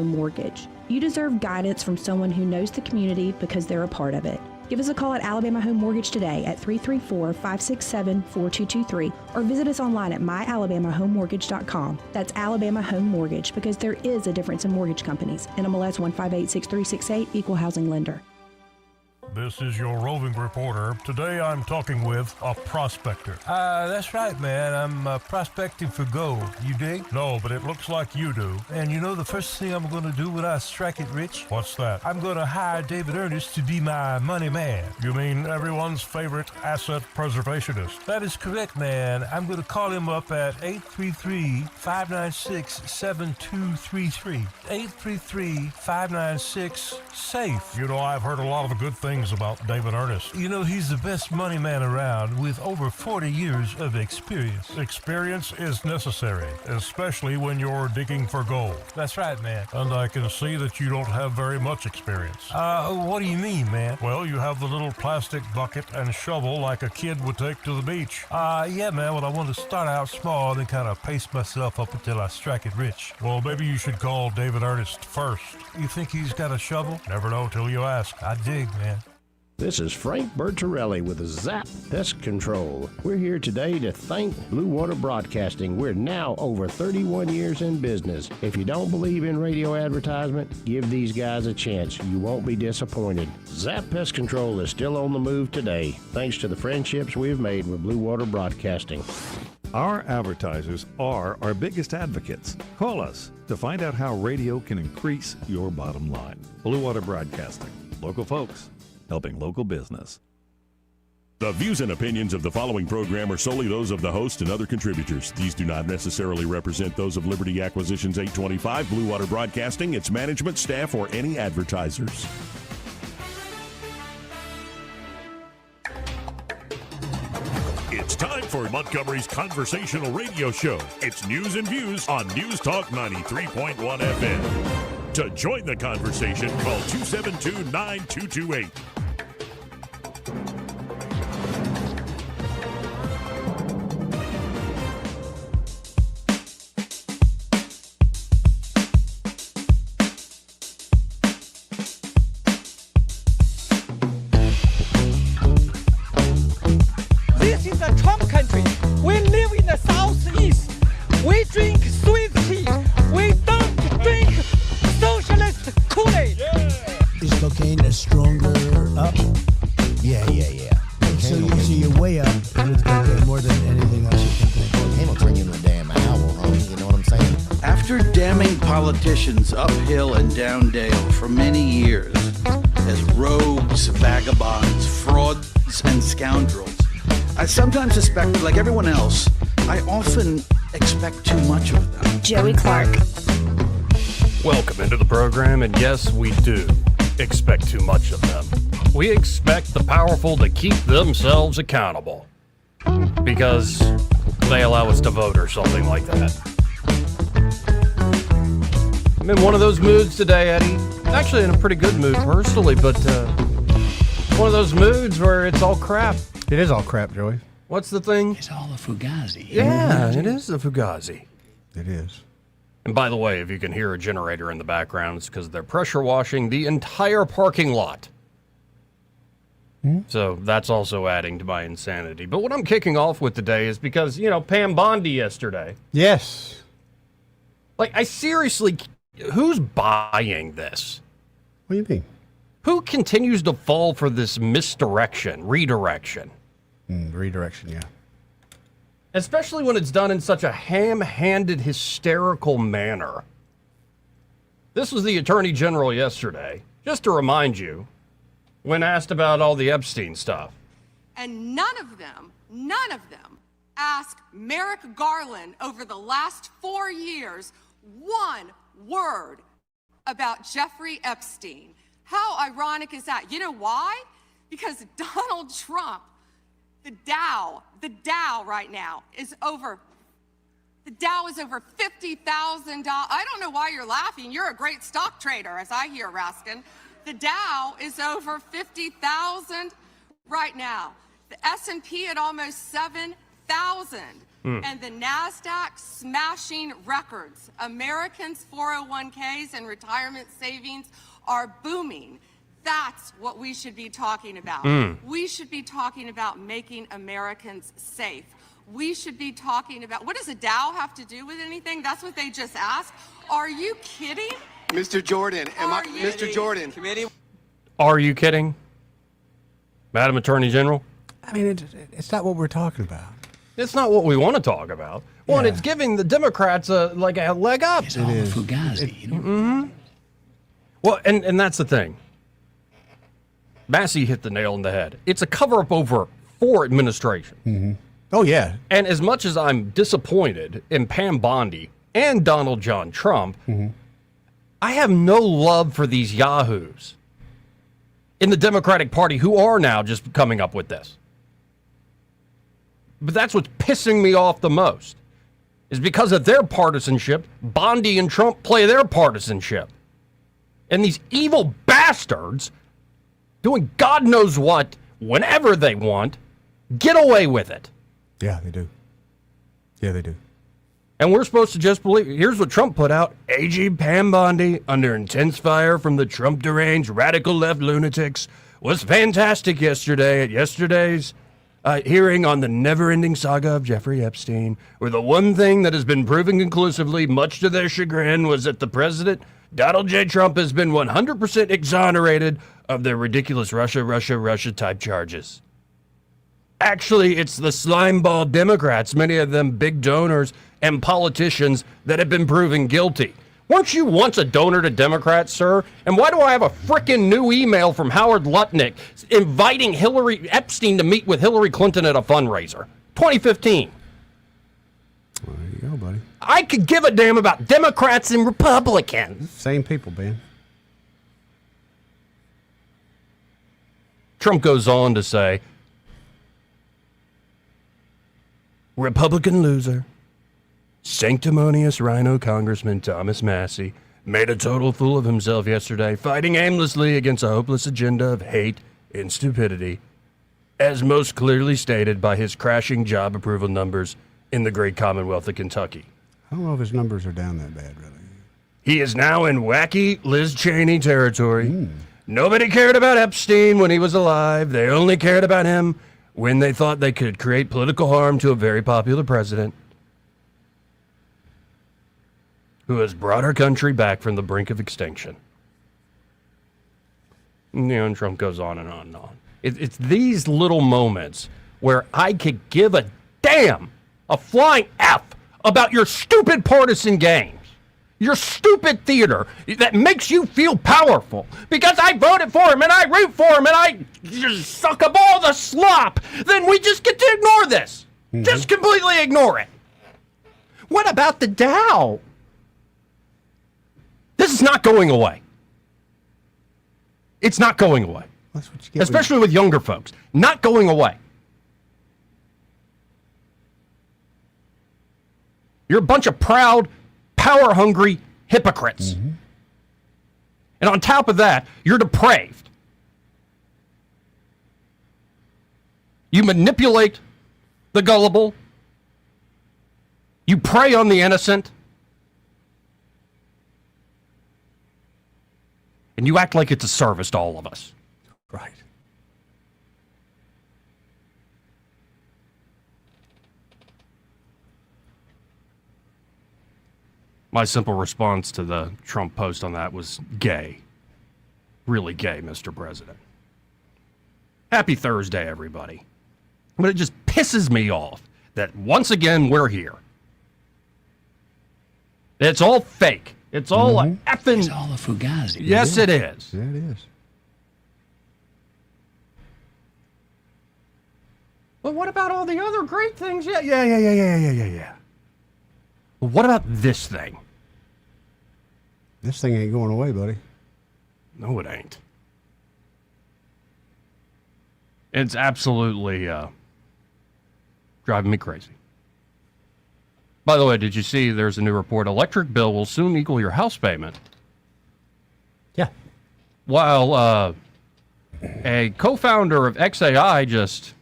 Home Mortgage. You deserve guidance from someone who knows the community because they're a part of it. Give us a call at Alabama Home Mortgage today at 334-567-4223 or visit us online at myalabamahomemortgage.com. That's Alabama Home Mortgage, because there is a difference in mortgage companies. NMLS 1586368, Equal Housing Lender. This is your roving reporter. Today I'm talking with a prospector. That's right, man. I'm prospecting for gold. You dig? No, but it looks like you do. And you know the first thing I'm going to do when I strike it rich? What's that? I'm going to hire David Ernest to be my money man. You mean everyone's favorite asset preservationist? That is correct, man. I'm going to call him up at 833-596-7233. 833-596-SAFE. You know, I've heard a lot of good things about David Ernest. You know, he's the best money man around with over 40 years of experience. Experience is necessary, especially when you're digging for gold. That's right, man. And I can see that you don't have very much experience. What do you mean, man? Well, you have the little plastic bucket and shovel like a kid would take to the beach. Yeah, man. Well, I want to start out small and then kind of pace myself up until I strike it rich. Well, maybe you should call David Ernest first. You think he's got a shovel? Never know till you ask. I dig, man. This is Frank Bertarelli with Zap Pest Control. We're here today to thank Blue Water Broadcasting. We're now over 31 years in business. If you don't believe in radio advertisement, give these guys a chance. You won't be disappointed. Zap Pest Control is still on the move today, thanks to the friendships we've made with Blue Water Broadcasting. Our advertisers are our biggest advocates. Call us to find out how radio can increase your bottom line. Blue Water Broadcasting. Local folks helping local business. The views and opinions of the following program are solely those of the host and other contributors. These do not necessarily represent those of Liberty Acquisitions 825, Blue Water Broadcasting, its management, staff, or any advertisers. It's time for Montgomery's conversational radio show. It's News and Views on News Talk 93.1 FM. To join the conversation, call 272-9228. This is a Trump country. We live in the southeast. We drink sweet tea. We don't drink socialist Kool-Aid. Is cocaine a stronger up? Yeah. So you're way up with cocaine more than anything else you can think of. Cocaine will turn you into a damn owl, homie. You know what I'm saying? After damning politicians uphill and down dale for many years as rogues, vagabonds, frauds, and scoundrels, I sometimes suspect, like everyone else, I often expect too much of them. Joey Clark. Welcome into the program, and yes, we do expect too much of them. We expect the powerful to keep themselves accountable because they allow us to vote or something like that. I'm in one of those moods today, Eddie. Actually in a pretty good mood personally, but one of those moods where it's all crap. It is all crap, Joey. What's the thing? It's all a fugazi. Yeah, it is a fugazi. It is. And by the way, if you can hear a generator in the background, it's because they're pressure washing the entire parking lot. So that's also adding to my insanity. But what I'm kicking off with today is because, you know, Pam Bondi yesterday. Yes. Like, I seriously, who's buying this? What do you mean? Who continues to fall for this misdirection, redirection? Redirection, yeah. Especially when it's done in such a ham-handed, hysterical manner. This was the Attorney General yesterday, just to remind you, when asked about all the Epstein stuff. And none of them asked Merrick Garland over the last 4 years one word about Jeffrey Epstein. How ironic is that? You know why? Because Donald Trump, the Dow right now is over $50,000. I don't know why you're laughing. You're a great stock trader, as I hear, Raskin. The Dow is over 50,000 right now. The S&P at almost 7,000. and the NASDAQ smashing records. Americans' 401ks and retirement savings are booming. That's what we should be talking about. We should be talking about making Americans safe. We should be talking about, what does a Dow have to do with anything? That's what they just asked. Are you kidding? Mr. Jordan, Mr. Jordan. Committee. Are you kidding? Madam Attorney General? I mean, it's not what we're talking about. It's not what we want to talk about. Well, and it's giving the Democrats a leg up. It's all a fugazi, you know? Well, and that's the thing. Massie hit the nail on the head. It's a cover-up over 4 administrations. Oh, yeah. And as much as I'm disappointed in Pam Bondi and Donald John Trump, I have no love for these yahoos in the Democratic Party who are now just coming up with this. But that's what's pissing me off the most, is because of their partisanship, Bondi and Trump play their partisanship. And these evil bastards doing God knows what, whenever they want, get away with it. Yeah, they do. Yeah, they do. And we're supposed to just believe. Here's what Trump put out. AG Pam Bondi, under intense fire from the Trump deranged radical left lunatics, was fantastic yesterday at yesterday's hearing on the never-ending saga of Jeffrey Epstein, where the one thing that has been proven conclusively, much to their chagrin, was that the president, Donald J. Trump, has been 100% exonerated of their ridiculous Russia type charges. Actually, it's the slimeball Democrats, many of them big donors and politicians, that have been proven guilty. Weren't you once a donor to Democrats, sir? And why do I have a frickin' new email from Howard Lutnick inviting Hillary Epstein to meet with Hillary Clinton at a fundraiser? 2015. Well, there you go, buddy. I could give a damn about Democrats and Republicans. Same people, Ben. Trump goes on to say, Republican loser, sanctimonious rhino Congressman Thomas Massie made a total fool of himself yesterday, fighting aimlessly against a hopeless agenda of hate and stupidity, as most clearly stated by his crashing job approval numbers in the great Commonwealth of Kentucky. I don't know if his numbers are down that bad, really. He is now in wacky Liz Cheney territory. Nobody cared about Epstein when he was alive. They only cared about him when they thought they could create political harm to a very popular president who has brought our country back from the brink of extinction. And Trump goes on and on and on. It's these little moments where I could give a damn, a flying F, about your stupid partisan games, your stupid theater that makes you feel powerful because I voted for him and I root for him and I just suck up all the slop. Then we just get to ignore this. Just completely ignore it. What about the Dow? This is not going away. It's not going away. That's what you get. Especially with younger folks. Not going away. You're a bunch of proud, power-hungry hypocrites. And on top of that, you're depraved. You manipulate the gullible. You prey on the innocent. And you act like it's a service to all of us. Right. My simple response to the Trump post on that was gay. Really gay, Mr. President. Happy Thursday, everybody. But it just pisses me off that once again we're here. It's all fake. It's all a effing... It's all a fugazi. Yes, it is. Yeah, it is. But what about all the other great things? Yeah. But what about this thing? This thing ain't going away, buddy. No, it ain't. It's absolutely driving me crazy. By the way, did you see there's a new report? Electric bill will soon equal your house payment. Yeah. While a co-founder of XAI just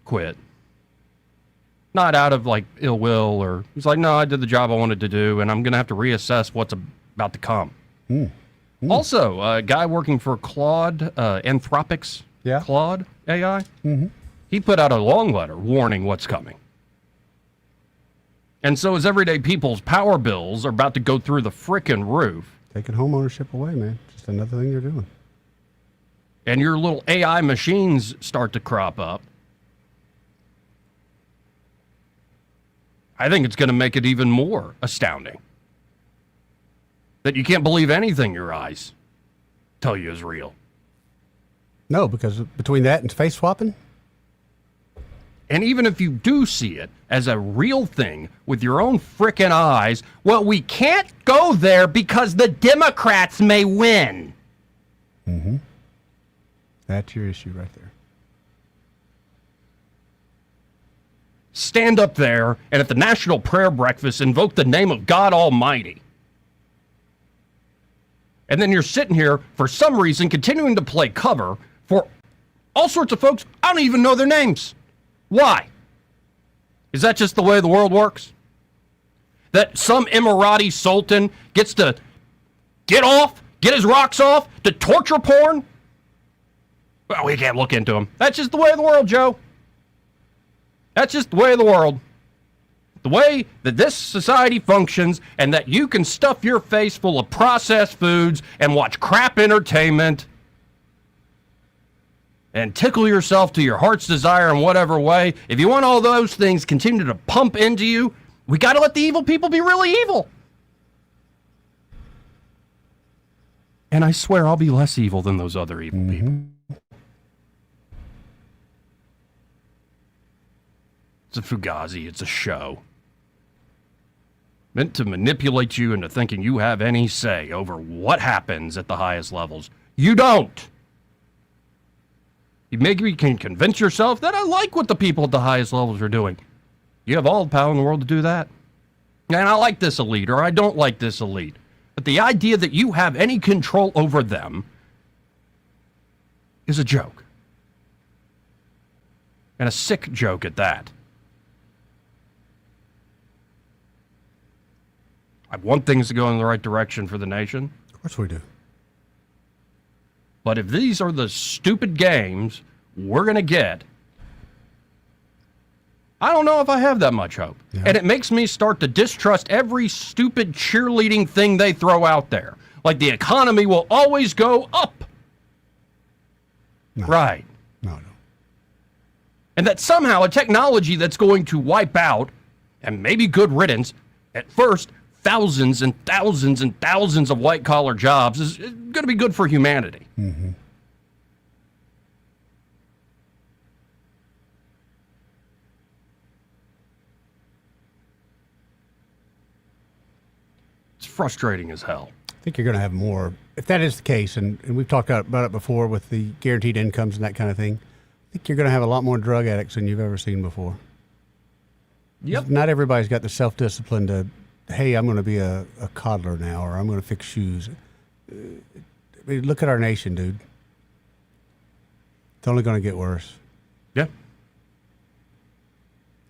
quit. Not out of like ill will, or he's like, no, I did the job I wanted to do, and I'm going to have to reassess what's about to come. Also, a guy working for Claude, Anthropic's Claude AI, he put out a long letter warning what's coming. And so as everyday people's power bills are about to go through the frickin' roof. Taking home ownership away, man. Just another thing they're doing. And your little AI machines start to crop up. I think it's going to make it even more astounding that you can't believe anything your eyes tell you is real. No, because between that and face swapping? And even if you do see it as a real thing with your own frickin' eyes, well, we can't go there because the Democrats may win. That's your issue right there. Stand up there and at the National Prayer Breakfast invoke the name of God Almighty. And then you're sitting here, for some reason, continuing to play cover for all sorts of folks. I don't even know their names. Why? Is that just the way the world works? That some Emirati Sultan gets to get his rocks off to torture porn? Well, we can't look into him. That's just the way of the world, Joe. That's just the way of the world. The way that this society functions, and that you can stuff your face full of processed foods and watch crap entertainment and tickle yourself to your heart's desire in whatever way. If you want all those things continue to pump into you, we got to let the evil people be really evil. And I swear I'll be less evil than those other evil people. It's a fugazi. It's a show. Meant to manipulate you into thinking you have any say over what happens at the highest levels. You don't. You maybe can convince yourself that I like what the people at the highest levels are doing. You have all the power in the world to do that. And I like this elite, or I don't like this elite. But the idea that you have any control over them is a joke. And a sick joke at that. I want things to go in the right direction for the nation. Of course we do. But if these are the stupid games we're going to get, I don't know if I have that much hope. Yeah. And it makes me start to distrust every stupid cheerleading thing they throw out there. Like the economy will always go up. No. Right. No. And that somehow a technology that's going to wipe out, and maybe good riddance, at first, thousands and thousands and thousands of white-collar jobs is going to be good for humanity. It's frustrating as hell. I think you're going to have more. If that is the case, and we've talked about it before with the guaranteed incomes and that kind of thing, I think you're going to have a lot more drug addicts than you've ever seen before. Yep. Not everybody's got the self-discipline to, hey, I'm going to be a coddler now, or I'm going to fix shoes. I mean, look at our nation, dude. It's only going to get worse. Yeah.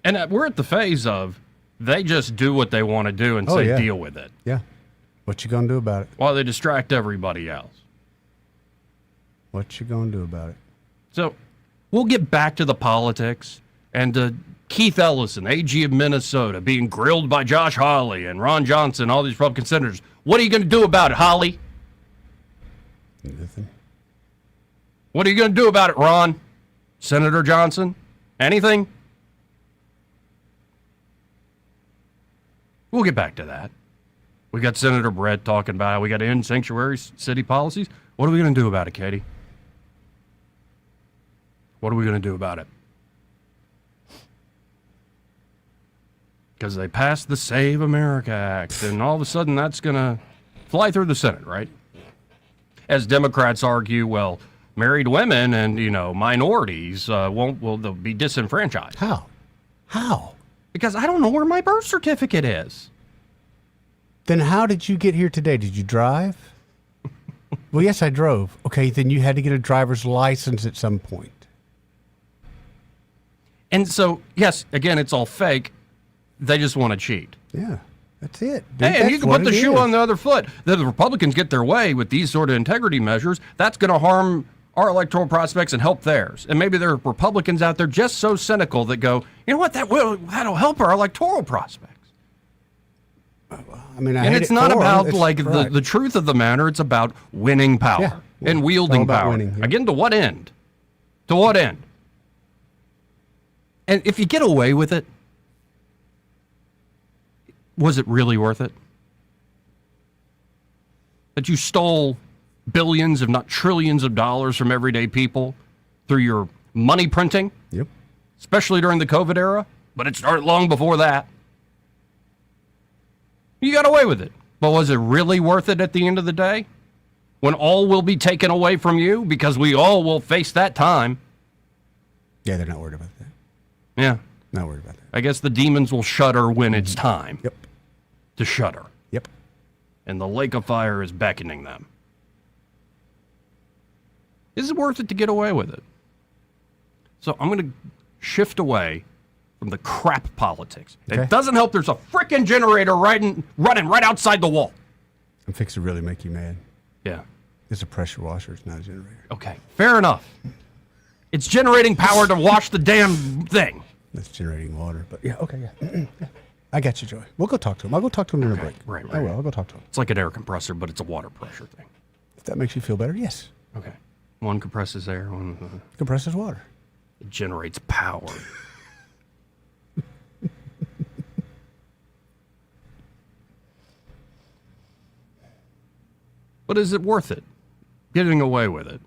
And we're at the phase of they just do what they want to do and say deal with it. Yeah. What you going to do about it? While they distract everybody else. What you going to do about it? So we'll get back to the politics and Keith Ellison, AG of Minnesota, being grilled by Josh Hawley and Ron Johnson, all these Republican senators. What are you going to do about it, Hawley? Nothing. What are you going to do about it, Ron? Senator Johnson? Anything? We'll get back to that. We got Senator Brett talking about how we got to end sanctuary city policies. What are we going to do about it, Katie? What are we going to do about it? Because they passed the Save America Act, and all of a sudden that's going to fly through the Senate, right? As Democrats argue, well, married women and, minorities they'll be disenfranchised. How? Because I don't know where my birth certificate is. Then how did you get here today? Did you drive? Well, yes, I drove. Okay, then you had to get a driver's license at some point. And so, yes, again, it's all fake. They just want to cheat. Yeah, that's it. Hey, and you can put the shoe on the other foot. The Republicans get their way with these sort of integrity measures. That's going to harm our electoral prospects and help theirs. And maybe there are Republicans out there just so cynical that go, you know what, that'll help our electoral prospects. I mean, and it's not about the truth of the matter. It's about winning power and wielding power. Winning, Again, to what end? To what end? And if you get away with it, was it really worth it? That you stole billions, if not trillions of dollars from everyday people through your money printing? Yep. Especially during the COVID era, but it started long before that. You got away with it. But was it really worth it at the end of the day? When all will be taken away from you, because we all will face that time. Yeah, they're not worried about that. Yeah. Not worried about that. I guess the demons will shudder when it's time. Yep. To shudder. Yep. And the lake of fire is beckoning them. Is it worth it to get away with it? So I'm going to shift away from the crap politics. Okay. It doesn't help there's a frickin' generator running right outside the wall. I'm fixing to really make you mad. Yeah. It's a pressure washer. It's not a generator. Okay, fair enough. It's generating power to wash the damn thing. That's generating water. But yeah, okay, yeah. I got you, Joey. We'll go talk to him. I'll go talk to him in a break. Right. I will. I'll go talk to him. It's like an air compressor, but it's a water pressure thing. If that makes you feel better, yes. Okay. One compresses air, one compresses water. It generates power. But is it worth it? Getting away with it?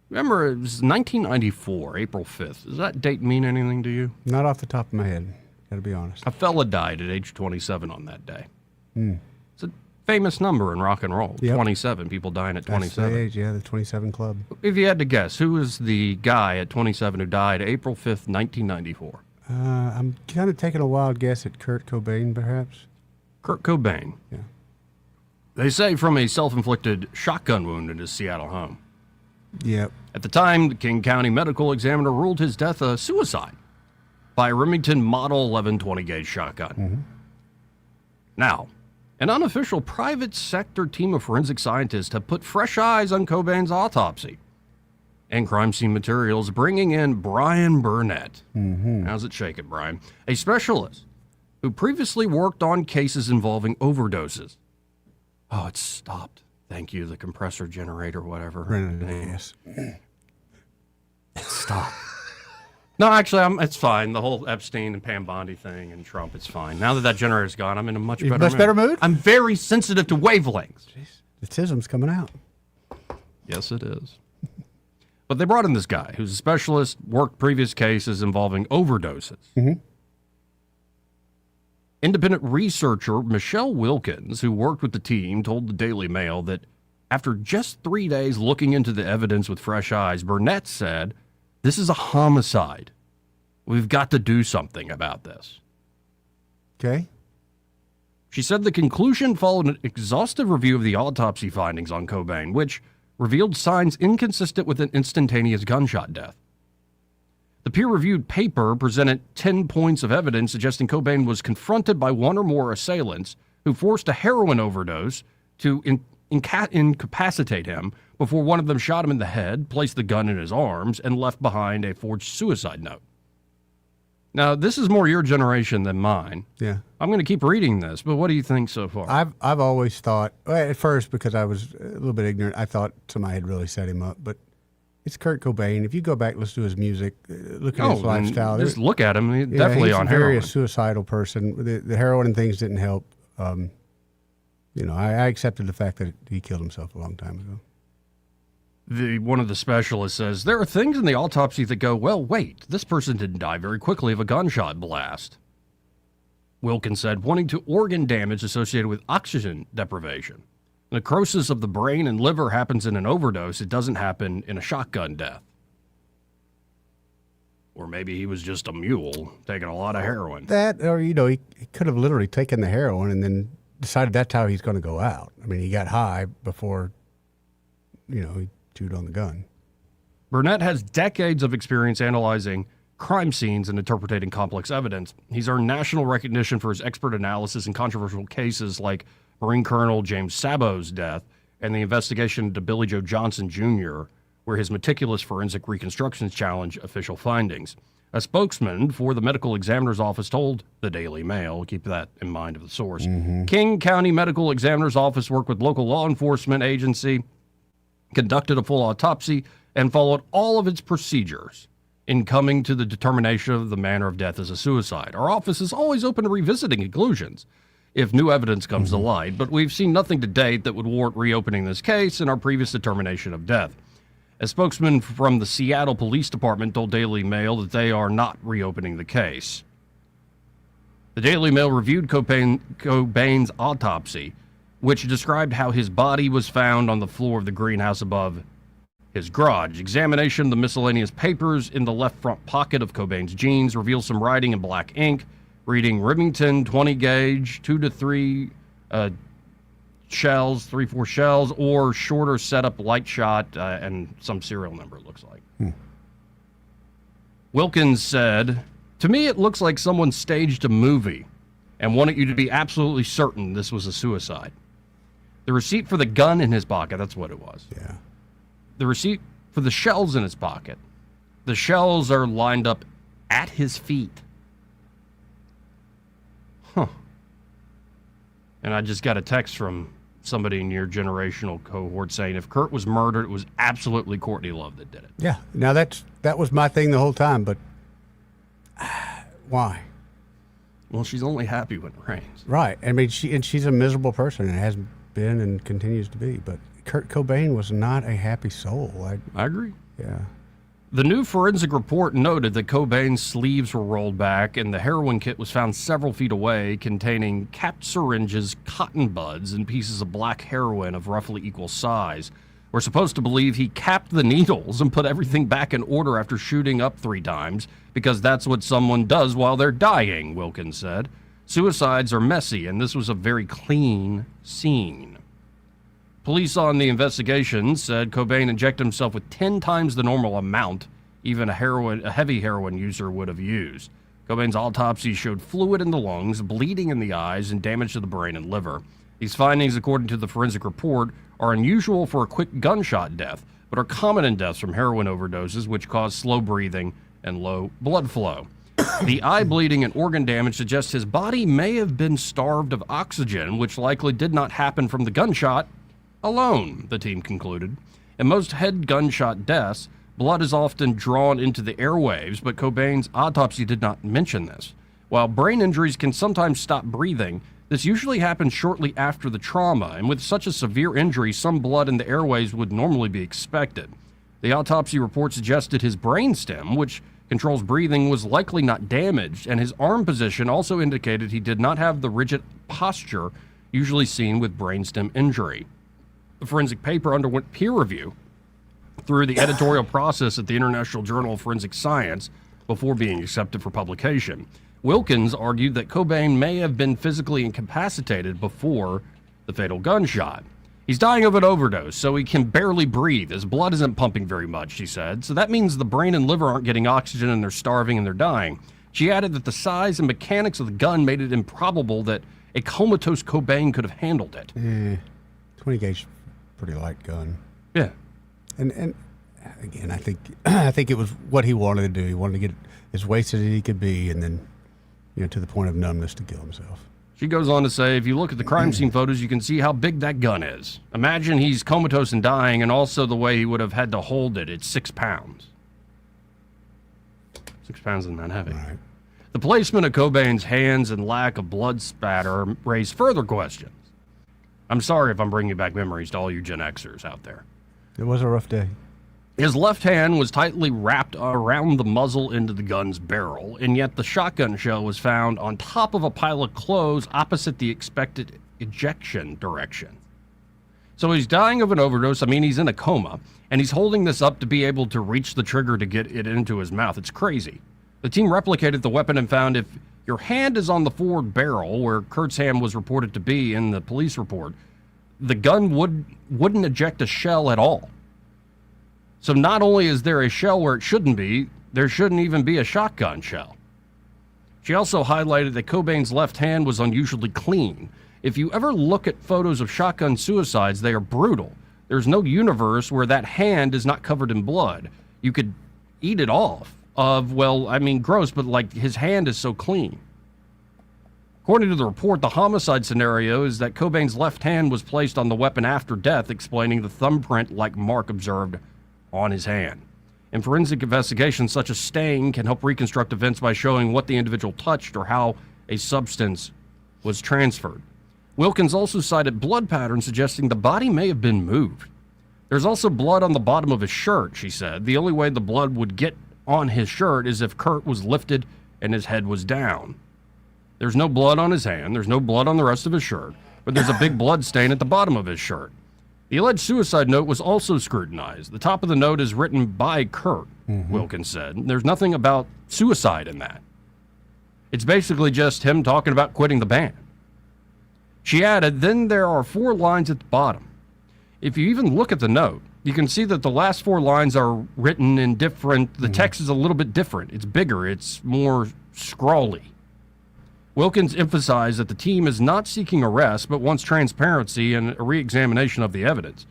Remember, it was 1994, April 5th. Does that date mean anything to you? Not off the top of my head. Got to be honest. A fella died at age 27 on that day. Hmm. It's a famous number in rock and roll. Yep. 27, people dying at 27. That's the age, yeah, the 27 Club. If you had to guess, who was the guy at 27 who died April 5th, 1994? I'm kind of taking a wild guess at Kurt Cobain, perhaps. Kurt Cobain. Yeah. They say from a self-inflicted shotgun wound in his Seattle home. Yep. At the time, the King County medical examiner ruled his death a suicide by a Remington Model 1120 gauge shotgun. Mm-hmm. Now, an unofficial private sector team of forensic scientists have put fresh eyes on Cobain's autopsy and crime scene materials, bringing in Brian Burnett. Mm-hmm. How's it shaking, Brian? A specialist who previously worked on cases involving overdoses. Oh, it's stopped. Thank you, the compressor generator, whatever. Yes. Stop. No, actually, it's fine. The whole Epstein and Pam Bondi thing and Trump, it's fine. Now that generator's gone, I'm in a much better mood. I'm very sensitive to wavelengths. Jeez. The tism's coming out. Yes, it is. But they brought in this guy who's a specialist, worked previous cases involving overdoses. Mm-hmm. Independent researcher Michelle Wilkins, who worked with the team, told the Daily Mail that after just 3 days looking into the evidence with fresh eyes, Burnett said, "This is a homicide. We've got to do something about this." Okay. She said the conclusion followed an exhaustive review of the autopsy findings on Cobain, which revealed signs inconsistent with an instantaneous gunshot death. The peer-reviewed paper presented 10 points of evidence suggesting Cobain was confronted by one or more assailants who forced a heroin overdose to incapacitate him before one of them shot him in the head, placed the gun in his arms, and left behind a forged suicide note. Now, this is more your generation than mine. Yeah. I'm going to keep reading this, but what do you think so far? I've always thought, well, at first, because I was a little bit ignorant, I thought somebody had really set him up, but it's Kurt Cobain. If you go back, listen to his music, look at his lifestyle. Just look at him. He's definitely he's on heroin. heroin. Very suicidal person. The heroin and things didn't help. I accepted the fact that he killed himself a long time ago. One of the specialists says, there are things in the autopsy that go, well, wait, this person didn't die very quickly of a gunshot blast. Wilkins said, pointing to organ damage associated with oxygen deprivation. Necrosis of the brain and liver happens in an overdose. It doesn't happen in a shotgun death. Or maybe he was just a mule taking a lot of heroin. That, or, he could have literally taken the heroin and then decided that's how he's going to go out. I mean, he got high before, he chewed on the gun. Burnett has decades of experience analyzing crime scenes and interpreting complex evidence. He's earned national recognition for his expert analysis in controversial cases like Marine Colonel James Sabo's death and the investigation into Billy Joe Johnson Jr., where his meticulous forensic reconstructions challenge official findings. A spokesman for the medical examiner's office told the Daily Mail, keep that in mind of the source, King County Medical Examiner's Office worked with local law enforcement agency, conducted a full autopsy, and followed all of its procedures in coming to the determination of the manner of death as a suicide. Our office is always open to revisiting conclusions if new evidence comes to light, but we've seen nothing to date that would warrant reopening this case and our previous determination of death. A spokesman from the Seattle Police Department told Daily Mail that they are not reopening the case. The Daily Mail reviewed Cobain's autopsy, which described how his body was found on the floor of the greenhouse above his garage. Examination of the miscellaneous papers in the left front pocket of Cobain's jeans reveals some writing in black ink, reading Remington 20 gauge, 2 to 3 shells, 3-4 shells, or shorter setup light shot, and some serial number, it looks like. Wilkins said, "To me, it looks like someone staged a movie and wanted you to be absolutely certain this was a suicide." The receipt for the gun in his pocket, that's what it was. Yeah. The receipt for the shells in his pocket. The shells are lined up at his feet. And I just got a text from somebody in your generational cohort saying if Kurt was murdered, it was absolutely Courtney Love that did it. Yeah. Now that was my thing the whole time, but why? Well, she's only happy when it rains. Right. I mean, she's a miserable person and has been and continues to be, but Kurt Cobain was not a happy soul. I agree. Yeah. The new forensic report noted that Cobain's sleeves were rolled back and the heroin kit was found several feet away, containing capped syringes, cotton buds, and pieces of black heroin of roughly equal size. We're supposed to believe he capped the needles and put everything back in order after shooting up 3 times, because that's what someone does while they're dying, Wilkins said. Suicides are messy, and this was a very clean scene. Police on the investigation said Cobain injected himself with 10 times the normal amount even a heavy heroin user would have used. Cobain's autopsy showed fluid in the lungs, bleeding in the eyes, and damage to the brain and liver. These findings, according to the forensic report, are unusual for a quick gunshot death, but are common in deaths from heroin overdoses, which cause slow breathing and low blood flow. The eye bleeding and organ damage suggests his body may have been starved of oxygen, which likely did not happen from the gunshot alone, the team concluded. In most head gunshot deaths, blood is often drawn into the airwaves, but Cobain's autopsy did not mention this. While brain injuries can sometimes stop breathing, this usually happens shortly after the trauma, and with such a severe injury, some blood in the airways would normally be expected. The autopsy report suggested his brainstem, which controls breathing, was likely not damaged, and his arm position also indicated he did not have the rigid posture usually seen with brainstem injury. The forensic paper underwent peer review through the editorial process at the International Journal of Forensic Science before being accepted for publication. Wilkins argued that Cobain may have been physically incapacitated before the fatal gunshot. He's dying of an overdose, so he can barely breathe. His blood isn't pumping very much, she said. So that means the brain and liver aren't getting oxygen and they're starving and they're dying. She added that the size and mechanics of the gun made it improbable that a comatose Cobain could have handled it. 20 gauge, pretty light gun. Yeah. And again, I think it was what he wanted to do. He wanted to get as wasted as he could be, and then, to the point of numbness to kill himself. She goes on to say, if you look at the crime scene photos, you can see how big that gun is. Imagine he's comatose and dying, and also the way he would have had to hold it. It's 6 pounds. 6 pounds isn't that heavy. Right. The placement of Cobain's hands and lack of blood spatter raised further questions. I'm sorry if I'm bringing back memories to all you Gen Xers out there. It was a rough day. His left hand was tightly wrapped around the muzzle into the gun's barrel, and yet the shotgun shell was found on top of a pile of clothes opposite the expected ejection direction. So he's dying of an overdose. I mean, he's in a coma, and he's holding this up to be able to reach the trigger to get it into his mouth. It's crazy. The team replicated the weapon and found if your hand is on the forward barrel, where Kurt's hand was reported to be in the police report, the gun wouldn't eject a shell at all. So not only is there a shell where it shouldn't be, there shouldn't even be a shotgun shell. She also highlighted that Cobain's left hand was unusually clean. If you ever look at photos of shotgun suicides, they are brutal. There's no universe where that hand is not covered in blood. You could eat it off gross, but like his hand is so clean. According to the report, the homicide scenario is that Cobain's left hand was placed on the weapon after death, explaining the thumbprint-like mark observed on his hand. In forensic investigations, such a stain can help reconstruct events by showing what the individual touched or how a substance was transferred. Wilkins also cited blood patterns suggesting the body may have been moved. There's also blood on the bottom of his shirt, she said. The only way the blood would get on his shirt is if Kurt was lifted and his head was down. There's no blood on his hand. There's no blood on the rest of his shirt, but there's a big blood stain at the bottom of his shirt. The alleged suicide note was also scrutinized. The top of the note is written by Kurt, Wilkins said. There's nothing about suicide in that. It's basically just him talking about quitting the band. She added, then there are 4 lines at the bottom. If you even look at the note, you can see that the last 4 lines are written in different, the text is a little bit different. It's bigger, it's more scrawly. Wilkins emphasized that the team is not seeking arrest, but wants transparency and a re-examination of the evidence.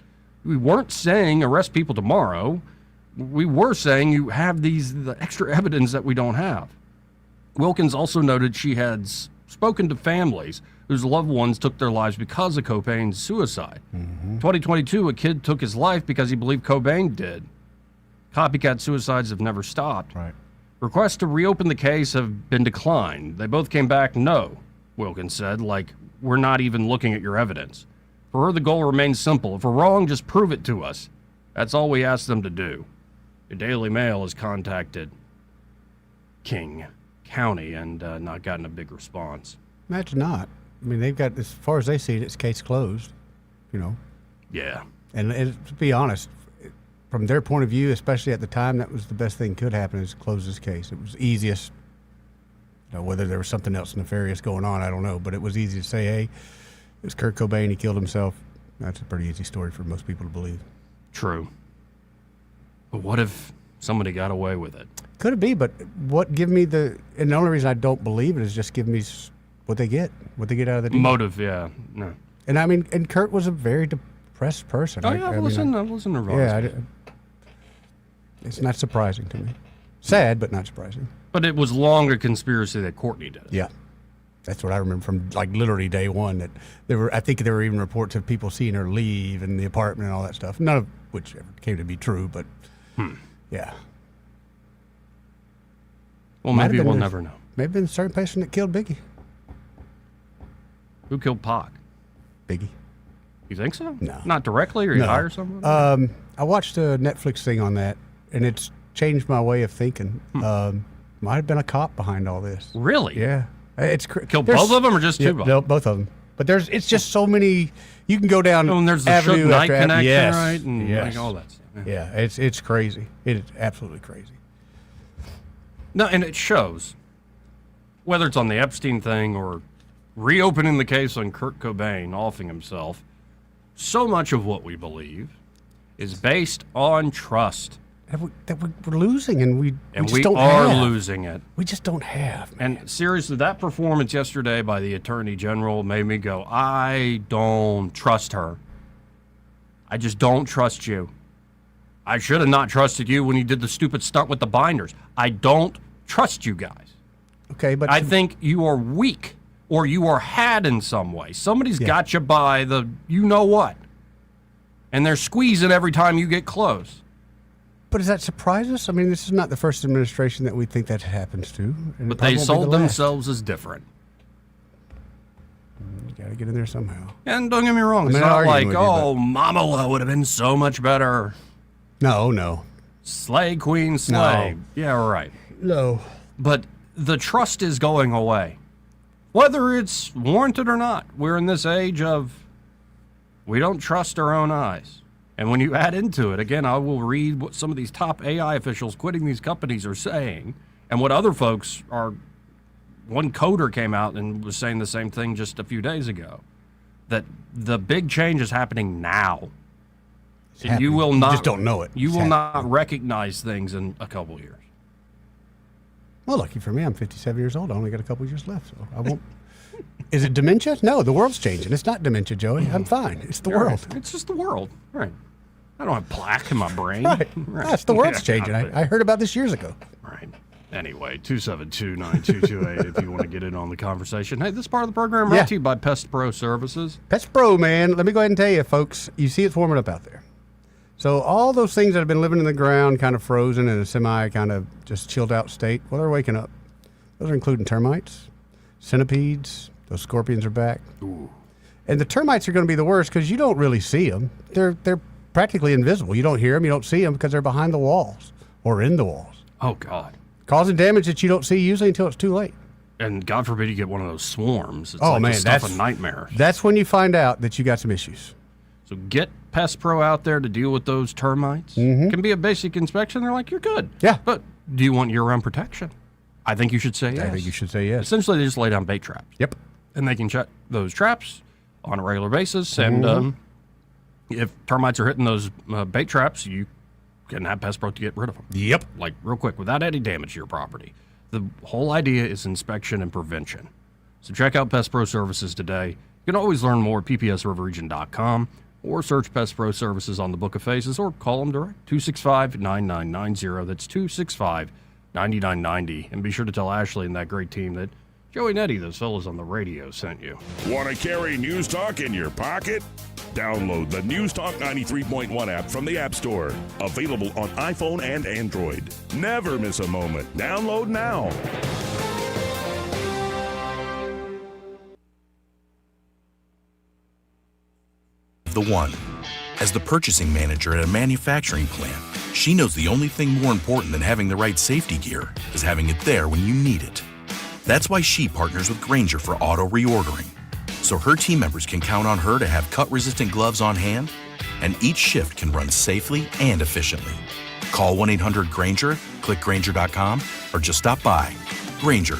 We weren't saying arrest people tomorrow. We were saying you have the extra evidence that we don't have. Wilkins also noted she had spoken to families whose loved ones took their lives because of Cobain's suicide. 2022, a kid took his life because he believed Cobain did. Copycat suicides have never stopped. Right. Requests to reopen the case have been declined. They both came back no, Wilkins said, like, we're not even looking at your evidence. For her, the goal remains simple. If we're wrong, just prove it to us. That's all we ask them to do. The Daily Mail has contacted King County and not gotten a big response. Imagine not. I mean, they've got, as far as they see it, it's case closed, you know. Yeah. And to be honest, from their point of view, especially at the time, that was the best thing could happen, is close this case. It was easiest. You know, whether there was something else nefarious going on, I don't know. But it was easy to say, hey, it was Kurt Cobain, he killed himself. That's a pretty easy story for most people to believe. True. But what if somebody got away with it? Could it be? But what give me and the only reason I don't believe it is just give me what they get out of the deal. Motive, yeah. No. And I mean, and Kurt was a very depressed person. Oh, yeah, I've listened to Ross. Yeah, it's not surprising to me. Sad, but not surprising. But it was long a conspiracy that Courtney did it. Yeah. That's what I remember from, like, literally day one, that I think there were even reports of people seeing her leave in the apartment and all that stuff. None of which ever came to be true, but yeah. Well, maybe we'll never know. Maybe been a certain person that killed Biggie. Who killed Pac? Biggie. You think so? No. Not directly, or you hire someone? I watched a Netflix thing on that, and it's changed my way of thinking. Might have been a cop behind all this. Really? Yeah. It's killed both of them, or just two of them? No, both of them. But it's just so many. You can go down. And there's the avenue Suge Knight after connection, yes. right? And yes. like all that stuff. Yeah, it's crazy. It is absolutely crazy. No, and it shows, whether it's on the Epstein thing or reopening the case on Kurt Cobain offing himself, so much of what we believe is based on trust. That we're losing, and we just don't are have. losing it. We just don't have. Man. And seriously, that performance yesterday by the Attorney General made me go, I don't trust her. I just don't trust you. I should have not trusted you when you did the stupid stunt with the binders. I don't trust you guys. Okay, but I think you are weak, or you are had in some way. Somebody's got you by the you know what, and they're squeezing every time you get close. But does that surprise us? I mean, this is not the first administration that we think that happens to. But they sold themselves as different. You got to get in there somehow. And don't get me wrong, it's not like, Mamala would have been so much better. No. Slay, queen, slay. No. Yeah, right. No. But the trust is going away. Whether it's warranted or not, we're in this age of we don't trust our own eyes. And when you add into it, again, I will read what some of these top AI officials quitting these companies are saying, and what other folks are. One coder came out and was saying the same thing just a few days ago, that the big change is happening now. You will not. You just don't know it. You will not recognize things in a couple years. Well, lucky for me, I'm 57 years old. I only got a couple years left, so I won't. Is it dementia? No, the world's changing. It's not dementia, Joey. I'm fine. It's the world. It's just the world. Right. I don't have plaque in my brain. Right. That's the world's changing. I heard about this years ago. Right. Anyway, 272-9228 if you want to get in on the conversation. Hey, this part of the program brought to you by Pest Pro Services. Pest Pro, man. Let me go ahead and tell you, folks, you see it's warming up out there. So all those things that have been living in the ground, kind of frozen in a semi kind of just chilled out state, well, they're waking up. Those are including termites, centipedes. Those scorpions are back. Ooh. And the termites are going to be the worst because you don't really see them. They're practically invisible. You don't hear them. You don't see them because they're behind the walls or in the walls. Oh, God. Causing damage that you don't see usually until it's too late. And God forbid you get one of those swarms. It's like that's a nightmare. That's when you find out that you got some issues. So get Pest Pro out there to deal with those termites. Mm-hmm. It can be a basic inspection. They're like, you're good. Yeah. But do you want year-round protection? I think you should say yes. I think you should say yes. Essentially, they just lay down bait traps. Yep. And they can check those traps on a regular basis. And if termites are hitting those bait traps, you can have Pest Pro to get rid of them. Yep. Like, real quick, without any damage to your property. The whole idea is inspection and prevention. So check out Pest Pro Services today. You can always learn more at ppsriverregion.com or search Pest Pro Services on the Book of Faces or call them direct, 265-9990. That's 265-9990. And be sure to tell Ashley and that great team that Joey and Eddie, those fellas on the radio, sent you. Want to carry News Talk in your pocket? Download the News Talk 93.1 app from the App Store. Available on iPhone and Android. Never miss a moment. Download now. The One. As the purchasing manager at a manufacturing plant, she knows the only thing more important than having the right safety gear is having it there when you need it. That's why she partners with Grainger for auto reordering, so her team members can count on her to have cut-resistant gloves on hand, and each shift can run safely and efficiently. Call 1-800-GRAINGER, click Grainger.com, or just stop by. Grainger,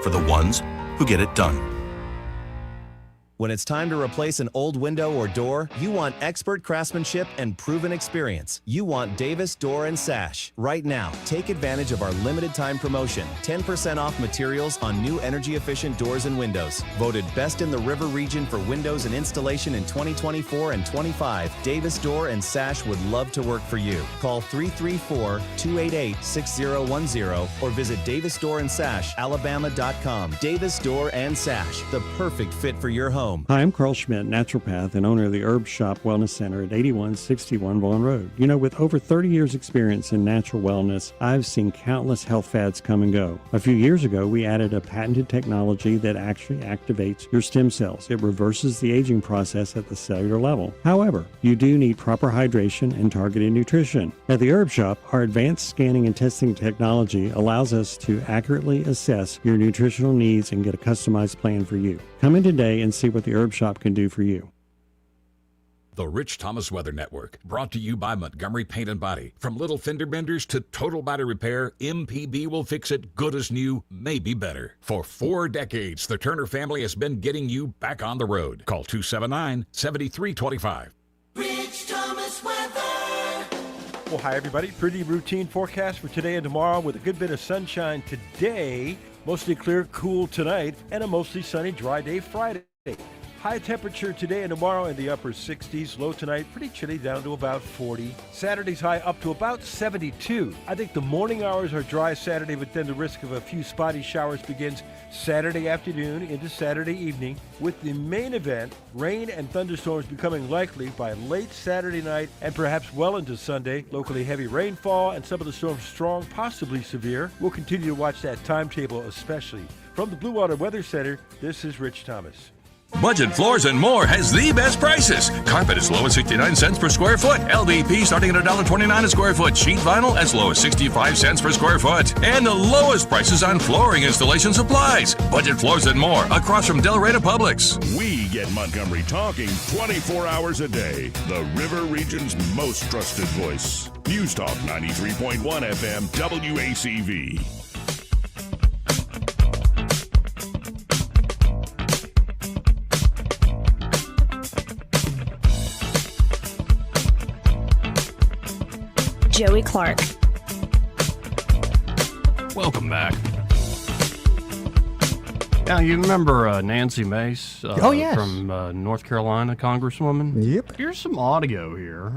for the ones who get it done. When it's time to replace an old window or door, you want expert craftsmanship and proven experience. You want Davis Door and Sash. Right now, take advantage of our limited time promotion. 10% off materials on new energy-efficient doors and windows. Voted best in the River region for windows and installation in 2024 and 25. Davis Door and Sash would love to work for you. Call 334-288-6010 or visit davisdoorandsashalabama.com. Davis Door and Sash, the perfect fit for your home. Hi, I'm Carl Schmidt, naturopath and owner of the Herb Shop Wellness Center at 8161 Vaughan Road. You know, with over 30 years experience in natural wellness, I've seen countless health fads come and go. A few years ago, we added a patented technology that actually activates your stem cells. It reverses the aging process at the cellular level. However, you do need proper hydration and targeted nutrition. At the Herb Shop, our advanced scanning and testing technology allows us to accurately assess your nutritional needs and get a customized plan for you. Come in today and see what the Herb Shop can do for you. The Rich Thomas Weather Network, brought to you by Montgomery Paint and Body. From little fender benders to total body repair, MPB will fix it good as new, maybe better. For 4 decades, the Turner family has been getting you back on the road. Call 279-7325. Rich Thomas Weather. Well, hi, everybody. Pretty routine forecast for today and tomorrow with a good bit of sunshine today. Mostly clear, cool tonight, and a mostly sunny, dry day Friday. High temperature today and tomorrow in the upper 60s. Low tonight, pretty chilly, down to about 40. Saturday's high up to about 72. I think the morning hours are dry Saturday, but then the risk of a few spotty showers begins Saturday afternoon into Saturday evening, with the main event, rain and thunderstorms becoming likely by late Saturday night and perhaps well into Sunday. Locally heavy rainfall and some of the storms strong, possibly severe. We'll continue to watch that timetable especially. From the Blue Water Weather Center, this is Rich Thomas. Budget Floors and More has the best prices. Carpet as low as 69 cents per square foot. LVP starting at $1.29 a square foot. Sheet vinyl as low as 65 cents per square foot. And the lowest prices on flooring installation supplies. Budget Floors and More across from Delray to Publix. We get Montgomery talking 24 hours a day. The River Region's most trusted voice. News Talk 93.1 FM WACV. Joey Clark. Welcome back. Now, you remember Nancy Mace? Yes. From North Carolina, Congresswoman? Yep. Here's some audio here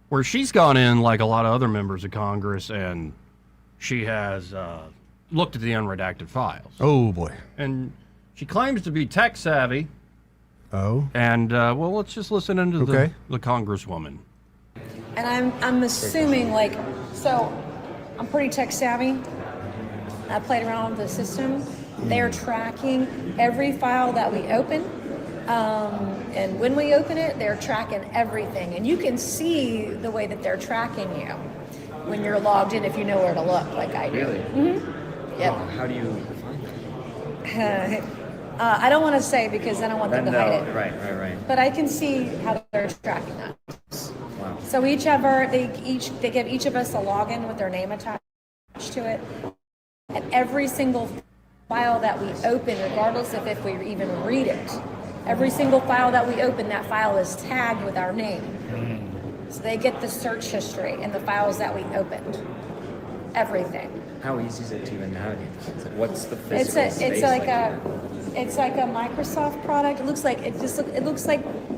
where she's gone in like a lot of other members of Congress, and she has looked at the unredacted files. Oh, boy. And she claims to be tech savvy. Oh. And, well, let's just listen into the Congresswoman. And I'm assuming, like, so I'm pretty tech savvy. I played around with the system. They're tracking every file that we open. And when we open it, they're tracking everything. And you can see the way that they're tracking you when you're logged in if you know where to look, like I do. Really? Mm-hmm. Yep. How do you find that? I don't want to say because then I want them to hide it. Right. But I can see how they're tracking us. Wow. So they give each of us a login with their name attached to it. And every single file that we open, regardless of if we even read it, every single file that we open, that file is tagged with our name. So they get the search history and the files that we opened. Everything. How easy is it to even navigate? What's the physical space? It's like a Microsoft product. It looks like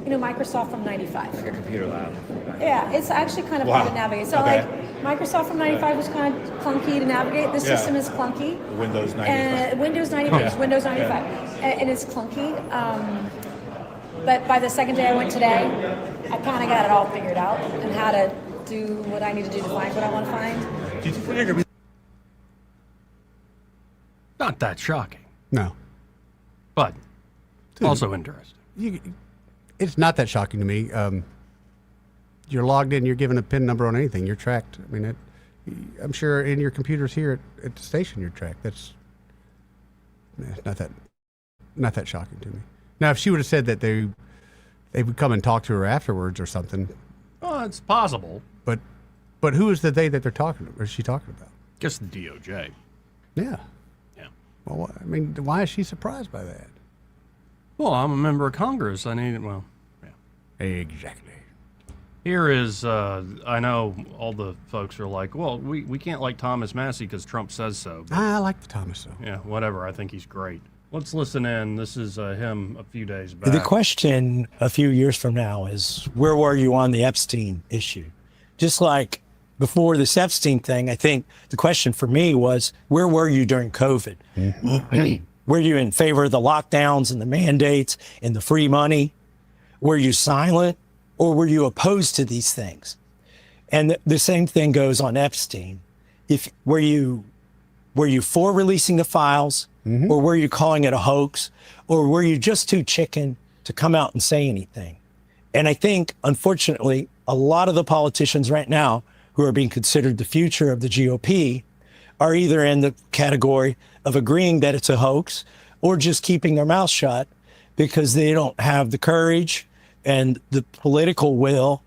Microsoft from '95. Like a computer lab. Yeah, it's actually kind of hard to navigate. So like Microsoft from '95 was kind of clunky to navigate. This system is clunky. Windows 95. Windows 95. Windows 95, and it's clunky. But by the second day I went today, I kind of got it all figured out and how to do what I need to do to find what I want to find. Do you think they're going to be? Not that shocking. No. But also interesting. It's not that shocking to me. You're logged in, you're given a PIN number on anything, you're tracked. I mean, I'm sure in your computers here at the station you're tracked. That's not that shocking to me. Now, if she would have said that they would come and talk to her afterwards or something. Well, it's possible. But who is the they that they're talking to? Or is she talking about? Just the DOJ. Yeah. Yeah. Well, I mean, why is she surprised by that? Well, I'm a member of Congress. Yeah. Exactly. Here is, I know all the folks are like, well, we can't like Thomas Massie because Trump says so. I like the Thomas, though. Yeah, whatever. I think he's great. Let's listen in. This is him a few days back. The question a few years from now is, where were you on the Epstein issue? Just like before this Epstein thing, I think the question for me was, where were you during COVID? Mm-hmm. Were you in favor of the lockdowns and the mandates and the free money? Were you silent, or were you opposed to these things? And the same thing goes on Epstein. Were you for releasing the files, or were you calling it a hoax, or were you just too chicken to come out and say anything? And I think, unfortunately, a lot of the politicians right now who are being considered the future of the GOP are either in the category of agreeing that it's a hoax or just keeping their mouth shut because they don't have the courage and the political will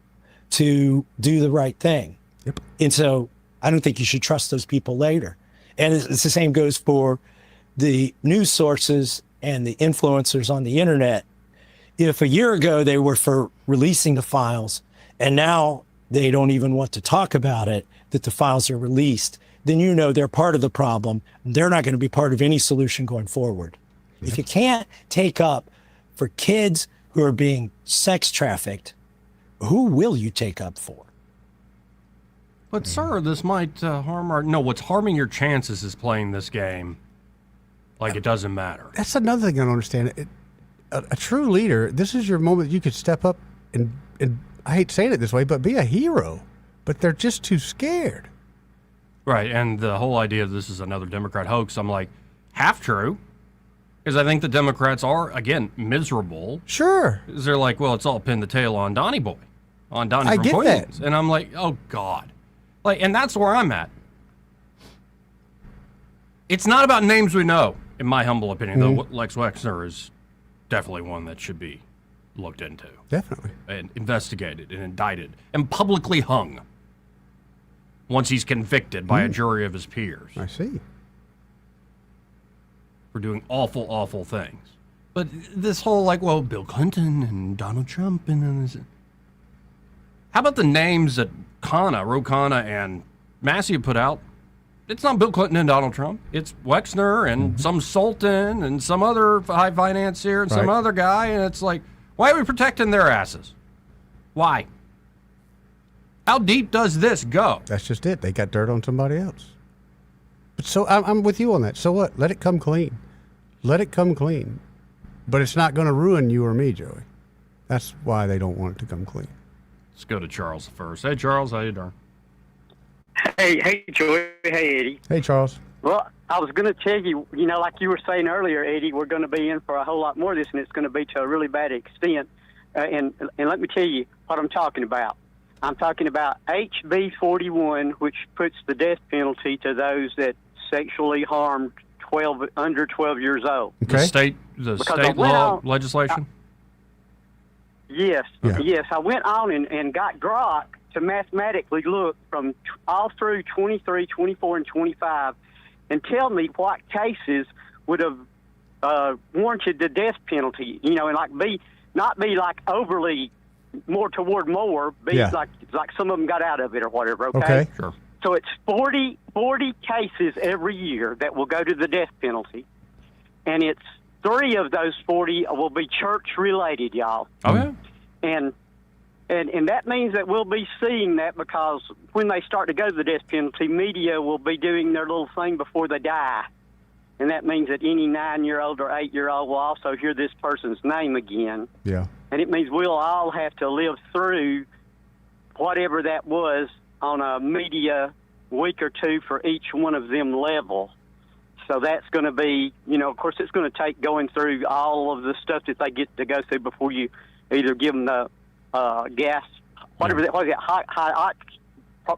to do the right thing. Yep. And so I don't think you should trust those people later. And it's the same goes for the news sources and the influencers on the internet. If a year ago they were for releasing the files and now they don't even want to talk about it, that the files are released, then you know they're part of the problem. They're not going to be part of any solution going forward. Yep. If you can't take up for kids who are being sex trafficked, who will you take up for? But sir, this might harm our... No, what's harming your chances is playing this game like it doesn't matter. That's another thing I don't understand. A true leader, this is your moment you could step up and I hate saying it this way, but be a hero. But they're just too scared. Right, and the whole idea of this is another Democrat hoax, I'm like, half true. Because I think the Democrats are, again, miserable. Sure. Because they're like, well, it's all pinned the tail on Donnie Boy. On Donnie from Queens. And I'm like, oh, God. Like, and that's where I'm at. It's not about names we know, in my humble opinion, though Lex Wexner is definitely one that should be looked into. Definitely. And investigated and indicted and publicly hung once he's convicted by a jury of his peers. I see. For doing awful, awful things. But this whole, like, well, Bill Clinton and Donald Trump and... How about the names that Ro Khanna and Massie put out, it's not Bill Clinton and Donald Trump. It's Wexner and some Sultan and some other high financier and some other guy. And it's like, why are we protecting their asses? Why? How deep does this go? That's just it. They got dirt on somebody else. But so I'm with you on that. So what? Let it come clean. Let it come clean. But it's not going to ruin you or me, Joey. That's why they don't want it to come clean. Let's go to Charles first. Hey, Charles, how you doing? Hey, Joey. Hey, Eddie. Hey, Charles. Well, I was going to tell you, like you were saying earlier, Eddie, we're going to be in for a whole lot more of this, and it's going to be to a really bad extent. And let me tell you what I'm talking about. I'm talking about HB 41, which puts the death penalty to those that sexually harmed under 12 years old. Okay. The state law legislation? Yes. I went on and got Grok to mathematically look from all through 23, 24, and 25 and tell me what cases would have warranted the death penalty, and not be like overly more toward more, be like some of them got out of it or whatever, okay? Sure. So it's 40 cases every year that will go to the death penalty, and it's 3 of those 40 will be church-related, y'all. Okay. And that means that we'll be seeing that because when they start to go to the death penalty, media will be doing their little thing before they die. And that means that any 9-year-old or 8-year-old will also hear this person's name again. Yeah. And it means we'll all have to live through whatever that was on a media week or two for each one of them level. So that's going to be, of course, it's going to take going through all of the stuff that they get to go through before you either give them the gas, whatever that was, high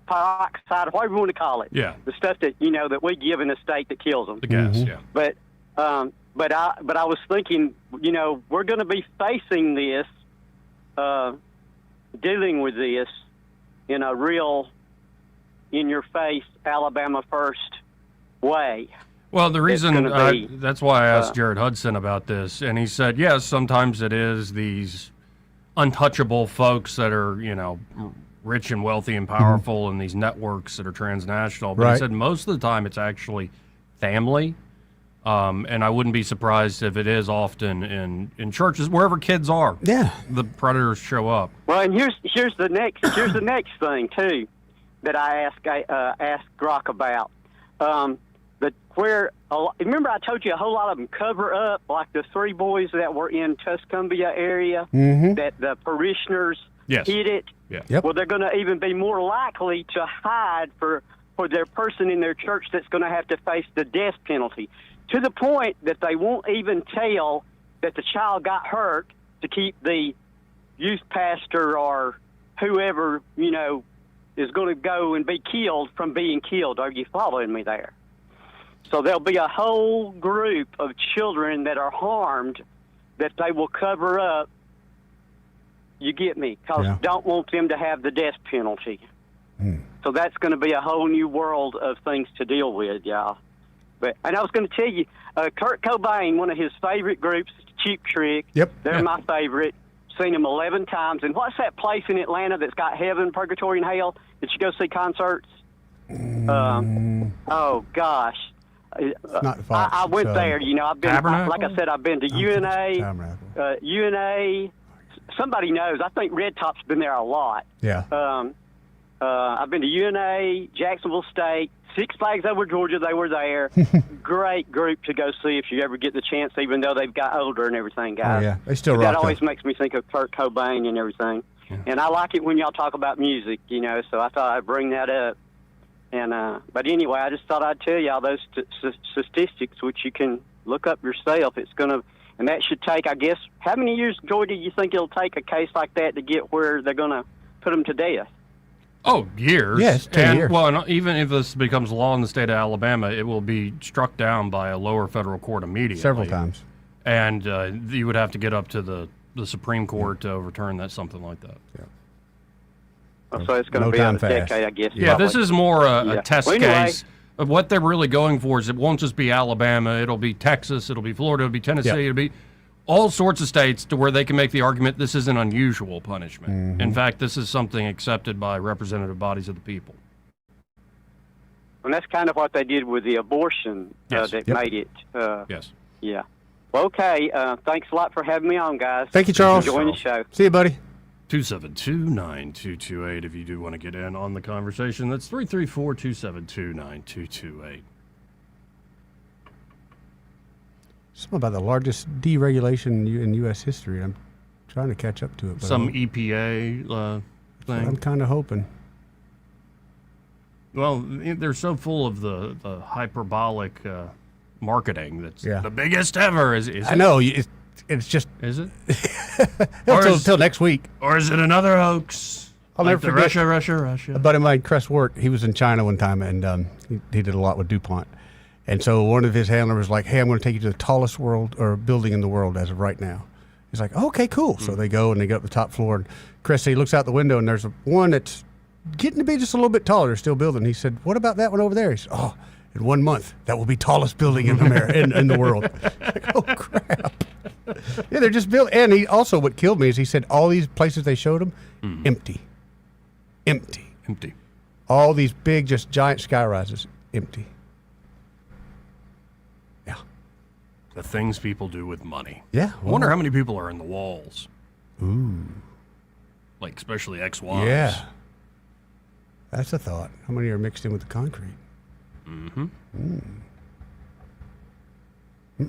peroxide, whatever you want to call it. Yeah. The stuff that that we give in the state that kills them. The gas, yeah. But I was thinking, we're going to be facing this, dealing with this in a real, in-your-face, Alabama first way. Well, the reason that's why I asked Jared Hudson about this, and he said, yes, sometimes it is these untouchable folks that are, rich and wealthy and powerful, and these networks that are transnational. But he said most of the time it's actually family, and I wouldn't be surprised if it is often in churches wherever kids are. Yeah, the predators show up. Well, and here's the next thing too that I asked Grok about. Remember I told you a whole lot of them cover up, like the 3 boys that were in Tuscumbia area, that the parishioners hid it. Yeah. Yep. Well, they're going to even be more likely to hide for their person in their church that's going to have to face the death penalty, to the point that they won't even tell that the child got hurt to keep the youth pastor or whoever, is going to go and be killed from being killed. Are you following me there? So there'll be a whole group of children that are harmed that they will cover up. You get me? Because don't want them to have the death penalty. So that's going to be a whole new world of things to deal with, y'all. And I was going to tell you, Kurt Cobain, one of his favorite groups, Cheap Trick. Yep. They're my favorite. Seen them 11 times. And what's that place in Atlanta that's got heaven, purgatory, and hell that you go see concerts? Oh, gosh. Not Fox, I went there. I've been, like I said, I've been to UNA. Somebody knows. I think Red Top's been there a lot. Yeah. I've been to UNA, Jacksonville State, Six Flags Over Georgia. They were there. Great group to go see if you ever get the chance, even though they've got older and everything, guys. Oh, yeah. They still rock. That always makes me think of Kurt Cobain and everything. Yeah. And I like it when y'all talk about music, so I thought I'd bring that up. And but anyway, I just thought I'd tell y'all those statistics, which you can look up yourself. It's going to, and that should take, I guess, how many years, Joy, do you think it'll take a case like that to get where they're going to put them to death? Oh, years. Yes, 10 years. Well, even if this becomes law in the state of Alabama, it will be struck down by a lower federal court immediately. Several times. And you would have to get up to the Supreme Court to overturn that, something like that. Yeah. So it's going to be a decade, I guess. Yeah, this is more a test case. Of what they're really going for is it won't just be Alabama. It'll be Texas. It'll be Florida. It'll be Tennessee. It'll be all sorts of states to where they can make the argument this is an unusual punishment. Mm-hmm. In fact, this is something accepted by representative bodies of the people. And that's kind of what they did with the abortion Yes. that Yep. made it. Yes. Yeah. Well, okay. Thanks a lot for having me on, guys. Thank you, Charles. Enjoying the show. See you, buddy. 272-9228 if you do want to get in on the conversation. That's 334-272-9228. Something about the largest deregulation in U.S. history. I'm trying to catch up to it. But Some EPA thing. I'm kind of hoping. Well, they're so full of the hyperbolic marketing that's the biggest ever. Is I it? know. It's just. Is it? Until next week. Or is it another hoax? I'll Like never the forget. Russia. A buddy of mine, Cress Work, he was in China one time, and he did a lot with DuPont. And so one of his handlers was like, "Hey, I'm going to take you to the tallest building in the world as of right now." He's like, "Okay, cool." So they go and they go up the top floor, and Chris, he looks out the window, and there's one that's getting to be just a little bit taller. They're still building. He said, "What about that one over there?" He said, "Oh, in 1 month, that will be tallest building in America, in the world." Like, oh crap! Yeah, they're just building. And he also, what killed me is he said all these places they showed him, empty. All these big, just giant sky rises, empty. The things people do with money. Yeah. I wonder how many people are in the walls. Ooh. Like, especially ex-wives. Yeah. That's a thought. How many are mixed in with the concrete? Mm-hmm. Mm.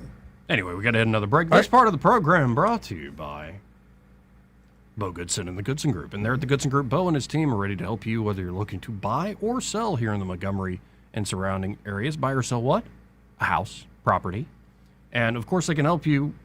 Anyway, we got to hit another break. This part of the program brought to you by Bo Goodson and the Goodson Group. And there at the Goodson Group, Bo and his team are ready to help you whether you're looking to buy or sell here in the Montgomery and surrounding areas. Buy or sell what? A house, property. And, of course, they can help you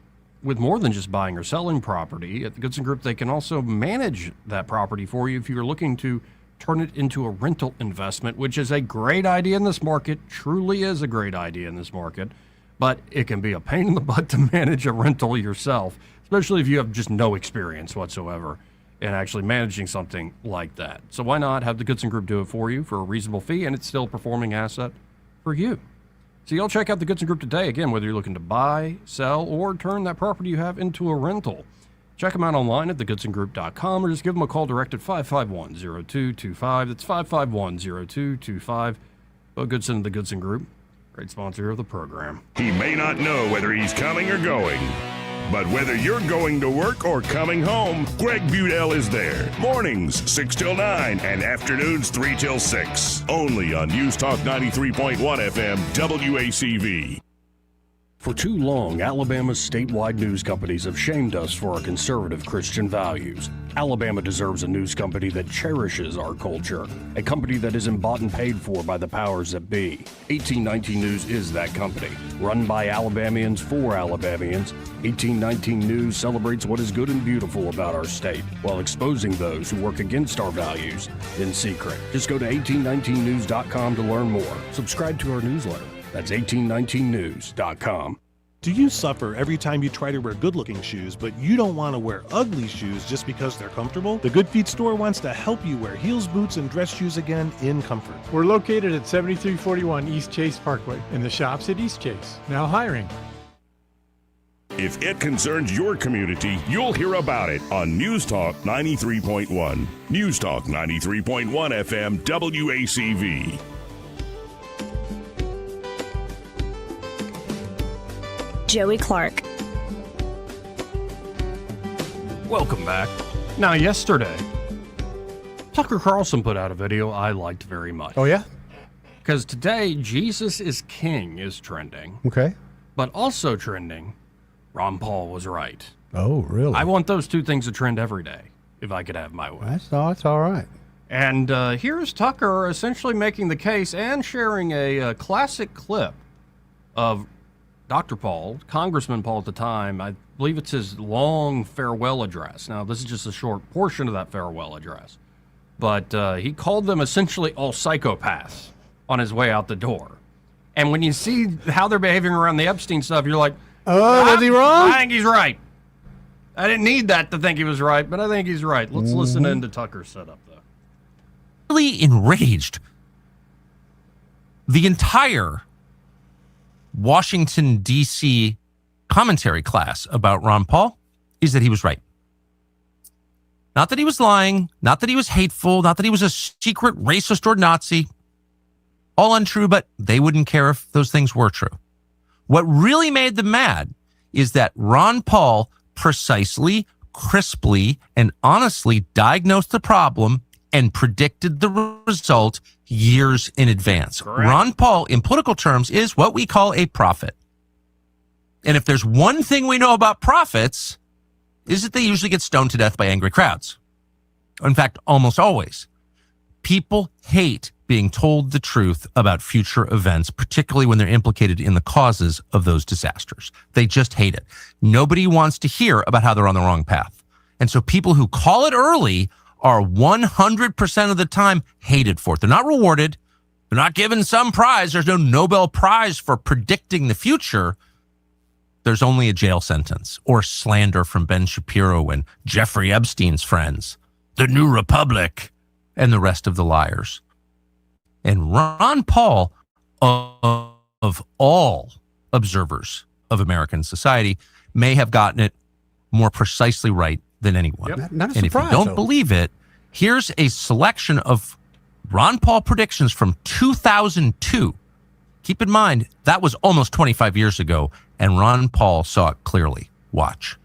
with more than just buying or selling property. At the Goodson Group, they can also manage that property for you if you're looking to turn it into a rental investment, which is a great idea in this market, truly is a great idea in this market. But it can be a pain in the butt to manage a rental yourself, especially if you have just no experience whatsoever in actually managing something like that. So why not have the Goodson Group do it for you for a reasonable fee, and it's still a performing asset for you. So you'll check out the Goodson Group today, again, whether you're looking to buy, sell, or turn that property you have into a rental. Check them out online at thegoodsongroup.com or just give them a call direct at 551-0225. That's 551-0225. Bo Goodson, the Goodson Group, great sponsor of the program. He may not know whether he's coming or going, but whether you're going to work or coming home, Greg Budell is there. Mornings, 6 till 9, and afternoons, 3 till 6. Only on News Talk 93.1 FM, WACV. For too long, Alabama's statewide news companies have shamed us for our conservative Christian values. Alabama deserves a news company that cherishes our culture, a company that isn't bought and paid for by the powers that be. 1819 News is that company. Run by Alabamians for Alabamians, 1819 News celebrates what is good and beautiful about our state, while exposing those who work against our values in secret. Just go to 1819news.com to learn more. Subscribe to our newsletter. That's 1819news.com. Do you suffer every time you try to wear good-looking shoes, but you don't want to wear ugly shoes just because they're comfortable? The Good Feet store wants to help you wear heels, boots, and dress shoes again in comfort. We're located at 7341 East Chase Parkway in the shops at East Chase. Now hiring. If it concerns your community, you'll hear about it on News Talk 93.1. News Talk 93.1 FM, WACV. Joey Clark. Welcome back. Now, yesterday, Tucker Carlson put out a video I liked very much. Oh, yeah? Because today, Jesus is King is trending. Okay. But also trending, Ron Paul was right. Oh, really? I want those two things to trend every day, if I could have my way. That's all right. And here's Tucker essentially making the case and sharing a classic clip of Dr. Paul, Congressman Paul at the time. I believe it's his long farewell address. Now, this is just a short portion of that farewell address. But he called them essentially all psychopaths on his way out the door. And when you see how they're behaving around the Epstein stuff, you're like, oh, was he wrong? I think he's right. I didn't need that to think he was right, but I think he's right. Let's listen into Tucker's setup, though. Really enraged. The entire Washington, D.C. commentary class about Ron Paul is that he was right. Not that he was lying, not that he was hateful, not that he was a secret racist or Nazi. All untrue, but they wouldn't care if those things were true. What really made them mad is that Ron Paul precisely, crisply, and honestly diagnosed the problem and predicted the result years in advance. Correct. Ron Paul, in political terms, is what we call a prophet. And if there's one thing we know about prophets, is that they usually get stoned to death by angry crowds. In fact, almost always. People hate being told the truth about future events, particularly when they're implicated in the causes of those disasters. They just hate it. Nobody wants to hear about how they're on the wrong path. And so people who call it early are 100% of the time hated for it. They're not rewarded. They're not given some prize. There's no Nobel Prize for predicting the future. There's only a jail sentence or slander from Ben Shapiro and Jeffrey Epstein's friends, the New Republic, and the rest of the liars. And Ron Paul, of all observers of American society, may have gotten it more precisely right than anyone. Yep. Not a surprise, and if you don't believe it, here's a selection of Ron Paul predictions from 2002. Keep in mind, that was almost 25 years ago, and Ron Paul saw it clearly. Watch.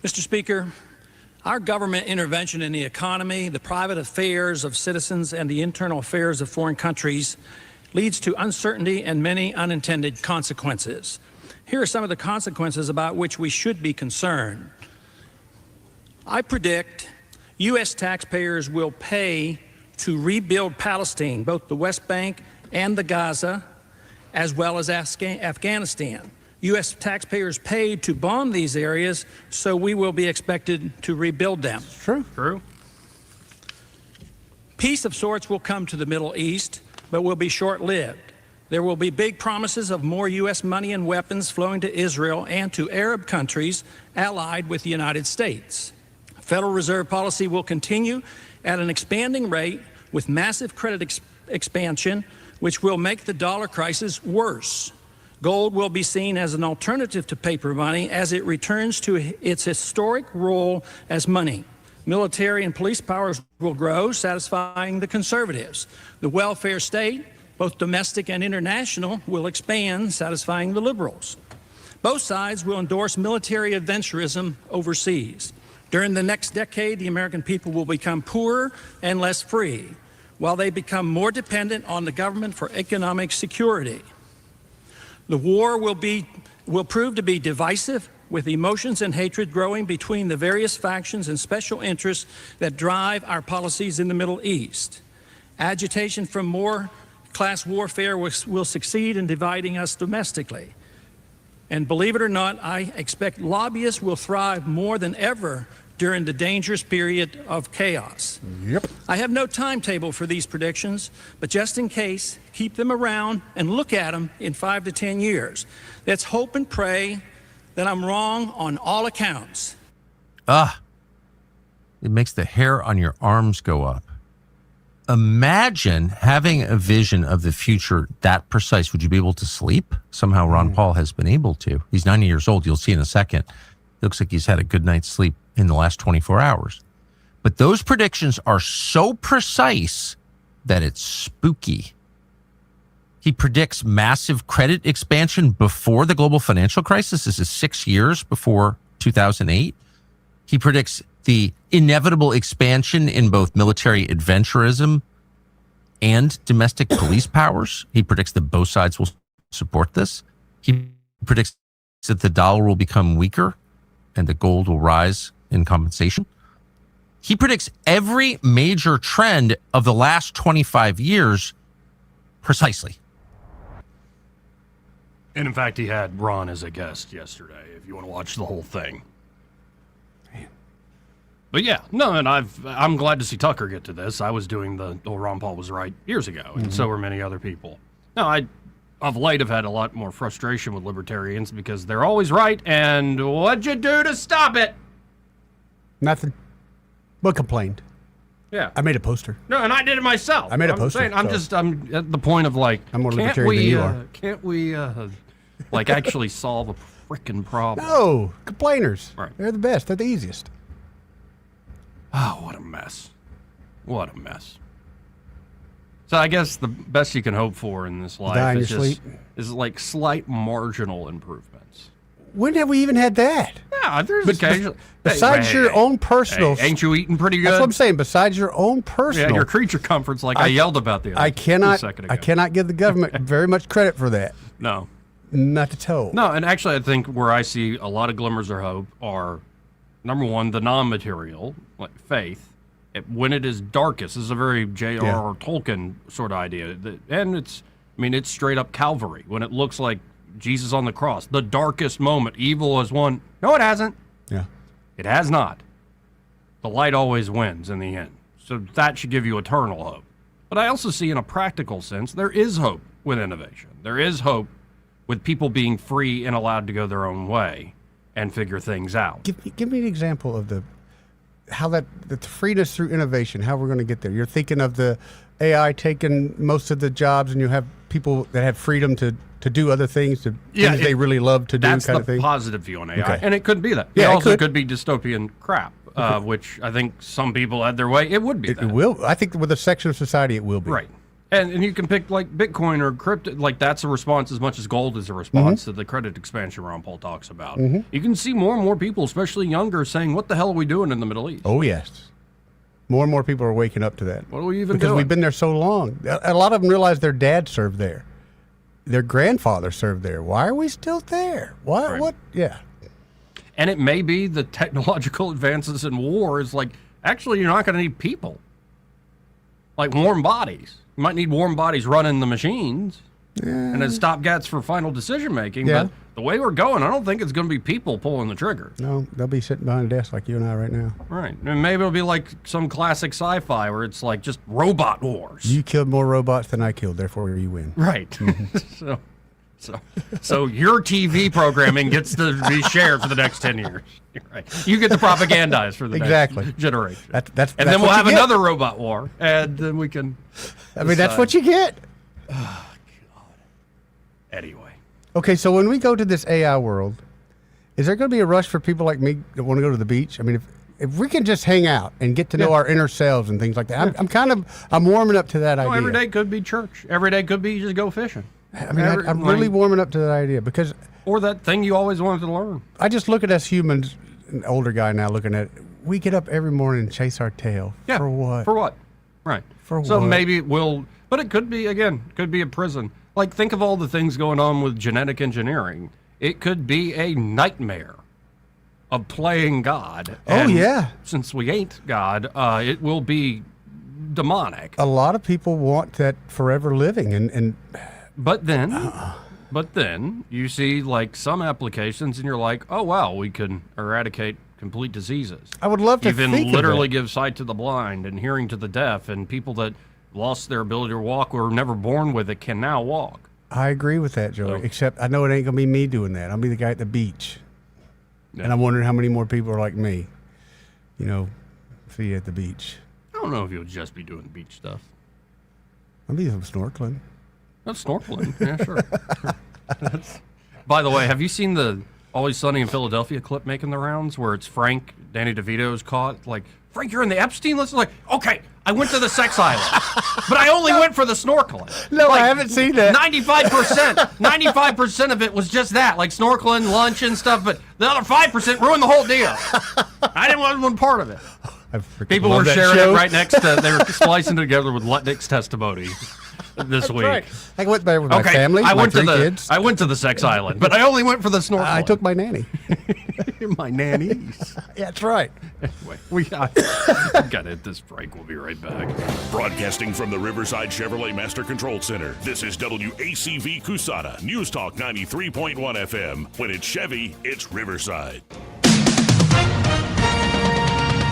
Mr. Speaker, our government intervention in the economy, the private affairs of citizens, and the internal affairs of foreign countries leads to uncertainty and many unintended consequences. Here are some of the consequences about which we should be concerned. I predict U.S. taxpayers will pay to rebuild Palestine, both the West Bank and the Gaza, as well as Afghanistan. U.S. taxpayers paid to bomb these areas, so we will be expected to rebuild them. True. True. Peace of sorts will come to the Middle East, but will be short-lived. There will be big promises of more U.S. money and weapons flowing to Israel and to Arab countries allied with the United States. Federal Reserve policy will continue at an expanding rate with massive credit expansion, which will make the dollar crisis worse. Gold will be seen as an alternative to paper money as it returns to its historic role as money. Military and police powers will grow, satisfying the conservatives. The welfare state, both domestic and international, will expand, satisfying the liberals. Both sides will endorse military adventurism overseas. During the next decade, the American people will become poorer and less free, while they become more dependent on the government for economic security. The war will prove to be divisive, with emotions and hatred growing between the various factions and special interests that drive our policies in the Middle East. Agitation from more class warfare will succeed in dividing us domestically. And believe it or not, I expect lobbyists will thrive more than ever during the dangerous period of chaos. Yep. I have no timetable for these predictions, but just in case, keep them around and look at them in 5 to 10 years. Let's hope and pray that I'm wrong on all accounts. It makes the hair on your arms go up. Imagine having a vision of the future that precise. Would you be able to sleep? Somehow Ron Paul has been able to. He's 90 years old. You'll see in a second. Looks like he's had a good night's sleep in the last 24 hours. But those predictions are so precise that it's spooky. He predicts massive credit expansion before the global financial crisis. This is 6 years before 2008. He predicts the inevitable expansion in both military adventurism and domestic police powers. He predicts that both sides will support this. He predicts that the dollar will become weaker and the gold will rise in compensation. He predicts every major trend of the last 25 years precisely. And in fact, he had Ron as a guest yesterday, if you want to watch the whole thing. But yeah, no, and I'm glad to see Tucker get to this. I was doing Ron Paul was right years ago, and so were many other people. No, I of late have had a lot more frustration with libertarians because they're always right, and what'd you do to stop it? Nothing. But complained. Yeah. I made a poster. No, and I did it myself. I made a poster. I'm at the point of like, I'm more libertarian than you are. Can't we like actually solve freaking problem. No, complainers. Right. They're the best. They're the easiest. Oh, what a mess. What a mess. So I guess the best you can hope for in this life is like slight marginal improvements. When have we even had that? Yeah, there's occasionally. Besides your own personal. Hey, ain't you eating pretty good? That's what I'm saying. Besides your own personal. Yeah, your creature comforts, like I yelled about the other I cannot. second ago. I cannot give the government very much credit for that. No. Not at all. No, and actually, I think where I see a lot of glimmers of hope are, number one, the non-material, like faith. When it is darkest, this is a very J.R.R. Tolkien sort of idea. And it's straight up Calvary. When it looks like Jesus on the cross, the darkest moment, evil has won. No, it hasn't. Yeah. It has not. The light always wins in the end. So that should give you eternal hope. But I also see in a practical sense, there is hope with innovation. There is hope with people being free and allowed to go their own way and figure things out. Give me an example of the freeness through innovation, how we're going to get there. You're thinking of the AI taking most of the jobs, and you have people that have freedom to do other things, things they really love to do, that's kind of thing. That's the positive view on AI. Okay. And it could be that. Yeah, it also could be dystopian crap, which I think some people had their way. It would be that. It will. I think with a section of society, it will be. Right. And you can pick like Bitcoin or crypto, like that's a response as much as gold is a response to the credit expansion Ron Paul talks about. You can see more and more people, especially younger, saying, what the hell are we doing in the Middle East? Oh, yes. More and more people are waking up to that. What are we even doing? Because we've been there so long. A lot of them realize their dad served there. Their grandfather served there. Why are we still there? Why? Right. What? Yeah. And it may be the technological advances in war is like, actually, you're not going to need people. Like warm bodies. You might need warm bodies running the machines and as stopgaps for final decision making. Yeah. But the way we're going, I don't think it's going to be people pulling the trigger. No, they'll be sitting behind a desk like you and I right now. Right. And maybe it'll be like some classic sci-fi where it's like just robot wars. You killed more robots than I killed, therefore you win. Right. So your TV programming gets to be shared for the next 10 years. Right. You get to propagandize for the next generation. That's and then we'll have another robot war, and then we can. I mean, that's what you get. Oh, God. Anyway. Okay, so when we go to this AI world, is there going to be a rush for people like me that want to go to the beach? I mean, if we can just hang out and get to know our inner selves and things like that, I'm warming up to that idea. Every day could be church. Every day could be just go fishing. I mean, I'm really warming up to that idea because. Or that thing you always wanted to learn. I just look at us humans, an older guy now looking at it. We get up every morning and chase our tail. Yeah. For what? For what? Right. For so what? Maybe it will, but it could be, again, could be a prison. Like, think of all the things going on with genetic engineering. It could be a nightmare of playing God. And yeah. Since we ain't God, it will be demonic. A lot of people want that forever living, and But then you see like some applications and you're like, oh wow, we can eradicate complete diseases. I would love to even think literally of that. give sight to the blind and hearing to the deaf, and people that lost their ability to walk or were never born with it can now walk. I agree with that, Joey. So- Except I know it ain't gonna be me doing that. I'll be the guy at the beach, and I'm wondering how many more people are like me. You know, see you at the beach. I don't know if you'll just be doing beach stuff. I'll be some snorkeling. That's snorkeling. Yeah, sure. By the way, have you seen the Always Sunny in Philadelphia clip making the rounds where it's Frank, Danny DeVito's caught? Like, Frank, you're in the Epstein list? Like, okay, I went to the sex island, but I only went for the snorkeling. No, like, I haven't seen that. 95% of it was just that, like snorkeling, lunch, and stuff, but the other 5% ruined the whole deal. I didn't want one part of it. People were sharing it right next to, they were splicing it together with Lutnick's testimony this week. Right. I went there with my family, my three kids. I went to the sex island, but I only went for the snorkeling. I took my nanny. My nannies. Yeah, that's right. Anyway, we got to hit this break. We'll be right back. Broadcasting from the Riverside Chevrolet Master Control Center, this is WACV Cusada, News Talk 93.1 FM. When it's Chevy, it's Riverside.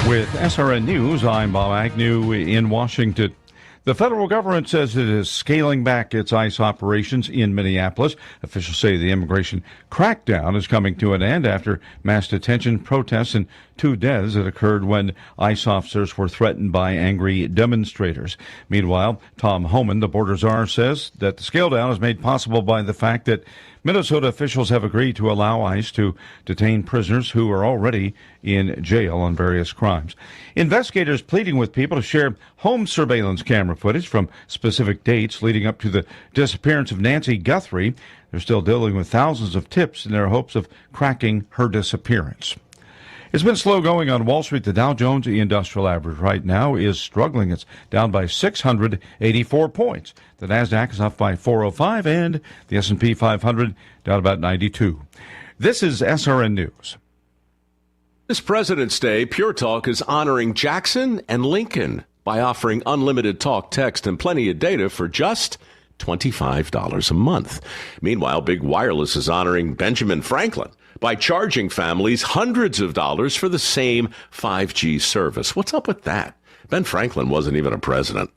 With SRN News, I'm Bob Agnew in Washington. The federal government says it is scaling back its ICE operations in Minneapolis. Officials say the immigration crackdown is coming to an end after mass detention, protests, and 2 deaths. It occurred when ICE officers were threatened by angry demonstrators. Meanwhile, Tom Homan, the border czar, says that the scale down is made possible by the fact that Minnesota officials have agreed to allow ICE to detain prisoners who are already in jail on various crimes. Investigators pleading with people to share home surveillance camera footage from specific dates leading up to the disappearance of Nancy Guthrie. They're still dealing with thousands of tips in their hopes of cracking her disappearance. It's been slow going on Wall Street. The Dow Jones Industrial Average right now is struggling. It's down by 684 points. The Nasdaq is up by 405, and the S&P 500 down about 92. This is SRN News. This President's Day, Pure Talk is honoring Jackson and Lincoln by offering unlimited talk, text, and plenty of data for just $25 a month. Meanwhile, Big Wireless is honoring Benjamin Franklin by charging families hundreds of dollars for the same 5G service. What's up with that? Ben Franklin wasn't even a president.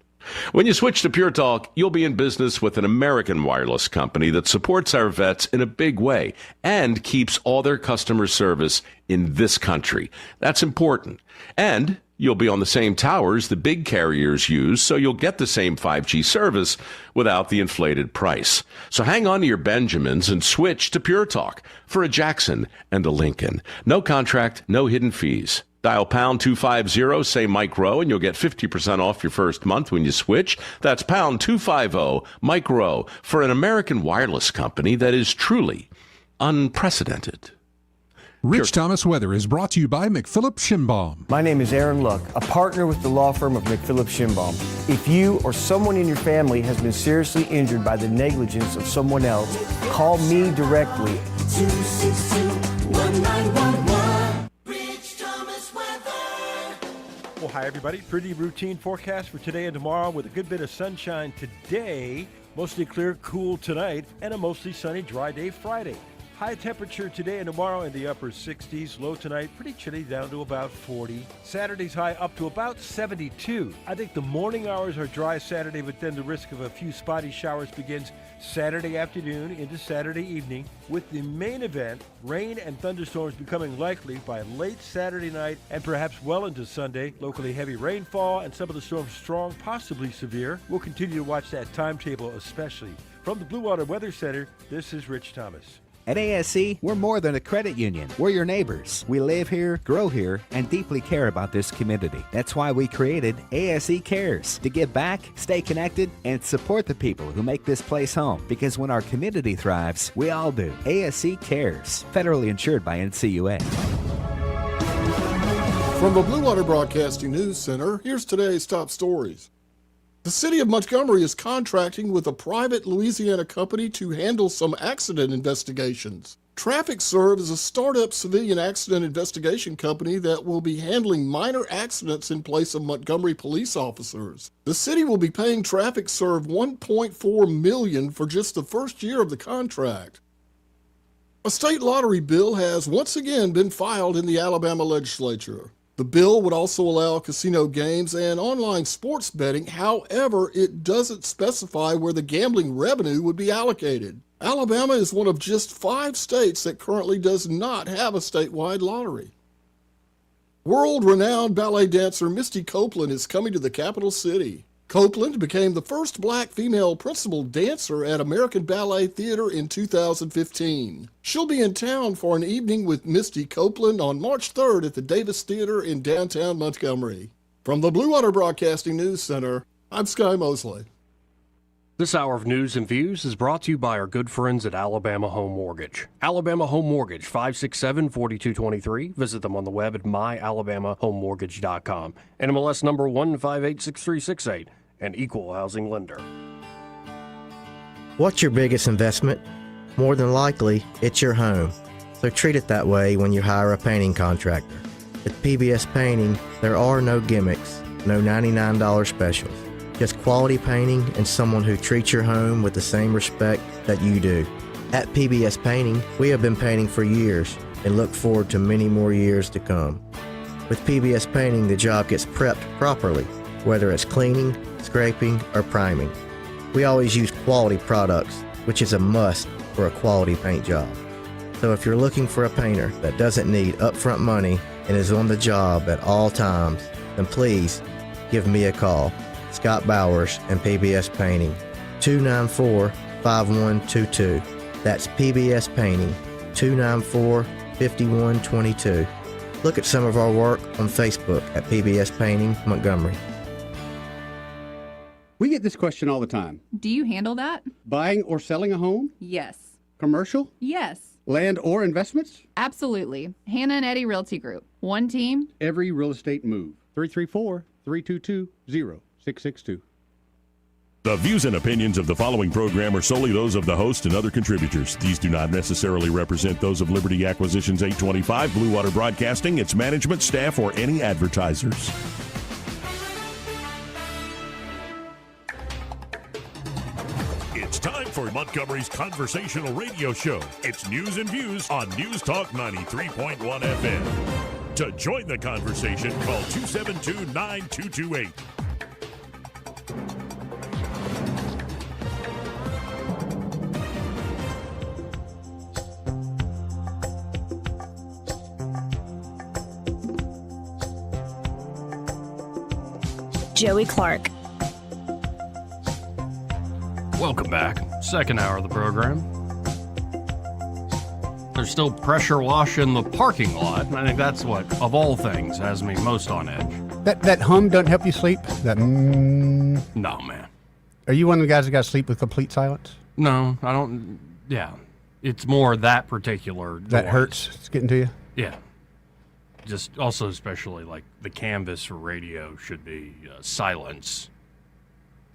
When you switch to Pure Talk, you'll be in business with an American wireless company that supports our vets in a big way and keeps all their customer service in this country. That's important. And you'll be on the same towers the big carriers use, so you'll get the same 5G service without the inflated price. So hang on to your Benjamins and switch to Pure Talk for a Jackson and a Lincoln. No contract, no hidden fees. Dial pound 250, say Mike Rowe, and you'll get 50% off your first month when you switch. That's pound 250, Mike Rowe, for an American wireless company that is truly unprecedented. Rich Thomas Weather is brought to you by McPhillip Schimbaum. My name is Aaron Luck, a partner with the law firm of McPhillip Schimbaum. If you or someone in your family has been seriously injured by the negligence of someone else, call me directly. 262-1911. Rich Thomas Weather. Well, hi, everybody. Pretty routine forecast for today and tomorrow with a good bit of sunshine today. Mostly clear, cool tonight, and a mostly sunny, dry day Friday. High temperature today and tomorrow in the upper 60s. Low tonight, pretty chilly, down to about 40. Saturday's high up to about 72. I think the morning hours are dry Saturday, but then the risk of a few spotty showers begins Saturday afternoon into Saturday evening, with the main event, rain and thunderstorms becoming likely by late Saturday night and perhaps well into Sunday. Locally heavy rainfall and some of the storms strong, possibly severe. We'll continue to watch that timetable especially. From the Blue Water Weather Center, this is Rich Thomas. At ASC, we're more than a credit union. We're your neighbors. We live here, grow here, and deeply care about this community. That's why we created ASC Cares, to give back, stay connected, and support the people who make this place home. Because when our community thrives, we all do. ASC Cares, federally insured by NCUA. From the Blue Water Broadcasting News Center, here's today's top stories. The city of Montgomery is contracting with a private Louisiana company to handle some accident investigations. Traffic Serve is a startup civilian accident investigation company that will be handling minor accidents in place of Montgomery police officers. The city will be paying Traffic Serve $1.4 million for just the first year of the contract. A state lottery bill has once again been filed in the Alabama legislature. The bill would also allow casino games and online sports betting. However, it doesn't specify where the gambling revenue would be allocated. Alabama is one of just 5 states that currently does not have a statewide lottery. World-renowned ballet dancer Misty Copeland is coming to the capital city. Copeland became the first black female principal dancer at American Ballet Theater in 2015. She'll be in town for an evening with Misty Copeland on March 3rd at the Davis Theater in downtown Montgomery. From the Blue Water Broadcasting News Center, I'm Sky Mosley. This hour of news and views is brought to you by our good friends at Alabama Home Mortgage. Alabama Home Mortgage, 567-4223. Visit them on the web at myalabamahomemortgage.com. NMLS number 1586368, an equal housing lender. What's your biggest investment? More than likely, it's your home. So treat it that way when you hire a painting contractor. At PBS Painting, there are no gimmicks, no $99 specials. Just quality painting and someone who treats your home with the same respect that you do. At PBS Painting, we have been painting for years and look forward to many more years to come. With PBS Painting, the job gets prepped properly, whether it's cleaning, scraping, or priming. We always use quality products, which is a must for a quality paint job. So if you're looking for a painter that doesn't need upfront money and is on the job at all times, then please give me a call. Scott Bowers and PBS Painting, 294-5122. That's PBS Painting, 294-5122. Look at some of our work on Facebook at PBS Painting Montgomery. We get this question all the time. Do you handle that? Buying or selling a home? Yes. Commercial? Yes. Land or investments? Absolutely. Hannah and Eddie Realty Group. One team. Every real estate move. 334-322-0662. The views and opinions of the following program are solely those of the host and other contributors. These do not necessarily represent those of Liberty Acquisitions 825, Blue Water Broadcasting, its management, staff, or any advertisers. It's time for Montgomery's conversational radio show. It's News and Views on News Talk 93.1 FM. To join the conversation, call 272-9228. Joey Clark. Welcome back. Second hour of the program. There's still pressure wash in the parking lot. I think that's what, of all things, has me most on edge. That hum doesn't help you sleep? No, man. Are you one of the guys that got to sleep with complete silence? No, I don't. Yeah. It's more that particular That noise. hurts? It's getting to you? Yeah. Just also, especially like the canvas for radio should be silence.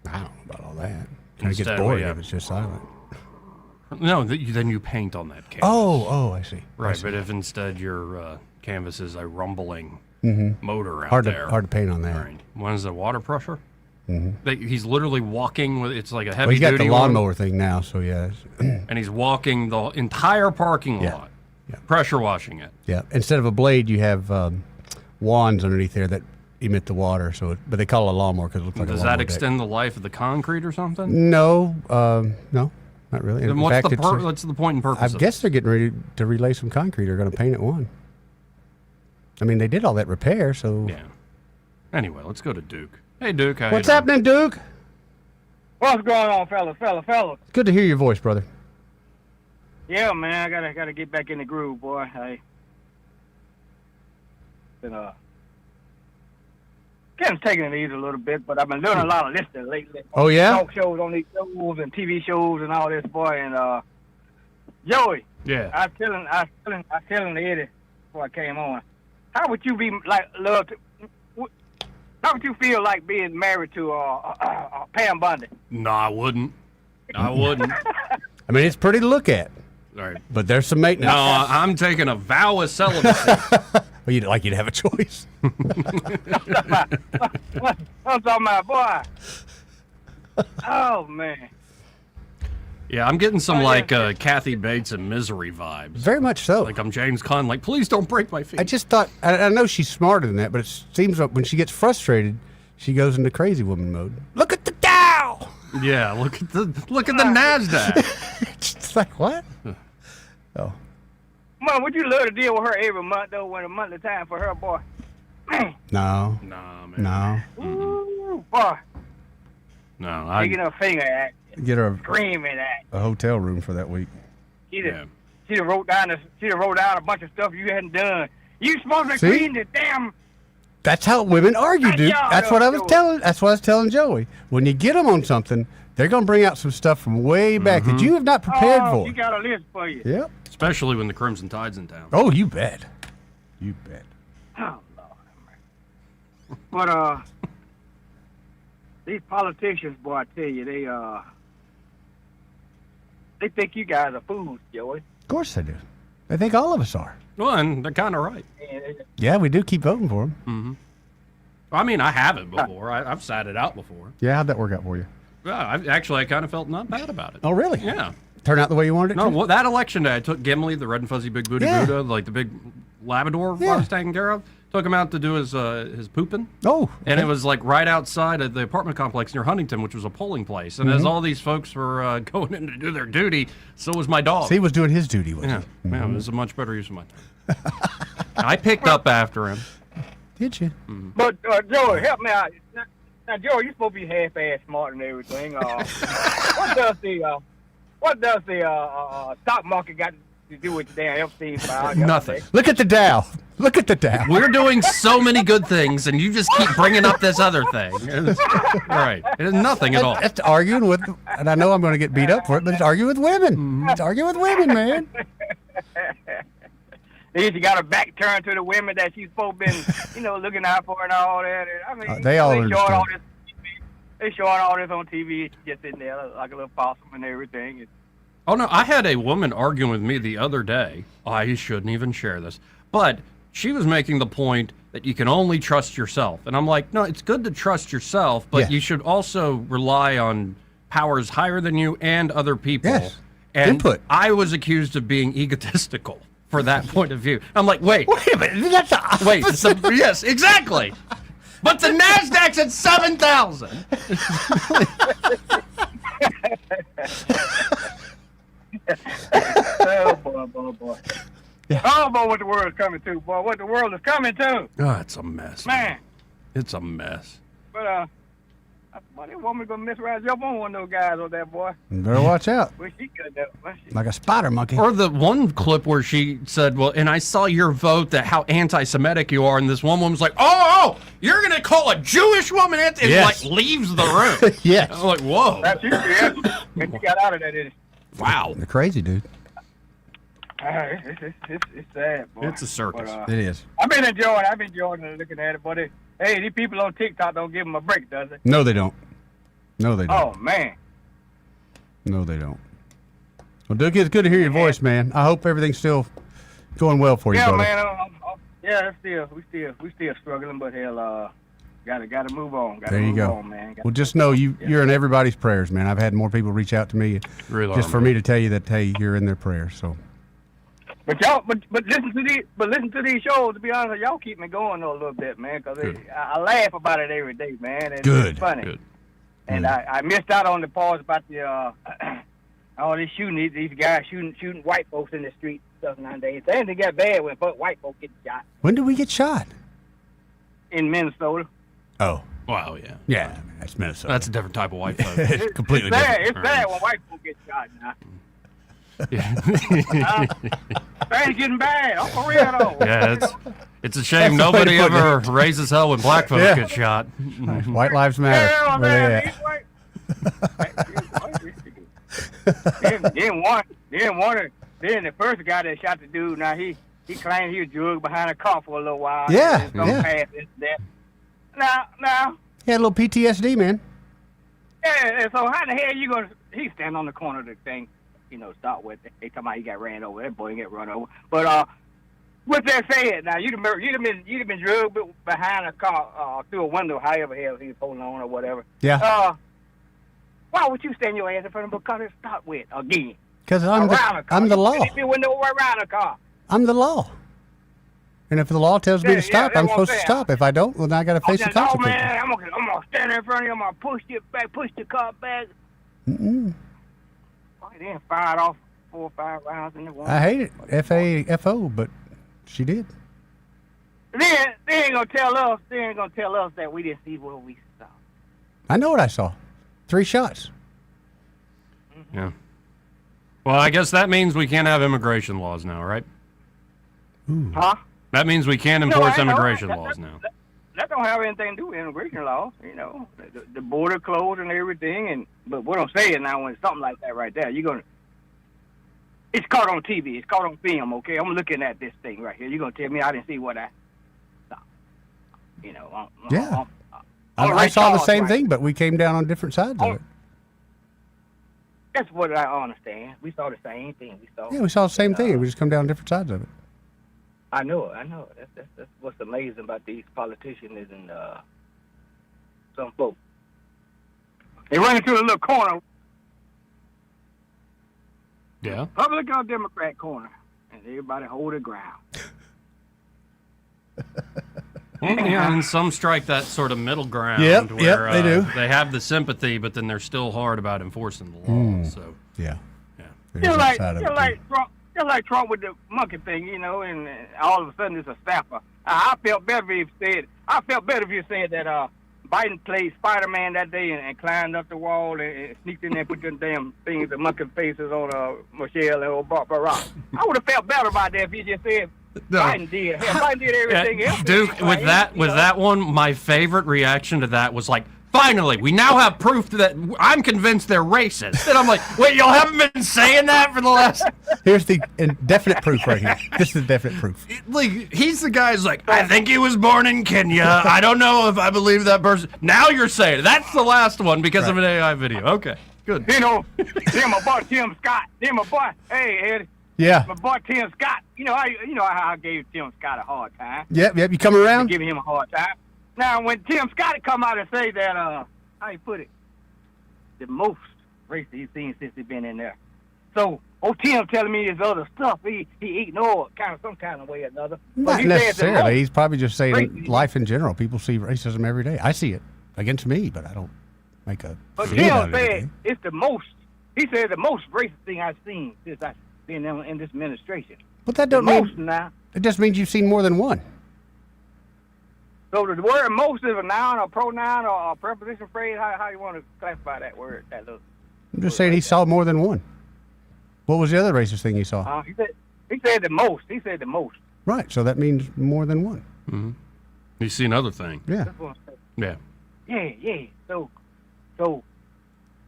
I don't know about all that. It gets Instead, boring we if have- it's just silent. No, then you paint on that canvas. Oh, I see. Right, but if instead your canvas is a rumbling Mhm. motor out Hard to- there. hard to paint on that. Right. One is the water pressure. Mhm. He's literally walking with, it's like a heavy Well, he's got duty the one, lawnmower thing now, so yeah. and he's walking the entire parking lot, pressure washing it. Yeah. Instead of a blade, you have wands underneath there that emit the water. But they call it a lawnmower because it looks like Does a lawnmower that deck. extend the life of the concrete or something? No, no, not really. Then In what's fact, the it's- what's the point and purpose? I of guess they're getting ready to relay some concrete. They're going to paint it one. I mean, they did all that repair, so. Yeah. Anyway, let's go to Duke. Hey, Duke. How What's you doing? happening, Duke? What's going on, fellas? Good to hear your voice, brother. Yeah, man, I gotta get back in the groove, boy. Hey, been kind of taking it easy a little bit, but I've been doing a lot of listening lately. Oh, yeah? Talk shows on these shows and TV shows and all this, boy. And Joey, yeah, I was telling Eddie before I came on. How would you be like how would you feel like being married to Pam Bondi? No, I wouldn't. I wouldn't. I mean, it's pretty to look at. All right. But there's some maintenance. No, I'm taking a vow of celibacy. Well, you'd have a choice. What I'm talking about, boy? Oh man. Yeah, I'm getting some like Kathy Bates and Misery vibes. Very much so. Like I'm James Caan. Like, please don't break my feet. I just thought, I know she's smarter than that, but it seems like when she gets frustrated, she goes into crazy woman mode. Look at the Dow! Yeah, look at the NASDAQ. It's like, what? Oh. Man, would you love to deal with her every month though? When a monthly time for her, boy. No. Nah, man. No. Ooh, boy. No, Taking her finger at you, Get her screaming at a hotel room for that week. you. She'd have wrote down a bunch of stuff you hadn't done. You supposed to See? clean the damn. That's how women argue, dude. y'all That's what I was doing. telling. That's what I was telling Joey. When you get them on something, they're gonna bring out some stuff from way back that you have not prepared for. You got a list for you. Yep. Especially when the Crimson Tide's in town. Oh, you bet. You bet. Oh, Lord. But these politicians, boy, I tell you, they think you guys are fools, Joey. Of course they do. I think all of us are. Well, and they're kind of right. Yeah, we do keep voting for them. Mm-hmm. I mean, I haven't before. I've sat it out before. Yeah, how'd that work out for you? Yeah, I kind of felt not bad about it. Oh, really? Yeah. Turn out the way you wanted it No, to? well, that election day, I took Gimli, the red and fuzzy big booty Yeah. Buddha, like the big Labrador I was taking care of. Took him out to do his pooping. Oh. And it was like right outside of the apartment complex near Huntington, which was a polling place. And as all these folks were going in to do their duty, so was my dog. See, he was doing his duty, wasn't Yeah, he? yeah, it was a much better use of my time. I picked up after him. Did you? But Joey, help me out. Now, Joey, you're supposed to be half-ass smart and everything. What does the stock market got to do with the damn Epstein file? Nothing. Look at the Dow. Look at the Dow. We're doing so many good things, and you just keep bringing up this other thing. Right. It is nothing at all. It's arguing with, and I know I'm going to get beat up for it, but it's arguing with women. It's arguing with women, man. She got her back turned to the women that she's supposed to been, looking out for and all that. I mean, they all understand. They showing all this on TV. She's just sitting there like a little possum and everything. Oh, no, I had a woman arguing with me the other day. I shouldn't even share this. But she was making the point that you can only trust yourself. And I'm like, no, it's good to trust yourself, but you should also rely on powers higher than you and other people. Yes. And Input. I was accused of being egotistical for that point of view. I'm like, wait a minute, that's the opposite. Yes, exactly. But the NASDAQ's at 7,000. Oh, boy. Yeah. Oh, boy, what the world's coming to, boy. What the world is coming to. Oh, it's a mess. Man. It's a mess. But, boy, that woman gonna mess around and jump on one of those guys on that, boy. You better watch out. Well, she could do. Like a spider monkey. Or the one clip where she said, well, and I saw your vote that how anti-Semitic you are, and this one woman's like, oh, you're going to call a Jewish woman anti, and Yes. like leaves the room. Yes. I'm like, whoa. That's you, yeah. And she got out of that, didn't she? Wow. They're crazy, dude. It's sad, boy. It's a circus. It is. I've been enjoying it, looking at it, but hey, these people on TikTok don't give them a break, does it? No, they don't. No, they don't. Oh, man. No, they don't. Well, Duke, it's good to hear your voice, man. I hope everything's still going well for you, Yeah, brother. man. We still struggling, but hell, gotta move on. There you go. On, man. Well, just know you're in everybody's prayers, man. I've had more people reach out to me just for me to tell you that, hey, you're in their prayers. So. But listen to these shows. To be honest, y'all keep me going a little bit, man. Cause I laugh about it every day, man. It's funny. Good. And I missed out on the pause about the all this shooting. These guys shooting white folks in the street stuff nowadays. Things get bad when white folks get shot. When did we get shot? In Minnesota. Oh. Wow, yeah. Yeah, I mean, that's Minnesota. That's a different type of white folk. It's completely different. It's bad when white folks get shot now. Things getting bad. I'm for real though. Yeah, it's a shame nobody ever raises hell when black folks get shot. White lives matter. Yeah, Where Then the first guy that shot the dude, now he claimed he was drugged behind a car for a little while. Yeah, Pass this, that. Now. He had a little PTSD, man. Yeah, so how the hell you gonna? He stand on the corner of the thing, start with. They talking about he got ran over. That boy didn't get run over. But with that said, now you'd have been drugged behind a car through a window, however hell he was holding on or whatever. Yeah. Why would you stand your ass in front of him? Because it's start with again. Because I'm the law. If you window around a car. I'm the law. And if the law tells me to stop, I'm supposed to stop. If I don't, well, then I got to face the consequences. Man, I'm gonna stand there in front of you. I'm gonna push the car back. Mm-mm. Then fired off 4 or 5 rounds in the wall. I hate it. F-A-F-O, but she did. Then they ain't gonna tell us. They ain't gonna tell us that we didn't see what we saw. I know what I saw. 3 shots. Yeah. Well, I guess that means we can't have immigration laws now, right? Ooh. Huh? That means we can't enforce immigration laws now. That don't have anything to do with immigration laws. The border closed and everything. But what I'm saying now, when it's something like that right there, it's caught on TV. It's caught on film. Okay, I'm looking at this thing right here. You're gonna tell me I didn't see what I saw? Yeah. I saw the same thing, but we came down on different sides of it. That's what I understand. We saw the same thing. Yeah, we saw the same thing. We just come down on different sides of it. I know it. That's what's amazing about these politicians and some folks. They run into a little corner. Yeah. Republican or Democrat corner. And everybody hold their ground. Yeah, and some strike that sort of middle ground where they do. They have the sympathy, but then they're still hard about enforcing the law. So yeah. Just just like Trump with the monkey thing, and all of a sudden it's a staffer. I felt better if you said that Biden played Spider-Man that day and climbed up the wall and sneaked in there and put them damn things, the monkey faces on Michelle and old Barack. I would have felt better about that if he just said Biden did. Hell, Biden did everything else. Duke, with that one, my favorite reaction to that was like, finally, we now have proof that I'm convinced they're racist. And I'm like, wait, y'all haven't been saying that for the last... Here's the definite proof right here. This is definite proof. Like, he's the guy who's like, I think he was born in Kenya. I don't know if I believe that person. Now you're saying it. That's the last one because of an AI video. Okay, good. Then my boy Tim Scott. Then my boy, hey, Eddie. Yeah. My boy Tim Scott. You know how I gave Tim Scott a hard time. Yep. You come around? Giving him a hard time. Now, when Tim Scott come out and say that, how you put it, the most racist he's seen since he's been in there. So, Tim telling me his other stuff, he ignored some kind of way or another. Not necessarily. He's probably just saying life in general. People see racism every day. I see it against me, but I don't make a. But Tim said it's the most. He said the most racist thing I've seen since I've been in this administration. But that don't mean. Now. It just means you've seen more than one. So the word most is a noun or pronoun or a preposition phrase. How you want to classify that word? That look. I'm just saying he saw more than one. What was the other racist thing he saw? He said the most. He said the most. Right. So that means more than one. Mm-hmm. He's seen other things. Yeah. Yeah. Yeah. So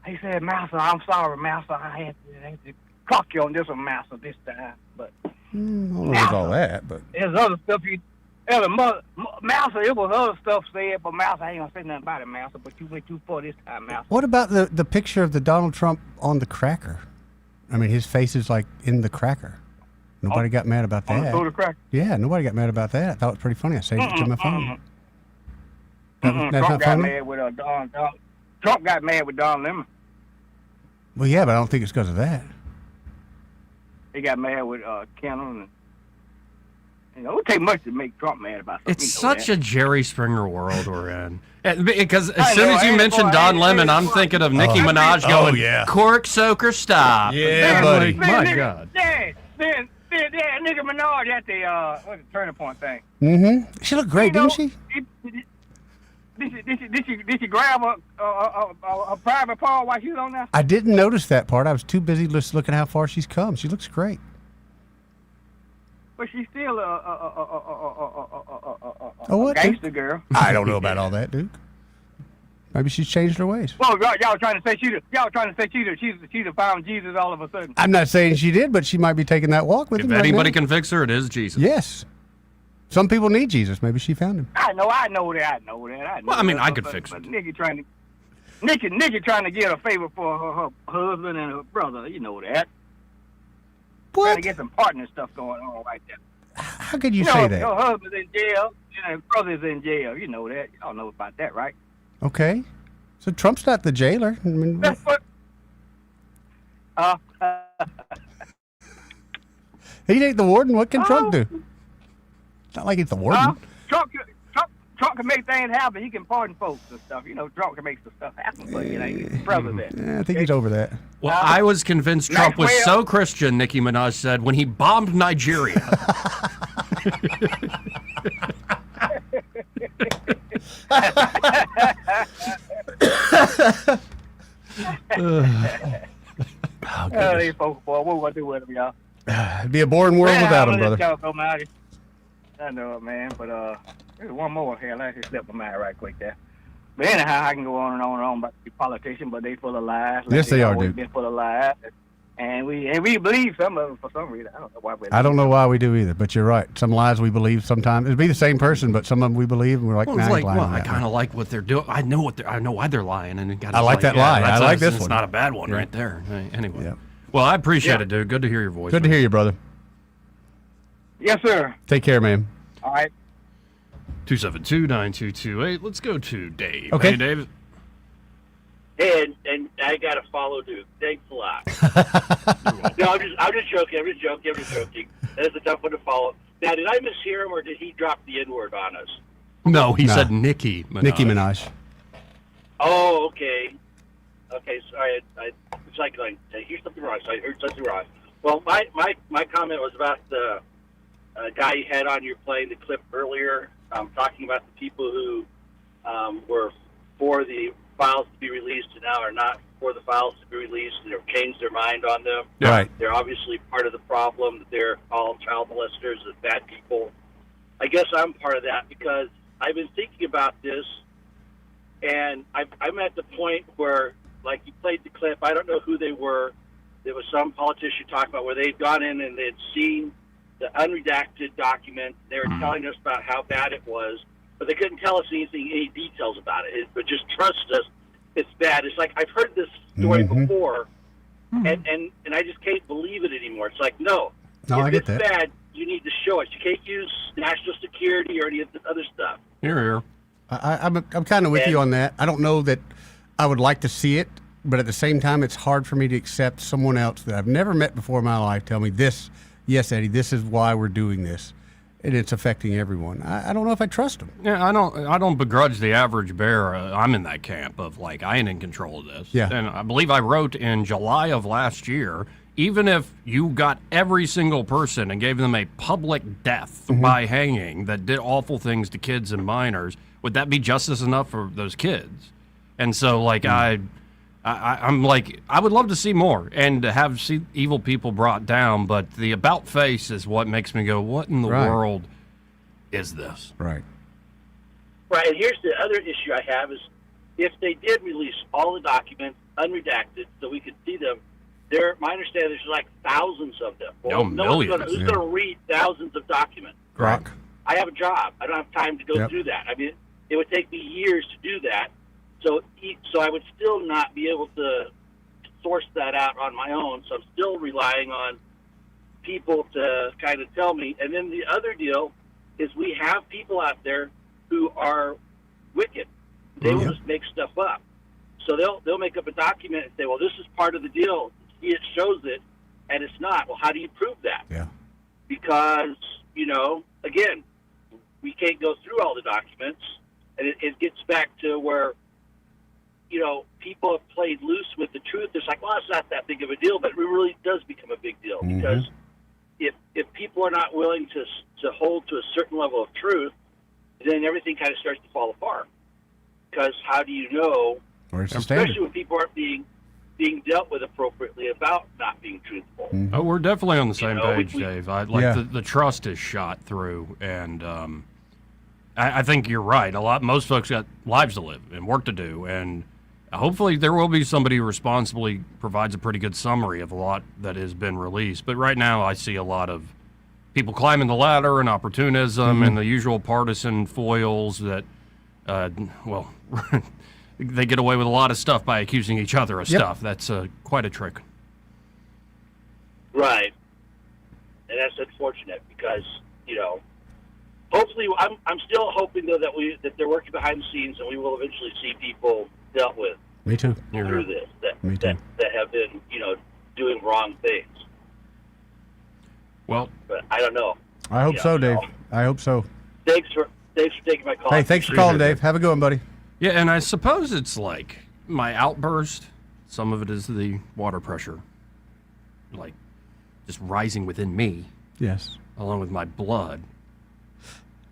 he said, Master, I'm sorry, Master. I had to clock you on this one, Master, this time. But I don't know about all that, but there's other stuff Master, it was other stuff said, but Master, I ain't gonna say nothing about it, Master. But you went too far this time, Master. What about the picture of the Donald Trump on the cracker? I mean, his face is like in the cracker. Nobody got mad about that. On the cracker? Yeah, nobody got mad about that. I thought it was pretty funny. I saved it to my phone. Trump got mad with Trump got mad with Don Lemon. Well, yeah, but I don't think it's because of that. He got mad with Kendall and. It would take much to make Trump mad about something. It's such a Jerry Springer world we're in. Because as soon as you mention Don Lemon, I'm thinking of Nicki Minaj going, cork soaker stop. Yeah, buddy. My God. Yeah, Nicki Minaj at the Turning Point thing. Mm-hmm. She looked great, didn't she? Did she grab a private part while she was on there? I didn't notice that part. I was too busy just looking how far she's come. She looks great. But she's still a gangster girl. I don't know about all that, Duke. Maybe she's changed her ways. Well, y'all trying to say she's found Jesus all of a sudden. I'm not saying she did, but she might be taking that walk with him. If anybody right now. can fix her, it is Jesus. Yes. Some people need Jesus. Maybe she found him. I know that. Well, I mean, I could fix it. Nikki trying to get a favor for her husband and her brother. You know that. What? Trying to get some partner stuff going on right there. How could you say that? Your husband's in jail, and your brother's in jail. You know that. Y'all know about that, right? Okay. So Trump's not the jailer. I mean, that's what. He ain't the warden. What can Trump do? It's not like he's the warden. Trump can make things happen. He can pardon folks and stuff. Trump can make some stuff happen, but it ain't his president. Yeah, I think he's over that. Well, I was convinced Trump was so Christian, Nicki Minaj said, when he bombed Nigeria. These folks, boy, what we gonna do with them, y'all? It'd be a boring world without him, brother. I know it, man, but there's one more here. I just slipped my mind right quick there. But anyhow, I can go on and on and on about the politicians, but they full of lies. Yes, they are, dude. Been full of lies, and we believe some of them for some reason. I don't know why. I don't know why we do either, but you're right. Some lies we believe sometimes. It'd be the same person, but some of them we believe, and we're like, nah, I kind of like what they're doing. I know why they're lying, and I like that lie. I like this one. It's not a bad one right there. Anyway, well, I appreciate it, dude. Good to hear your voice. Good to hear you, brother. Yes, sir. Take care, man. All right. 272-9228. Let's go to Dave. Okay. Hey, Dave. Hey, and I got to follow Duke. Thanks a lot. No, I'm just joking. That's a tough one to follow. Now, did I mishear him, or did he drop the N-word on us? No, he said Nicki Minaj. Nicki Minaj. Oh, okay. Okay, sorry. It's like I hear something wrong, so I heard something wrong. Well, my comment was about the guy you had on your playing the clip earlier, talking about the people who were for the files to be released and now are not for the files to be released and have changed their mind on them. Right. They're obviously part of the problem, that they're all child molesters and bad people. I guess I'm part of that because I've been thinking about this, and I'm at the point where, like you played the clip, I don't know who they were. There was some politician talking about where they'd gone in and they'd seen the unredacted document. They were telling us about how bad it was, but they couldn't tell us any details about it. But just trust us, it's bad. It's like I've heard this story before, and I just can't believe it anymore. It's like, no, I if get it's that. bad, you need to show us. You can't use national security or any of the other stuff. Here. I'm kind of with you on that. I don't know that I would like to see it, but at the same time, it's hard for me to accept someone else that I've never met before in my life tell me this. Yes, Eddie, this is why we're doing this, and it's affecting everyone. I don't know if I trust them. Yeah, I don't begrudge the average bear. I'm in that camp of like I ain't in control of this. Yeah. And I believe I wrote in July of last year, even if you got every single person and gave them a public death by hanging that did awful things to kids and minors, would that be justice enough for those kids? And so, like, I'm like, I would love to see more and to see evil people brought down, but the about face is what makes me go, what in the world is this? Right. Right, and here's the other issue I have is if they did release all the documents unredacted so we could see them, my understanding is there's like thousands of them. Well, millions. Who's going to read thousands of documents? Right. I have a job. I don't have time to go through that. I mean, it would take me years to do that. So I would still not be able to source that out on my own. So I'm still relying on people to kind of tell me. And then the other deal is we have people out there who are wicked. They will just make stuff up. So they'll make up a document and say, well, this is part of the deal. It shows it, and it's not. Well, how do you prove that? Yeah. Because, again, we can't go through all the documents. And it gets back to where, people have played loose with the truth. It's like, well, it's not that big of a deal, but it really does become a big deal because if people are not willing to hold to a certain level of truth, then everything kind of starts to fall apart. Because how do you know, especially when people aren't being dealt with appropriately about not being truthful? Oh, we're definitely on the same page, Dave. The trust is shot through, and I think you're right. Most folks got lives to live and work to do, and hopefully there will be somebody who responsibly provides a pretty good summary of a lot that has been released. But right now I see a lot of people climbing the ladder and opportunism and the usual partisan foils that, they get away with a lot of stuff by accusing each other of stuff. That's quite a trick. Right. And that's unfortunate because, hopefully I'm still hoping, though, that they're working behind the scenes and we will eventually see people dealt with Me too. through this that have been, doing wrong things. Well, but I don't know. I hope so, Dave. I hope so. Thanks for taking my call. Hey, thanks for calling, Dave. Have a good one, buddy. Yeah, and I suppose it's like my outburst. Some of it is the water pressure, like just rising within me. Yes. Along with my blood,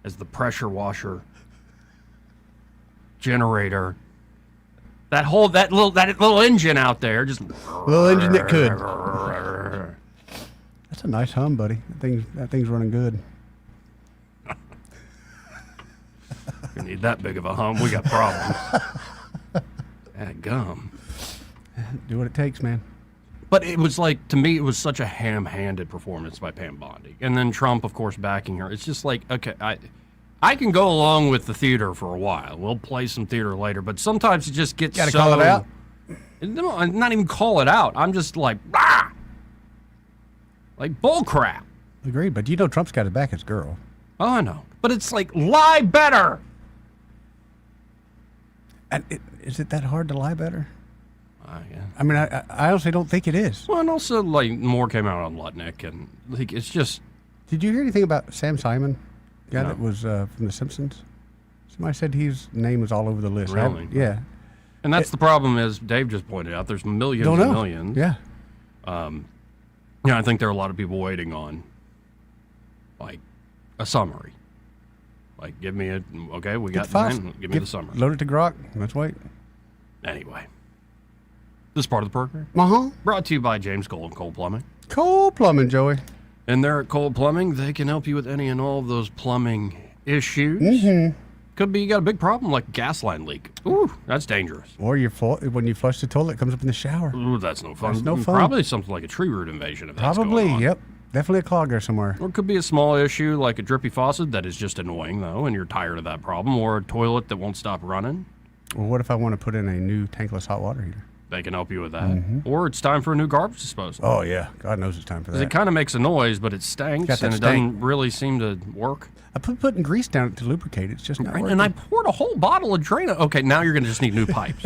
as the pressure washer generator. That little engine out there, just little engine that could. That's a nice hum, buddy. That thing's running good. We need that big of a hum. We got problems. That gum. Do what it takes, man. But it was like, to me, it was such a ham-handed performance by Pam Bondi. And then Trump, of course, backing her. It's just like, okay, I can go along with the theater for a while. We'll play some theater later. But sometimes it just gets Gotta call it out? No, not even call it out. I'm just like, ah! Like bull crap. Agreed, but Trump's got his back as girl. Oh, I know. But it's like, lie better. And is it that hard to lie better? Yeah. I mean, I honestly don't think it is. Well, and also, like, more came out on Lutnick, and like, it's just... Did you hear anything about Sam Simon, guy that was from The Simpsons? Somebody said his name was all over the list. Really? Yeah. And that's the problem, as Dave just pointed out. There's millions and millions. Yeah. Yeah, I think there are a lot of people waiting on, like, a summary. Like, give me okay, we got give me the summary. Load it to Grok. Let's wait. Anyway. This part of the program? Uh-huh. Brought to you by James Cole and Cole Plumbing. Cole Plumbing, Joey. And there at Cole Plumbing, they can help you with any and all of those plumbing issues. Mm-hmm. Could be you got a big problem like a gas line leak. Ooh, that's dangerous. Or when you flush the toilet, it comes up in the shower. Ooh, that's no fun. That's no fun. Probably something like a tree root invasion if that's Probably, going on. yep. Definitely a clog there somewhere. Or it could be a small issue like a drippy faucet that is just annoying, though, and you're tired of that problem. Or a toilet that won't stop running. Well, what if I want to put in a new tankless hot water heater? They can help you with that. Mm-hmm. Or it's time for a new garbage disposal. Oh, yeah. God knows it's time for that. Because it kind of makes a noise, but it stinks, and it doesn't really seem to work. I putting grease down it to lubricate it. It's just not working. And I poured a whole bottle of Drano. Okay, now you're going to just need new pipes.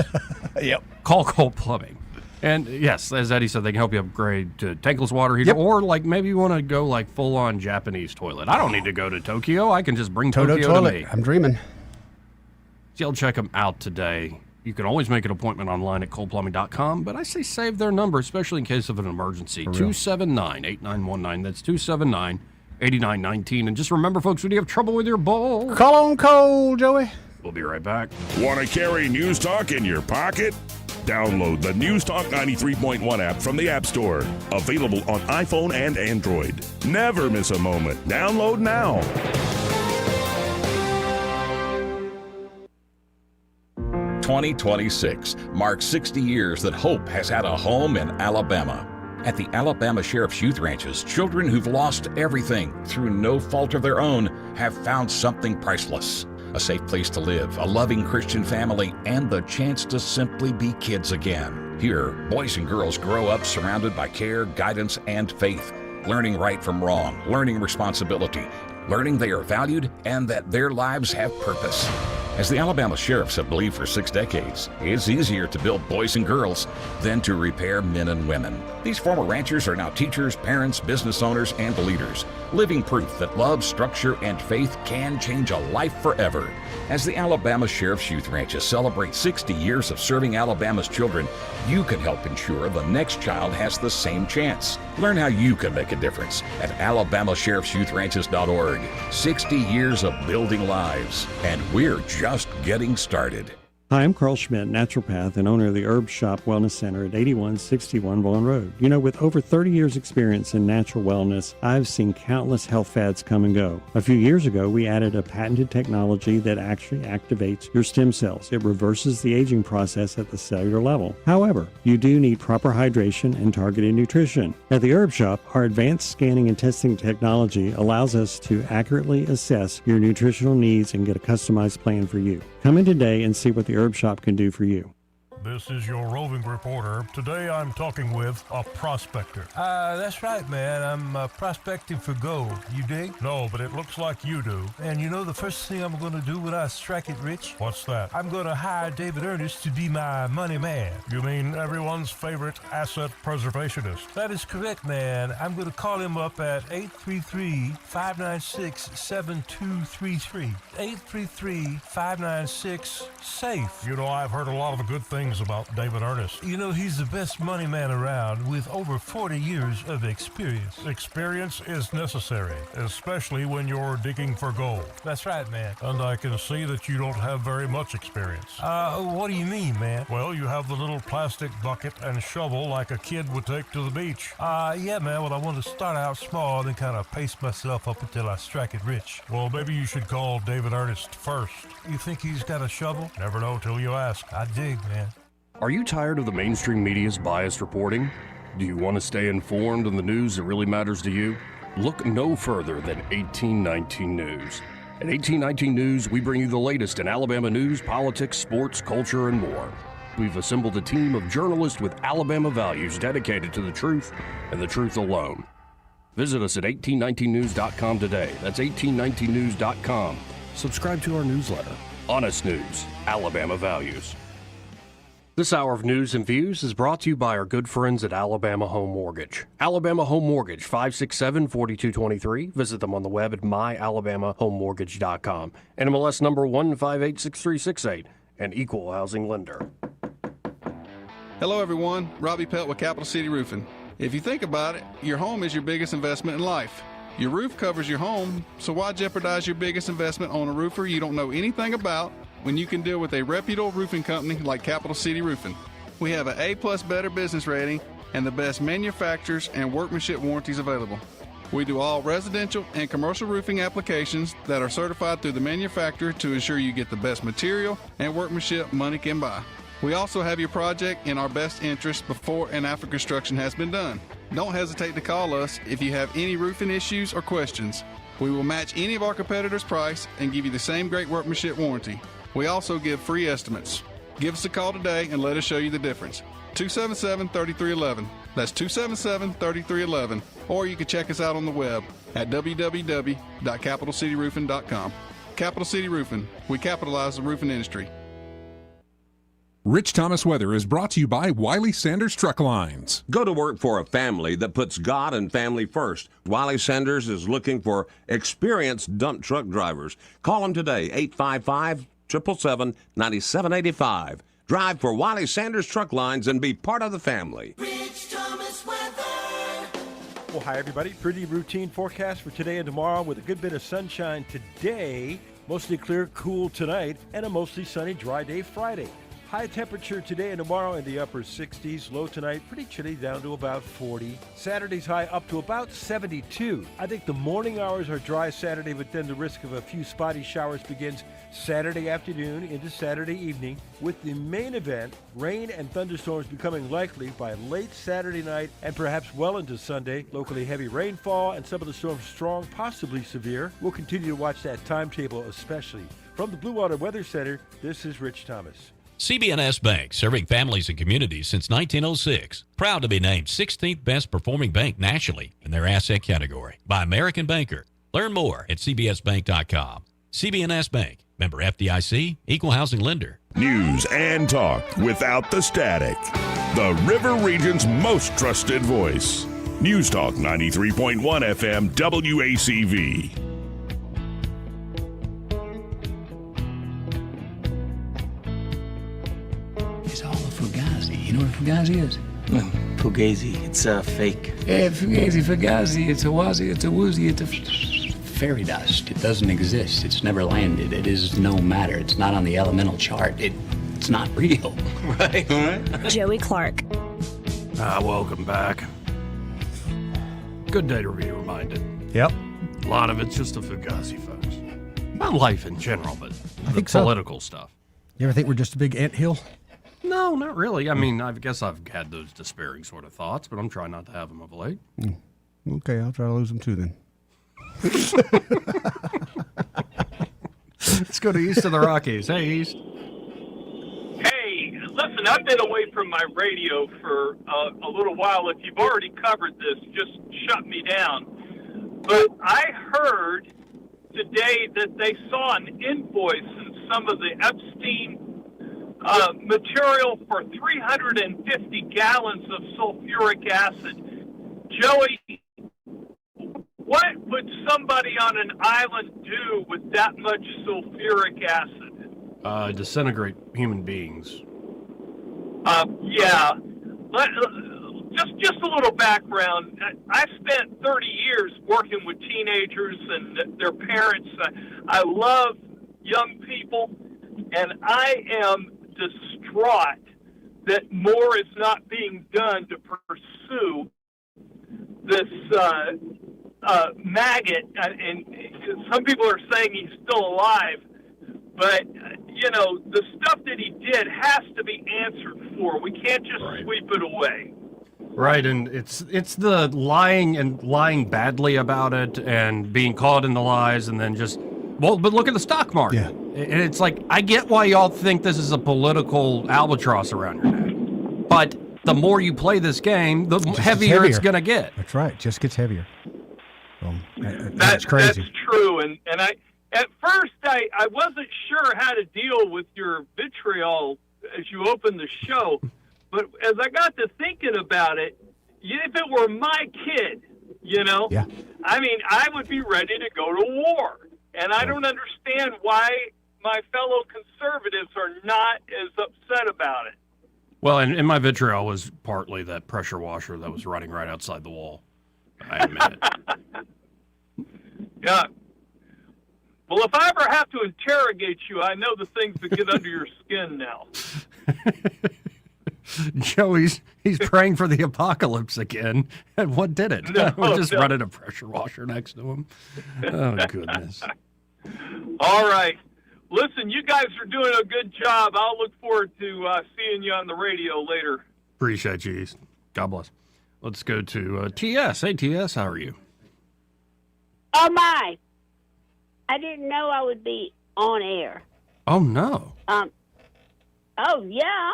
Yep. Call Cole Plumbing. And yes, as Eddie said, they can help you upgrade to tankless water heater. Yep. Or like maybe you want to go like full-on Japanese toilet. I don't need to go to Tokyo. I can just bring Tokyo toilet. to me. I'm dreaming. So y'all check them out today. You can always make an appointment online at coleplumbing.com, but I say save their number, especially in case of an emergency. 279-8919. That's 279-8919. And just remember, folks, when you have trouble with your bowl, call on Cole, Joey. We'll be right back. Want to carry News Talk in your pocket? Download the News Talk 93.1 app from the App Store. Available on iPhone and Android. Never miss a moment. Download now. 2026 marks 60 years that hope has had a home in Alabama. At the Alabama Sheriff's Youth Ranches, children who've lost everything through no fault of their own have found something priceless. A safe place to live, a loving Christian family, and the chance to simply be kids again. Here, boys and girls grow up surrounded by care, guidance, and faith, learning right from wrong, learning responsibility, learning they are valued and that their lives have purpose. As the Alabama Sheriffs have believed for 6 decades, it's easier to build boys and girls than to repair men and women. These former ranchers are now teachers, parents, business owners, and leaders, living proof that love, structure, and faith can change a life forever. As the Alabama Sheriff's Youth Ranches celebrate 60 years of serving Alabama's children, you can help ensure the next child has the same chance. Learn how you can make a difference at alabamasheriffsyouthranches.org. 60 years of building lives, and we're just getting started. Hi, I'm Carl Schmidt, naturopath and owner of the Herb Shop Wellness Center at 8161 Vaughan Road. You know, with over 30 years experience in natural wellness, I've seen countless health fads come and go. A few years ago, we added a patented technology that actually activates your stem cells. It reverses the aging process at the cellular level. However, you do need proper hydration and targeted nutrition. At the Herb Shop, our advanced scanning and testing technology allows us to accurately assess your nutritional needs and get a customized plan for you. Come in today and see what the Herb Shop can do for you. This is your roving reporter. Today I'm talking with a prospector. That's right, man. I'm prospecting for gold. You dig? No, but it looks like you do. And you know the first thing I'm going to do when I strike it rich? What's that? I'm going to hire David Ernest to be my money man. You mean everyone's favorite asset preservationist? That is correct, man. I'm going to call him up at 833-596-7233. 833-596-SAFE. You know, I've heard a lot of good things about David Ernest. You know, he's the best money man around with over 40 years of experience. Experience is necessary, especially when you're digging for gold. That's right, man. And I can see that you don't have very much experience. What do you mean, man? Well, you have the little plastic bucket and shovel like a kid would take to the beach. Yeah, man. Well, I want to start out small and kind of pace myself up until I strike it rich. Well, maybe you should call David Ernest first. You think he's got a shovel? Never know till you ask. I dig, man. Are you tired of the mainstream media's biased reporting? Do you want to stay informed on the news that really matters to you? Look no further than 1819 News. At 1819 News, we bring you the latest in Alabama news, politics, sports, culture, and more. We've assembled a team of journalists with Alabama values dedicated to the truth and the truth alone. Visit us at 1819news.com today. That's 1819news.com. Subscribe to our newsletter. Honest News, Alabama Values. This hour of news and views is brought to you by our good friends at Alabama Home Mortgage. Alabama Home Mortgage, 567-4223. Visit them on the web at myalabamahomemortgage.com. NMLS number 1586368, an equal housing lender. Hello, everyone. Robbie Pelt with Capital City Roofing. If you think about it, your home is your biggest investment in life. Your roof covers your home, so why jeopardize your biggest investment on a roofer you don't know anything about when you can deal with a reputable roofing company like Capital City Roofing? We have an A+ Better business rating and the best manufacturers and workmanship warranties available. We do all residential and commercial roofing applications that are certified through the manufacturer to ensure you get the best material and workmanship money can buy. We also have your project in our best interest before and after construction has been done. Don't hesitate to call us if you have any roofing issues or questions. We will match any of our competitors' price and give you the same great workmanship warranty. We also give free estimates. Give us a call today and let us show you the difference. 277-3311. That's 277-3311. Or you can check us out on the web at www.capitalcityroofing.com. Capital City Roofing. We capitalize the roofing industry. Rich Thomas Weather is brought to you by Wiley Sanders Truck Lines. Go to work for a family that puts God and family first. Wiley Sanders is looking for experienced dump truck drivers. Call them today, 855-777-9785. Drive for Wiley Sanders Truck Lines and be part of the family. Rich Thomas Weather. Well, hi, everybody. Pretty routine forecast for today and tomorrow with a good bit of sunshine today. Mostly clear, cool tonight, and a mostly sunny, dry day Friday. High temperature today and tomorrow in the upper 60s. Low tonight, pretty chilly, down to about 40. Saturday's high up to about 72. I think the morning hours are dry Saturday, but then the risk of a few spotty showers begins Saturday afternoon into Saturday evening, with the main event, rain and thunderstorms becoming likely by late Saturday night and perhaps well into Sunday. Locally heavy rainfall and some of the storms strong, possibly severe. We'll continue to watch that timetable especially. From the Blue Water Weather Center, this is Rich Thomas. CB&S Bank, serving families and communities since 1906. Proud to be named 16th best performing bank nationally in their asset category by American Banker. Learn more at cbsbank.com. CB&S Bank, member FDIC, equal housing lender. News and talk without the static. The River Region's most trusted voice. News Talk 93.1 FM WACV. You know what Fugazi is? Fugazi, it's a fake. Yeah, Fugazi, it's a wazi, it's a woozy, it's a fairy dust. It doesn't exist. It's never landed. It is no matter. It's not on the elemental chart. It's not real. Right. Joey Clark. Welcome back. Good day to be reminded. Yep. A lot of it's just a Fugazi, folks. Not life in general, but I think the political stuff. You ever think we're just a big anthill? No, not really. I mean, I guess I've had those despairing sort of thoughts, but I'm trying not to have them of late. Okay, I'll try to lose them too then. Let's go to East of the Rockies. Hey, East. Hey, listen, I've been away from my radio for a little while. If you've already covered this, just shut me down. But I heard today that they saw an invoice in some of the Epstein material for 350 gallons of sulfuric acid. Joey, what would somebody on an island do with that much sulfuric acid? Disintegrate human beings. Yeah. Just a little background. I spent 30 years working with teenagers and their parents. I love young people, and I am distraught that more is not being done to pursue this maggot. And some people are saying he's still alive, but the stuff that he did has to be answered for. We can't just sweep it away. Right, and it's the lying badly about it and being caught in the lies and then just but look at the stock market. Yeah. And it's like, I get why y'all think this is a political albatross around your neck. But the more you play this game, the heavier it's going to get. That's right. It just gets heavier. That's crazy. That's true. And at first, I wasn't sure how to deal with your vitriol as you opened the show. But as I got to thinking about it, if it were my kid, yeah. I mean, I would be ready to go to war. And I don't understand why my fellow conservatives are not as upset about it. Well, and my vitriol was partly that pressure washer that was running right outside the wall. I admit it. Yeah. Well, if I ever have to interrogate you, I know the things that get under your skin now. Joey's he's praying for the apocalypse again. And what did it? No, We're just no. running a pressure washer next to him. Oh, goodness. All right. Listen, you guys are doing a good job. I'll look forward to seeing you on the radio later. Appreciate you. God bless. Let's go to TS. Hey, TS, how are you? Oh, my. I didn't know I would be on air. Oh, no. Oh, yeah.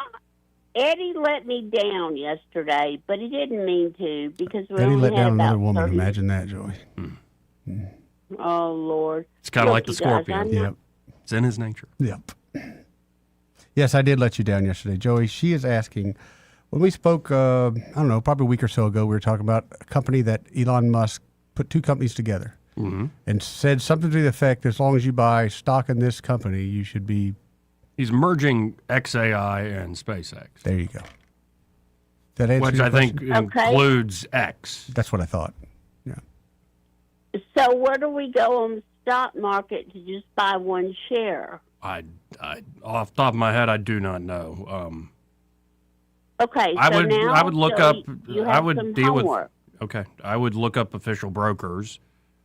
Eddie let me down yesterday, but he didn't mean to because we Eddie only let had down about another woman. 30. Imagine that, Joey. Oh, Lord. It's kind of like the Look, you guys, scorpion. I'm not- Yep. It's in his nature. Yep. Yes, I did let you down yesterday. Joey, she is asking, when we spoke, I don't know, probably a week or so ago, we were talking about a company that Elon Musk put two companies together and said something to the effect, as long as you buy stock in this company, you should be... He's merging XAI and SpaceX. There you go. That answer Which your I think question? includes X. That's what I thought. So where do we go on the stock market to just buy one share? I off the top of my head, I do not know. Okay, I so would now I would look so up. you I have would some deal homework. with. Okay, I would look up official brokers.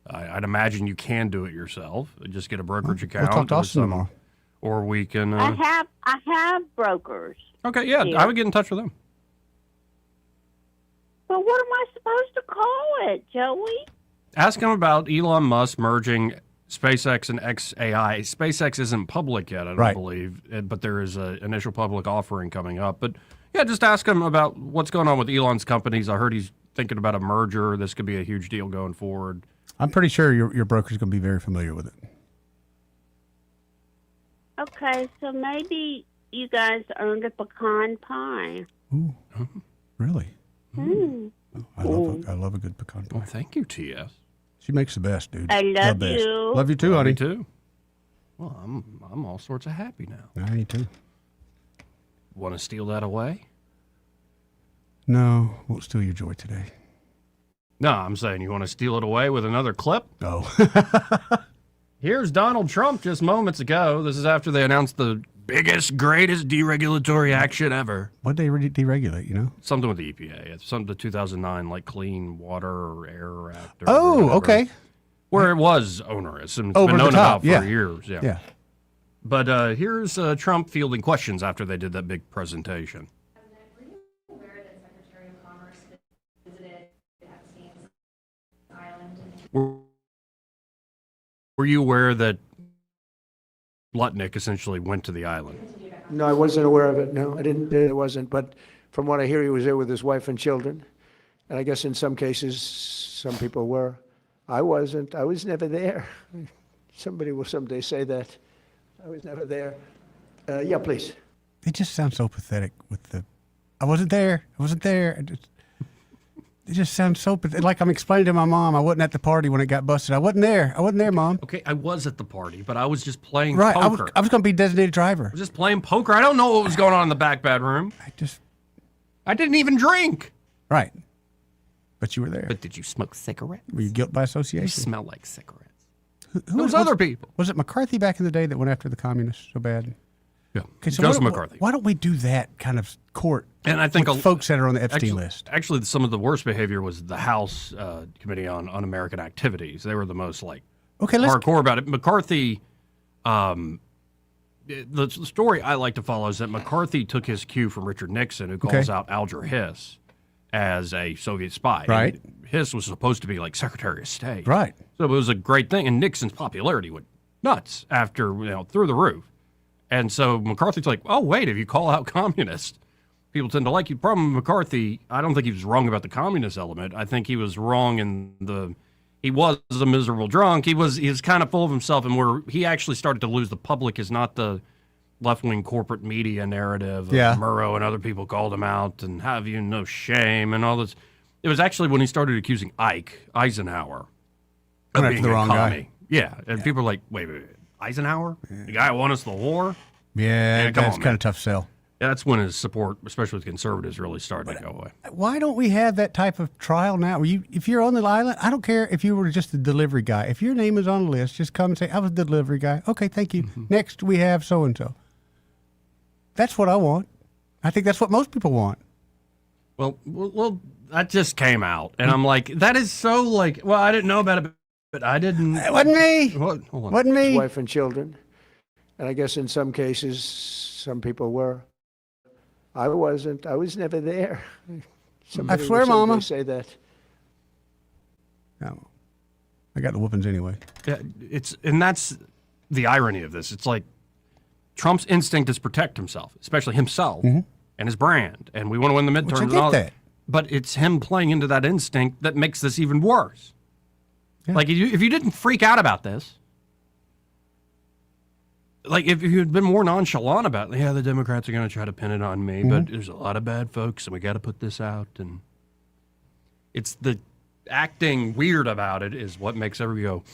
I'd imagine you can do it yourself. Just get a brokerage We'll account. talk to or Austin some- tomorrow. Or we can. I have brokers. Okay, yeah, here. I would get in touch with them. But what am I supposed to call it, Joey? Ask them about Elon Musk merging SpaceX and XAI. SpaceX isn't public yet, I don't Right. believe, but there is an initial public offering coming up. But yeah, just ask him about what's going on with Elon's companies. I heard he's thinking about a merger. This could be a huge deal going forward. I'm pretty sure your broker's going to be very familiar with it. Okay, so maybe you guys earned a pecan pie. Ooh, really? Mm. I love a good pecan pie. Well, thank you, TS. She makes the best, dude. I love The best. you. Love you too, honey. Me too. Well, I'm all sorts of happy now. Me too. Want to steal that away? No, won't steal your joy today. No, I'm saying you want to steal it away with another clip? No. Here's Donald Trump just moments ago. This is after they announced the biggest, greatest deregulatory action ever. What did they deregulate, you know? Something with the EPA. It's something the 2009, like Clean Water or Air Act. Or Oh, whatever, okay. Where it was onerous and it's Over been the known top, about for yeah. years. Yeah. Yeah. But here's Trump fielding questions after they did that big presentation. Were you aware that Lutnick essentially went to the island? No, I wasn't aware of it. No, I didn't. It wasn't. But from what I hear, he was there with his wife and children. And I guess in some cases, some people were. I wasn't. I was never there. Somebody will someday say that. I was never there. Yeah, please. They just sound so pathetic with the, I wasn't there. I wasn't there. It just sounds so pathetic. Like I'm explaining to my mom, I wasn't at the party when it got busted. I wasn't there. I wasn't there, Mom. Okay, I was at the party, but I was just playing Right. poker. I was going to be designated driver. I was just playing poker. I don't know what was going on in the back bedroom. I didn't even drink. Right. But you were there. But did you smoke cigarettes? Were you guilt by association? You smell like cigarettes. Who Those other people. Was it McCarthy back in the day that went after the communists so bad? Yeah, Okay, so Joseph why, McCarthy. Why don't we do that kind of court? And I think with folks that are on the Epstein list. Actually, some of the worst behavior was the House Committee on Un-American Activities. They were the most hardcore about it. McCarthy, the story I like to follow is that McCarthy took his cue from Richard Nixon, who calls out Alger Hiss as a Soviet spy. Right. And Hiss was supposed to be like Secretary of State. Right. So it was a great thing, and Nixon's popularity went nuts after through the roof. And so McCarthy's like, oh, wait, if you call out communists, people tend to like you. Problem with McCarthy, I don't think he was wrong about the communist element. I think he was wrong in he was a miserable drunk. He was kind of full of himself, and where he actually started to lose the public is not the left-wing corporate media narrative of Murrow and other people called him out and have you no shame and all this. It was actually when he started accusing Eisenhower of being the a wrong commie. guy. Yeah, and people are like, wait, Eisenhower? The guy who won us the war? Yeah, come that's on, kind of tough sell. That's when his support, especially with conservatives, really started to go away. Why don't we have that type of trial now? Where if you're on the island, I don't care if you were just a delivery guy. If your name is on the list, just come and say, I was the delivery guy. Okay, thank you. Next, we have so-and-so. That's what I want. I think that's what most people want. Well, that just came out, and I'm like, that is so like, well, I didn't know about it, but I didn't. It wasn't me. Hold on. Wasn't me. His wife and children. And I guess in some cases, some people were. I wasn't. I was never there. Somebody I swear, would someday Mama. say that. No. I got the whoopings anyway. Yeah, and that's the irony of this. It's like Trump's instinct is protect himself, especially himself and his brand. And we want to win the midterms. Which I and get all that. But it's him playing into that instinct that makes this even worse. Yeah. Like, if you didn't freak out about this, like, if you had been more nonchalant about, yeah, the Democrats are going to try to pin it on me, but there's a lot of bad folks, and we got to put this out. And it's the acting weird about it is what makes everybody go,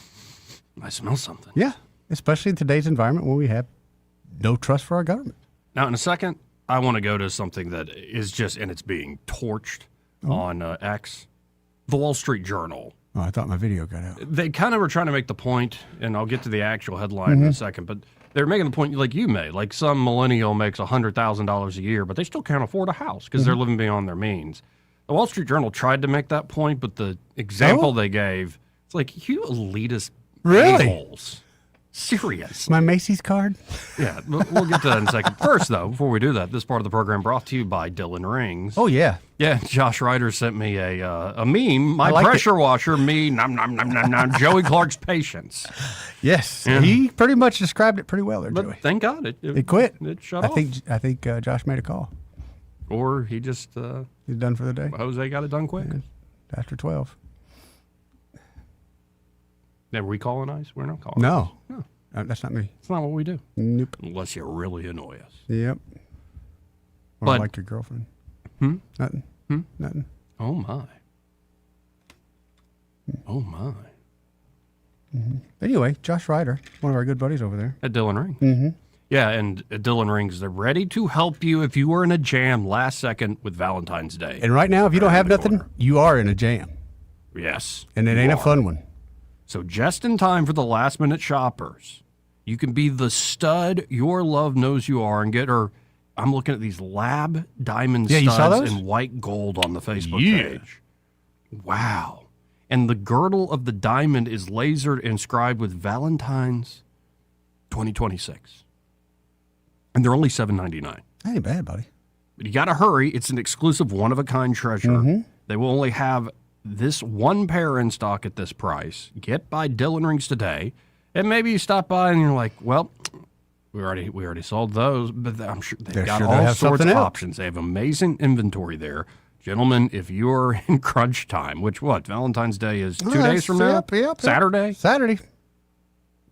I smell something. Yeah, especially in today's environment where we have no trust for our government. Now, in a second, I want to go to something that is just, and it's being torched on X, the Wall Street Journal. Oh, I thought my video got out. They kind of were trying to make the point, and I'll get to the actual headline in a second, but they're making the point like you made. Like, some millennial makes $100,000 a year, but they still can't afford a house because they're living beyond their means. The Wall Street Journal tried to make that point, but the example they gave, it's like, you elitist a-holes. Serious. My Macy's card? Yeah, we'll get to that in a second. First, though, before we do that, this part of the program brought to you by Dylan Rings. Oh, yeah. Yeah, Josh Ryder sent me a meme. My like pressure washer, me, nom, nom, nom, nom, nom, Joey Clark's patience. Yes. Yeah. He pretty much described it pretty well there, Joey. But thank God It quit. It shut I off. think Josh made a call. Or he just... He's done for the day. Jose got it done quick. Yeah. After 12. Then we colonize? We're not colonized. No. No. That's not me. It's not what we do. Nope. Unless you really annoy us. Yep. Or But- like your girlfriend. Nothing. Nothing. Oh, my. Oh, my. Anyway, Josh Ryder, one of our good buddies over there. At Dylan Rings. Yeah, and at Dylan Rings, they're ready to help you if you were in a jam last second with Valentine's Day. And right now, if you don't have nothing, you are in a jam. Yes. And it ain't a fun one. So just in time for the last minute shoppers, you can be the stud your love knows you are and get her. I'm looking at these lab diamond Yeah, you saw studs those? in white gold on the Facebook page. Wow. And the girdle of the diamond is lasered inscribed with Valentine's 2026. And they're only $7.99. That ain't bad, buddy. But you got to hurry. It's an exclusive one-of-a-kind treasure. They will only have this one pair in stock at this price. Get by Dylan Rings today. And maybe you stop by and you're like, well, we already sold those, but I'm sure they've got all sorts of options. They have amazing inventory there. Gentlemen, if you're in crunch time, which Valentine's Day is 2 days from now? Yep. Saturday.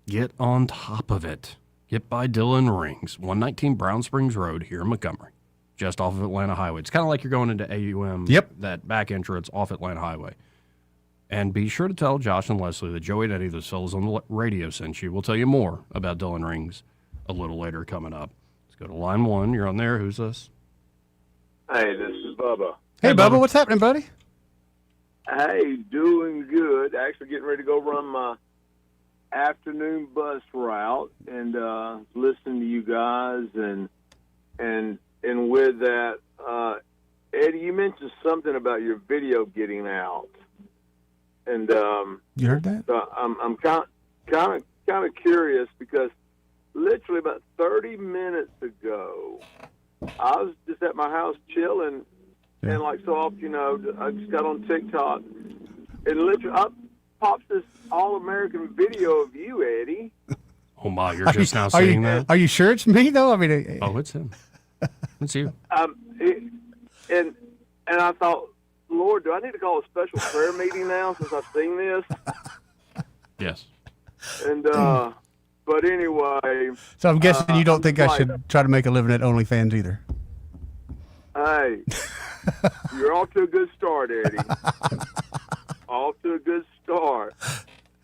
Get on top of it. Get by Dylan Rings, 119 Brown Springs Road here in Montgomery, just off of Atlanta Highway. It's kind of like you're going into AUM, that back entrance off Atlanta Highway. And be sure to tell Josh and Leslie that Joey and Eddie, those fellas on the radio, sent you. We'll tell you more about Dylan Rings a little later coming up. Let's go to line one. You're on there. Who's this? Hey, this is Bubba. Hey, Bubba, what's happening, buddy? Hey, doing good. Actually getting ready to go run my afternoon bus route and listening to you guys and with that, Eddie, you mentioned something about your video getting out, and you heard that? So I'm kind of curious because literally about 30 minutes ago, I was just at my house chilling, and like so often, I just got on TikTok, and literally up pops this all-American video of you, Eddie. Oh my, you're just now seeing that? Are you sure it's me though? I mean, oh, it's him. It's you. And I thought, Lord, do I need to call a special prayer meeting now since I've seen this? Yes. And but anyway. So I'm guessing you don't think I should try to make a living at OnlyFans either. Hey, you're off to a good start, Eddie. Off to a good start.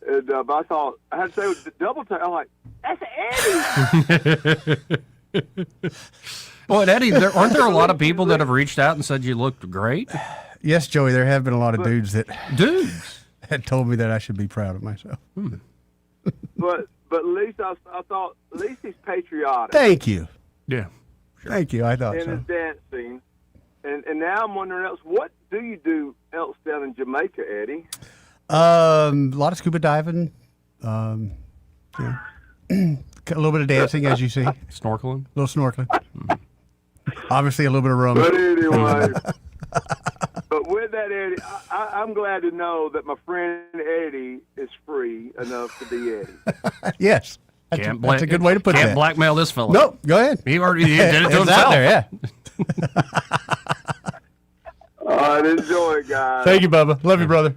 And but I thought I had to say with the double take. I'm like, that's Eddie. Well, and Eddie, aren't there a lot of people that have reached out and said you looked great? Yes, Joey, there have been a lot of dudes that had told me that I should be proud of myself. But at least I thought at least he's patriotic. Thank you. Yeah. Sure. Thank you. I thought in so. his dancing. And now I'm wondering else, what do you do else down in Jamaica, Eddie? A lot of scuba diving. Yeah. A little bit of dancing, as you see. Snorkeling? A little snorkeling. Obviously, a little bit of rum. But anyway, but with that, Eddie, I'm glad to know that my friend Eddie is free enough to be Eddie. Yes. That's a good way to put it. Can't blackmail this fella. Nope. Go ahead. He already did it to It's himself. out there, yeah. All right, enjoy it, guys. Thank you, Bubba. Love you, brother.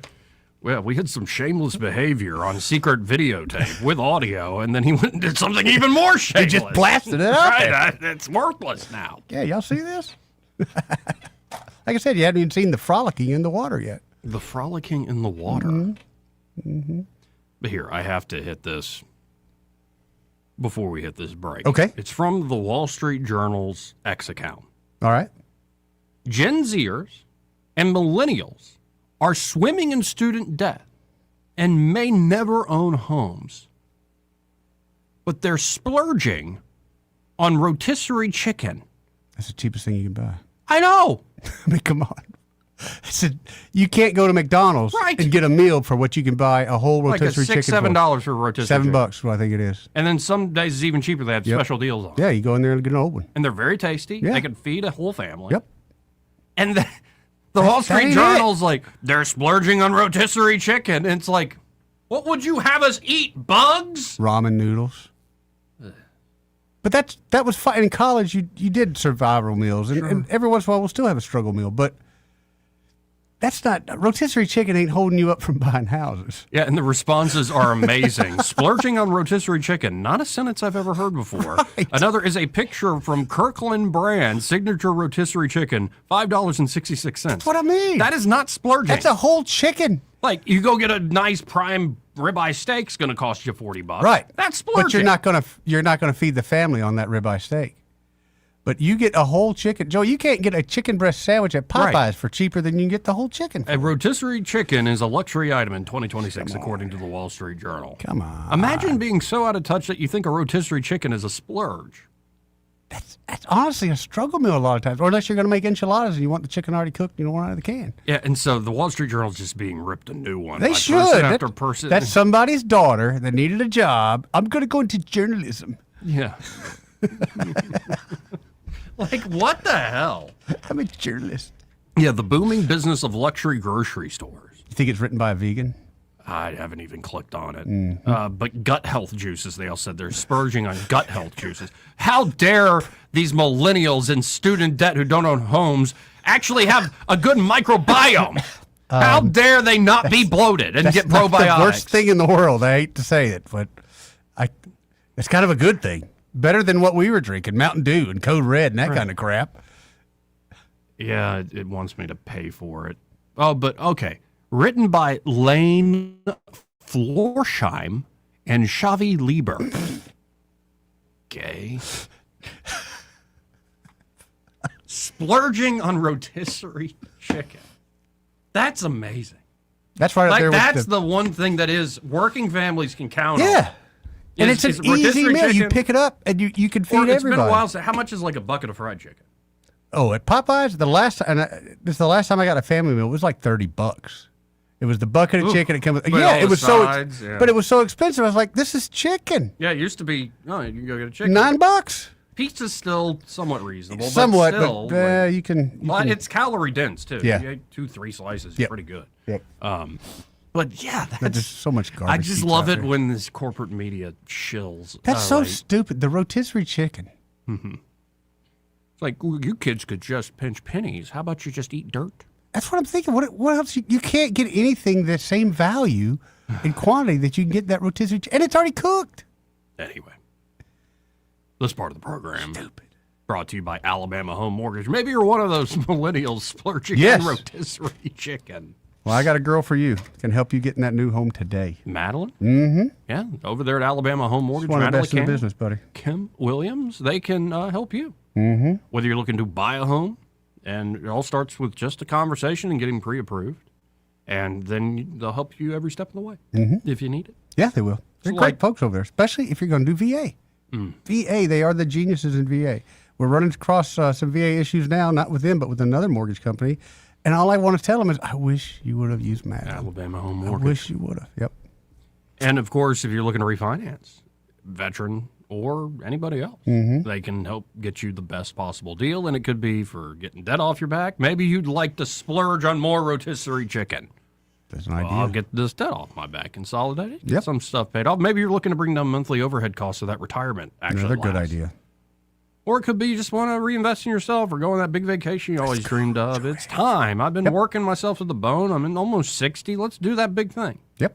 Well, we had some shameless behavior on secret videotape with audio, and then he went and did something even more shameless. He just blasted it out Right, it's worthless now. Yeah, y'all see this? Like I said, you haven't even seen the frolicking in the water yet. The frolicking in the water. Mm-hmm. But here, I have to hit this before we hit this break. Okay. It's from the Wall Street Journal's X account. All right. Gen Zers and millennials are swimming in student debt and may never own homes, but they're splurging on rotisserie chicken. That's the cheapest thing you can buy. I know. I mean, come on. You can't go to McDonald's and get a meal for what you can buy a whole rotisserie chicken $6, $7 for a rotisserie chicken. $7, I think it is. And then some days it's even cheaper. They have special deals on. Yeah, you go in there and get an old one. And they're very tasty. Yeah. They can feed a whole family. Yep. And the Wall Street Journal's like, they're splurging on rotisserie chicken. And it's like, what would you have us eat, bugs? Ramen noodles. But that was fine. In college, you did survival meals. And every once in a while, we'll still have a struggle meal. But that's not, rotisserie chicken ain't holding you up from buying houses. Yeah, and the responses are amazing. Splurging on rotisserie chicken, not a sentence I've ever heard before. Right. Another is a picture from Kirkland brand signature rotisserie chicken, $5.66. That's what I mean. That is not splurging. That's a whole chicken. Like, you go get a nice prime ribeye steak's going to cost you $40. Right. That's splurging. But you're not gonna feed the family on that ribeye steak. But you get a whole chicken. Joe, you can't get a chicken breast sandwich at Popeyes for cheaper than you can get the whole chicken. A rotisserie chicken is a luxury item in 2026, according to the Wall Street Journal. Come on. Imagine being so out of touch that you think a rotisserie chicken is a splurge. That's honestly a struggle meal a lot of times. Or unless you're going to make enchiladas and you want the chicken already cooked, you don't want it out of the can. Yeah, and so the Wall Street Journal is just being ripped a new one. They by should. Person after person. That's somebody's daughter that needed a job. I'm going to go into journalism. Yeah. Like, what the hell? I'm a journalist. Yeah, the booming business of luxury grocery stores. You think it's written by a vegan? I haven't even clicked on it. Mm-hmm. But gut health juices, they all said they're splurging on gut health juices. How dare these millennials in student debt who don't own homes actually have a good microbiome? How dare they not be bloated and get probiotics? That's the worst thing in the world. I hate to say it, but it's kind of a good thing. Better than what we were drinking, Mountain Dew and Code Red and that kind of crap. Yeah, it wants me to pay for it. Oh, but okay. Written by Lane Florsheim and Xavi Lieber. Gay. Splurging on rotisserie chicken. That's amazing. That's right up there with that's the one thing that is working families can count on. Yeah. And it's an easy meal. Chicken. You pick it up and you can feed everybody. It's been a while. So how much is like a bucket of fried chicken? Oh, at Popeyes, this is the last time I got a family meal. It was like $30. It was the bucket of chicken. It came with, it was sides, but it was so expensive. I was like, this is chicken. Yeah, it used to be. No, you can go get a chicken. $9. Pizza's still somewhat reasonable. Somewhat, but still, but you can. It's calorie dense too. Yeah, you ate 2-3 slices. Yep. Pretty good. Yep. But yeah, that's just so much garbage. I just love it when this corporate media shills. That's so stupid. The rotisserie chicken. Mm-hmm. It's like, you kids could just pinch pennies. How about you just eat dirt? That's what I'm thinking. What else? You can't get anything the same value in quantity that you can get that rotisserie chicken. And it's already cooked. Anyway, this part of the program. Brought to you by Alabama Home Mortgage. Maybe you're one of those millennials splurging on rotisserie chicken. Well, I got a girl for you. Can help you get in that new home today. Madeline? Mm-hmm. Yeah, over there at Alabama Home Mortgage. One of the Madeline best in the business, buddy. Kim Williams, they can help you. Mm-hmm. Whether you're looking to buy a home, and it all starts with just a conversation and getting pre-approved, and then they'll help you every step of the way if you need it. Yeah, they will. They're great folks over there, especially if you're going to do VA. VA, they are the geniuses in VA. We're running across some VA issues now, not with them, but with another mortgage company. And all I want to tell them is, I wish you would have used Madeline. Alabama Home Mortgage. I wish you would have. Yep. And, of course, if you're looking to refinance, veteran or anybody else, they can help get you the best possible deal. And it could be for getting debt off your back. Maybe you'd like to splurge on more rotisserie chicken. That's an idea. I'll get this debt off my back, consolidate it, get some stuff paid off. Maybe you're looking to bring down monthly overhead costs so that retirement actually Another good idea. Or it could be you just want to reinvest in yourself or go on that big vacation you always dreamed of. It's time. I've been working myself to the bone. I'm in almost 60. Let's do that big thing. Yep.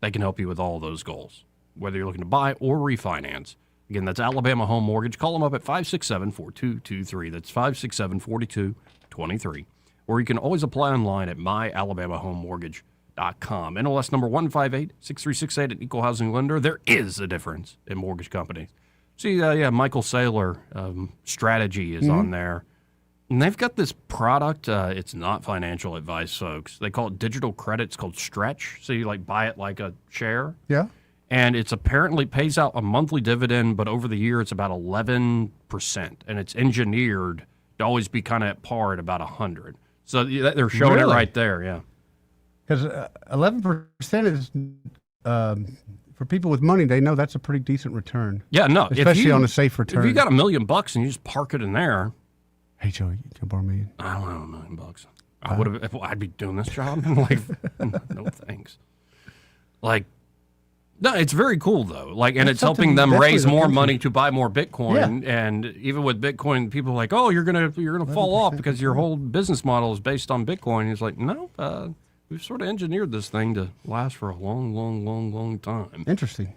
They can help you with all those goals, whether you're looking to buy or refinance. Again, that's Alabama Home Mortgage. Call them up at 567-4223. That's 567-4223. Or you can always apply online at myalabamahomemortgage.com. NLS number 1586368, an equal housing lender. There is a difference in mortgage companies. See, Michael Saylor Strategy is on there. And they've got this product. It's not financial advice, folks. They call it digital credit. It's called Stretch. So you buy it like a share. Yeah. And it's apparently pays out a monthly dividend, but over the year it's about 11%. And it's engineered to always be kind of at par at about 100. So they're showing it right there, yeah. Because 11% is... for people with money, they know that's a pretty decent return. Yeah, no. Especially on a safe return. If you got $1 million and you just park it in there. Hey, Joey, you can borrow $1 million. I don't have $1 million. I would have, if I'd be doing this job. No thanks. No, it's very cool though. And it's helping them raise more money to buy more Bitcoin. Yeah. And even with Bitcoin, people are like, "Oh, you're gonna fall off because your whole business model is based on Bitcoin." It's like, no. We've sort of engineered this thing to last for a long time. Interesting.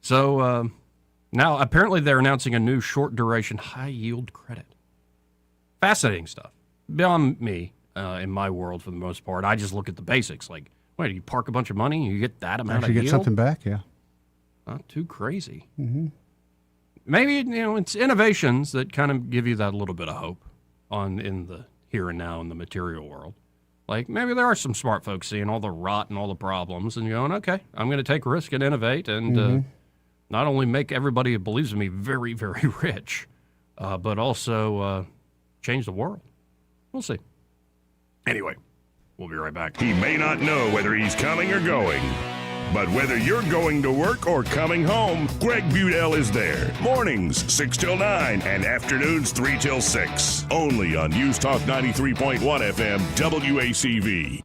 So now apparently they're announcing a new short duration high yield credit. Fascinating stuff. Beyond me, in my world for the most part, I just look at the basics. Wait, you park a bunch of money and you get that amount of yield? Actually get something back, yeah. Not too crazy. Maybe, it's innovations that kind of give you that little bit of hope in the here and now in the material world. Maybe there are some smart folks seeing all the rot and all the problems and going, okay, I'm going to take a risk and innovate and not only make everybody who believes in me very, very rich, but also change the world. We'll see. Anyway, we'll be right back. He may not know whether he's coming or going, but whether you're going to work or coming home, Greg Budell is there. Mornings, 6 till 9, and afternoons, 3 till 6. Only on News Talk 93.1 FM, WACV.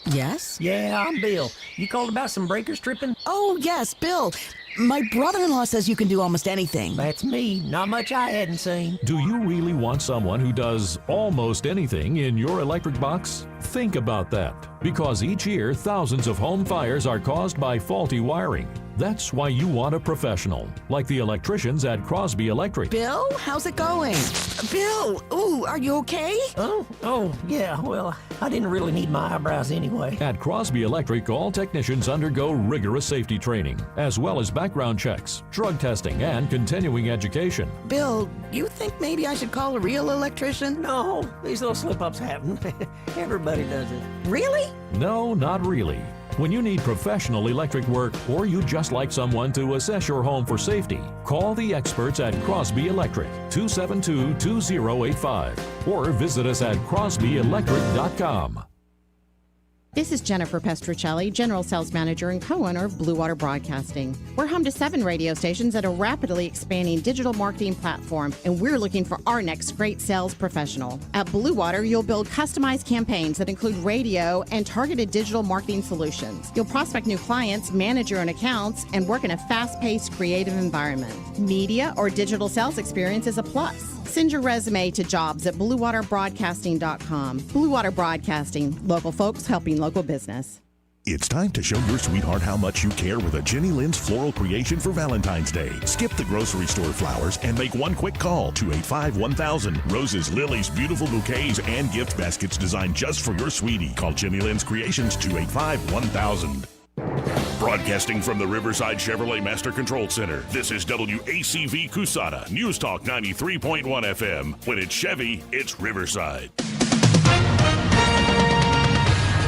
Yes? Yeah, I'm Bill. You called about some breakers tripping? Oh, yes, Bill. My brother-in-law says you can do almost anything. That's me. Not much I hadn't seen. Do you really want someone who does almost anything in your electric box? Think about that, because each year thousands of home fires are caused by faulty wiring. That's why you want a professional, like the electricians at Crosby Electric. Bill, how's it going? Bill, ooh, are you okay? Oh, yeah, well, I didn't really need my eyebrows anyway. At Crosby Electric, all technicians undergo rigorous safety training, as well as background checks, drug testing, and continuing education. Bill, you think maybe I should call a real electrician? No, these little slip-ups happen. Everybody does it. Really? No, not really. When you need professional electric work, or you just like someone to assess your home for safety, call the experts at Crosby Electric, 272-2085, or visit us at crosbyelectric.com. This is Jennifer Pestruccelli, General Sales Manager and co-owner of Blue Water Broadcasting. We're home to 7 radio stations at a rapidly expanding digital marketing platform, and we're looking for our next great sales professional. At Blue Water, you'll build customized campaigns that include radio and targeted digital marketing solutions. You'll prospect new clients, manage your own accounts, and work in a fast-paced, creative environment. Media or digital sales experience is a plus. Send your resume to jobs@bluewaterbroadcasting.com. Blue Water Broadcasting, local folks helping local business. It's time to show your sweetheart how much you care with a Jenny Lynn's floral creation for Valentine's Day. Skip the grocery store flowers and make one quick call, 285-1000. Roses, lilies, beautiful bouquets, and gift baskets designed just for your sweetie. Call Jenny Lynn's Creations, 285-1000. Broadcasting from the Riverside Chevrolet Master Control Center, this is WACV Cusada, News Talk 93.1 FM. When it's Chevy, it's Riverside.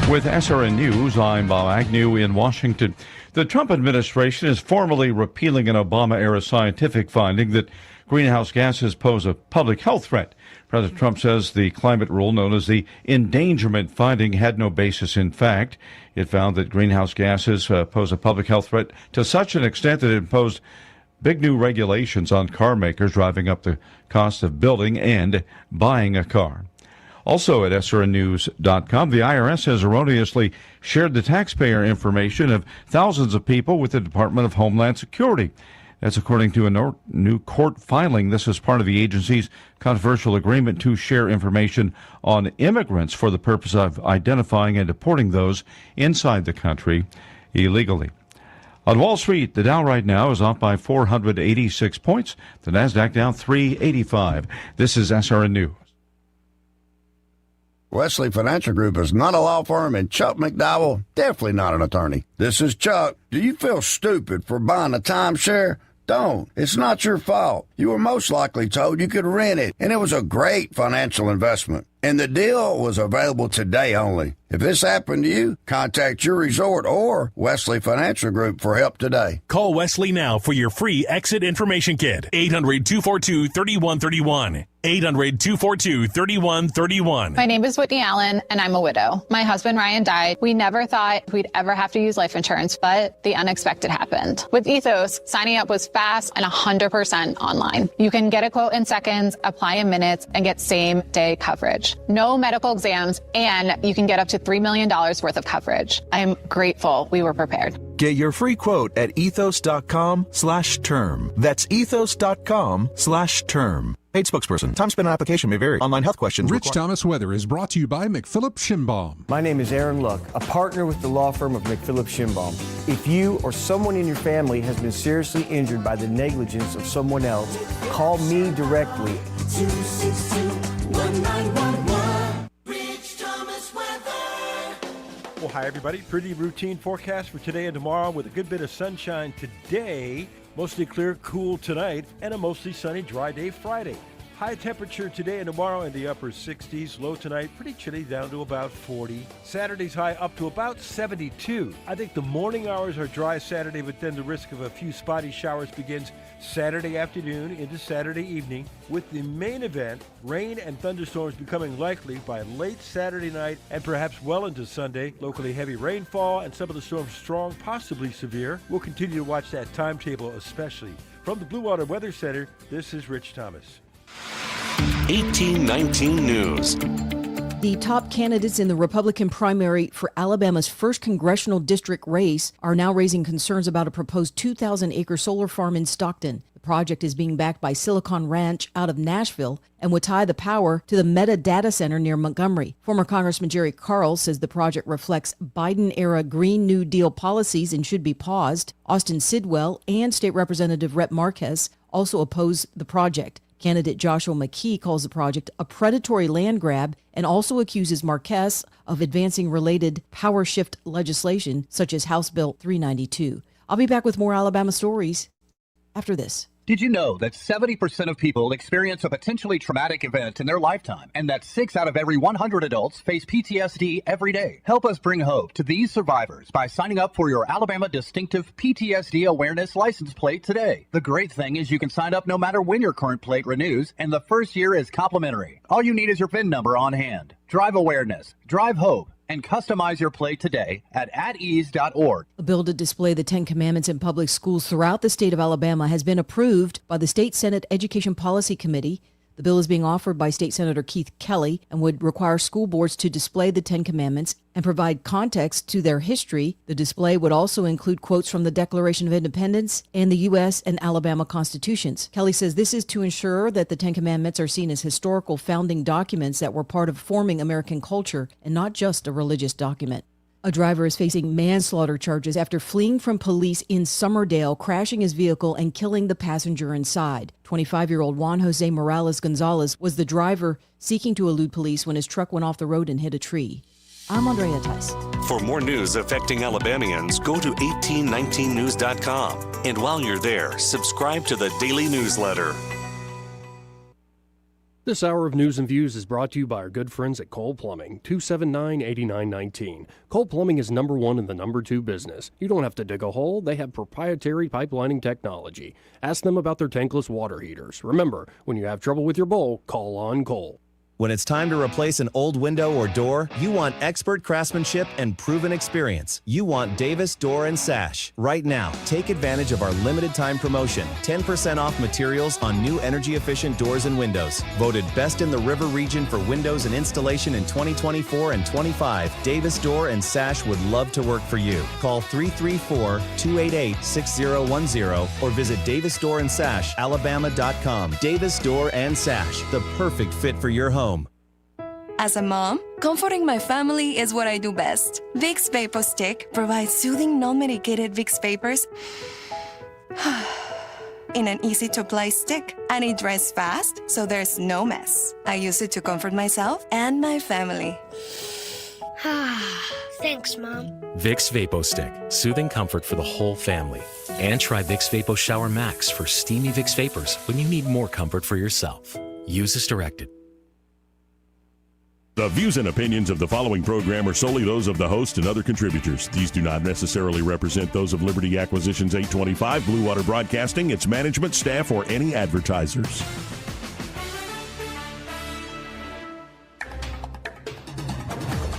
With SRN News, I'm Bob Agnew in Washington. The Trump administration is formally repealing an Obama-era scientific finding that greenhouse gases pose a public health threat. President Trump says the climate rule, known as the endangerment finding, had no basis in fact. It found that greenhouse gases pose a public health threat to such an extent that it imposed big new regulations on car makers, driving up the cost of building and buying a car. Also at srnnews.com, the IRS has erroneously shared the taxpayer information of thousands of people with the Department of Homeland Security. That's according to a new court filing. This is part of the agency's controversial agreement to share information on immigrants for the purpose of identifying and deporting those inside the country illegally. On Wall Street, the Dow right now is off by 486 points. The Nasdaq down 385. This is SRN News. Wesley Financial Group is not a law firm, and Chuck McDowell, definitely not an attorney. This is Chuck. Do you feel stupid for buying a timeshare? Don't. It's not your fault. You were most likely told you could rent it, and it was a great financial investment. And the deal was available today only. If this happened to you, contact your resort or Wesley Financial Group for help today. Call Wesley now for your free exit information kit. 800-242-3131. 800-242-3131. My name is Whitney Allen, and I'm a widow. My husband, Ryan, died. We never thought we'd ever have to use life insurance, but the unexpected happened. With Ethos, signing up was fast and 100% online. You can get a quote in seconds, apply in minutes, and get same-day coverage. No medical exams, and you can get up to $3 million worth of coverage. I am grateful we were prepared. Get your free quote at ethos.com/term. That's ethos.com/term. Paid spokesperson. Time spent on application may vary. Online health questions Rich Thomas Weather is brought to you by McPhillip Schimbaum. My name is Aaron Luck, a partner with the law firm of McPhillip Schimbaum. If you or someone in your family has been seriously injured by the negligence of someone else, call me directly. 262-1911. Rich Thomas Weather. Well, hi, everybody. Pretty routine forecast for today and tomorrow with a good bit of sunshine today. Mostly clear, cool tonight, and a mostly sunny, dry day Friday. High temperature today and tomorrow in the upper 60s. Low tonight, pretty chilly, down to about 40. Saturday's high up to about 72. I think the morning hours are dry Saturday, but then the risk of a few spotty showers begins Saturday afternoon into Saturday evening, with the main event, rain and thunderstorms becoming likely by late Saturday night and perhaps well into Sunday. Locally heavy rainfall and some of the storms strong, possibly severe. We'll continue to watch that timetable especially. From the Blue Water Weather Center, this is Rich Thomas. 1819 News. The top candidates in the Republican primary for Alabama's first congressional district race are now raising concerns about a proposed 2,000-acre solar farm in Stockton. The project is being backed by Silicon Ranch out of Nashville and would tie the power to the Meta data center near Montgomery. Former Congressman Jerry Carl says the project reflects Biden-era Green New Deal policies and should be paused. Austin Sidwell and State Representative Rhett Marquez also oppose the project. Candidate Joshua McKee calls the project a predatory land grab and also accuses Marquez of advancing related power shift legislation such as House Bill 392. I'll be back with more Alabama stories after this. Did you know that 70% of people experience a potentially traumatic event in their lifetime, and that 6 out of every 100 adults face PTSD every day? Help us bring hope to these survivors by signing up for your Alabama Distinctive PTSD Awareness license plate today. The great thing is you can sign up no matter when your current plate renews, and the first year is complimentary. All you need is your VIN number on hand. Drive awareness, drive hope, and customize your plate today at atease.org. A bill to display the 10 Commandments in public schools throughout the state of Alabama has been approved by the State Senate Education Policy Committee. The bill is being offered by State Senator Keith Kelly and would require school boards to display the 10 Commandments and provide context to their history. The display would also include quotes from the Declaration of Independence and the U.S. and Alabama constitutions. Kelly says this is to ensure that the 10 Commandments are seen as historical founding documents that were part of forming American culture and not just a religious document. A driver is facing manslaughter charges after fleeing from police in Summerdale, crashing his vehicle and killing the passenger inside. 25-year-old Juan Jose Morales Gonzalez was the driver seeking to elude police when his truck went off the road and hit a tree. I'm Andrea Tice. For more news affecting Alabamians, go to 1819news.com. And while you're there, subscribe to the daily newsletter. This hour of News and Views is brought to you by our good friends at Cole Plumbing, 279-8919. Cole Plumbing is number one in the number two business. You don't have to dig a hole. They have proprietary pipelining technology. Ask them about their tankless water heaters. Remember, when you have trouble with your bowl, call on Cole. When it's time to replace an old window or door, you want expert craftsmanship and proven experience. You want Davis Door & Sash. Right now, take advantage of our limited time promotion. 10% off materials on new energy-efficient doors and windows. Voted best in the River region for windows and installation in 2024 and 25, Davis Door & Sash would love to work for you. Call 334-288-6010 or visit davisdoorandsashalabama.com. Davis Door & Sash, the perfect fit for your home. As a mom, comforting my family is what I do best. Vicks Vapor Stick provides soothing, non-medicated Vicks vapors in an easy-to-apply stick, and it dries fast, so there's no mess. I use it to comfort myself and my family. Thanks, Mom. Vicks Vapo Stick, soothing comfort for the whole family. And try Vicks Vapo Shower Max for steamy Vicks vapors when you need more comfort for yourself. Use as directed. The views and opinions of the following program are solely those of the host and other contributors. These do not necessarily represent those of Liberty Acquisitions 825, Blue Water Broadcasting, its management, staff, or any advertisers.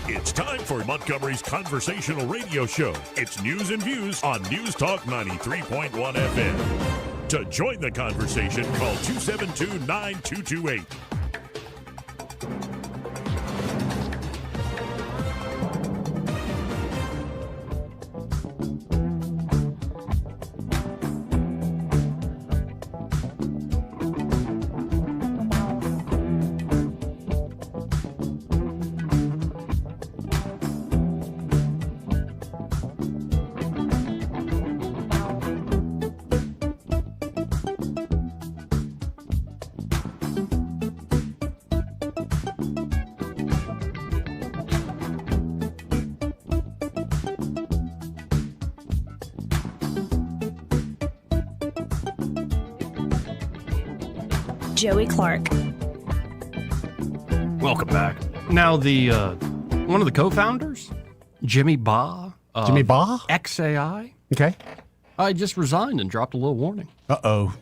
It's time for Montgomery's conversational radio show. It's News and Views on News Talk 93.1 FM. To join the conversation, call 272-9228. Joey Clark. Welcome back. Now, the one of the co-founders, Jimmy Ba. Jimmy Ba? XAI. Okay. I just resigned and dropped a little warning. Uh-oh.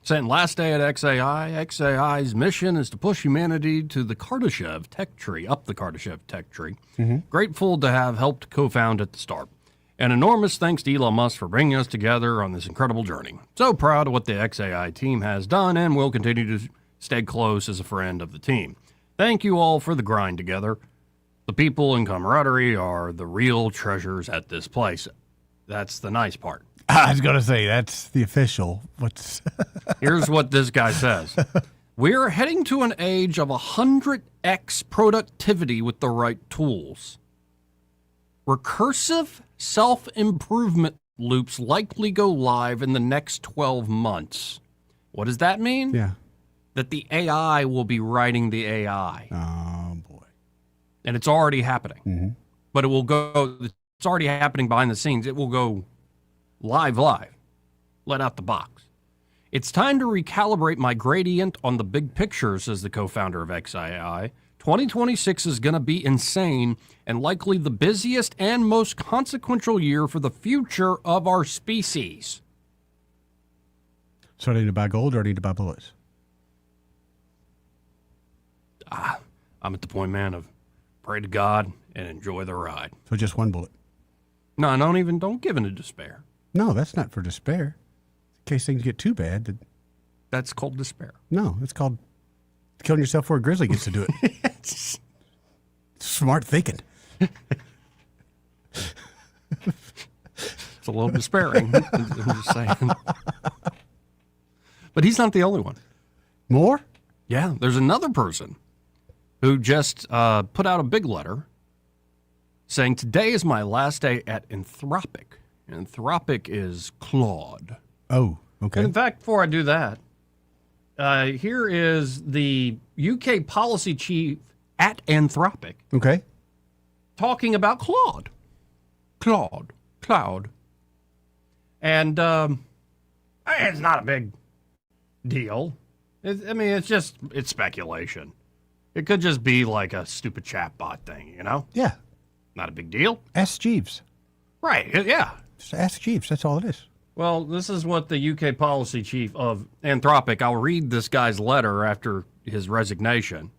Saying last day at XAI, XAI's mission is to push humanity to the Kardashev tech tree, up the Kardashev tech tree. Mm-hmm. Grateful to have helped co-found at the start. An enormous thanks to Elon Musk for bringing us together on this incredible journey. So proud of what the XAI team has done and will continue to stay close as a friend of the team. Thank you all for the grind together. The people and camaraderie are the real treasures at this place. That's the nice part. I was going to say, that's the official. Here's what this guy says. We're heading to an age of 100x productivity with the right tools. Recursive self-improvement loops likely go live in the next 12 months. What does that mean? Yeah. That the AI will be writing the AI. Oh, boy. And it's already happening. Mm-hmm. But it's already happening behind the scenes. It will go live, let out the box. It's time to recalibrate my gradient on the big picture, says the co-founder of XAI. 2026 is going to be insane and likely the busiest and most consequential year for the future of our species. So I need to buy gold or I need to buy bullets? I'm at the point, man, of pray to God and enjoy the ride. So just one bullet? No, don't give in to despair. No, that's not for despair. In case things get too bad. That's called despair. No, it's called killing yourself before a grizzly gets to do it. It's smart thinking. It's a little despairing. I'm just saying. But he's not the only one. More? Yeah, there's another person who just put out a big letter saying, today is my last day at Anthropic. Anthropic is Claude. Oh, okay. And in fact, before I do that, here is the UK policy chief at Anthropic. Okay. Talking about Claude. Cloud. And it's not a big deal. It's speculation. It could just be like a stupid chatbot thing, you know? Yeah. Not a big deal. Ask Jeeves. Right, yeah. Just ask Jeeves. That's all it is. Well, this is what the UK policy chief of Anthropic, I'll read this guy's letter after his resignation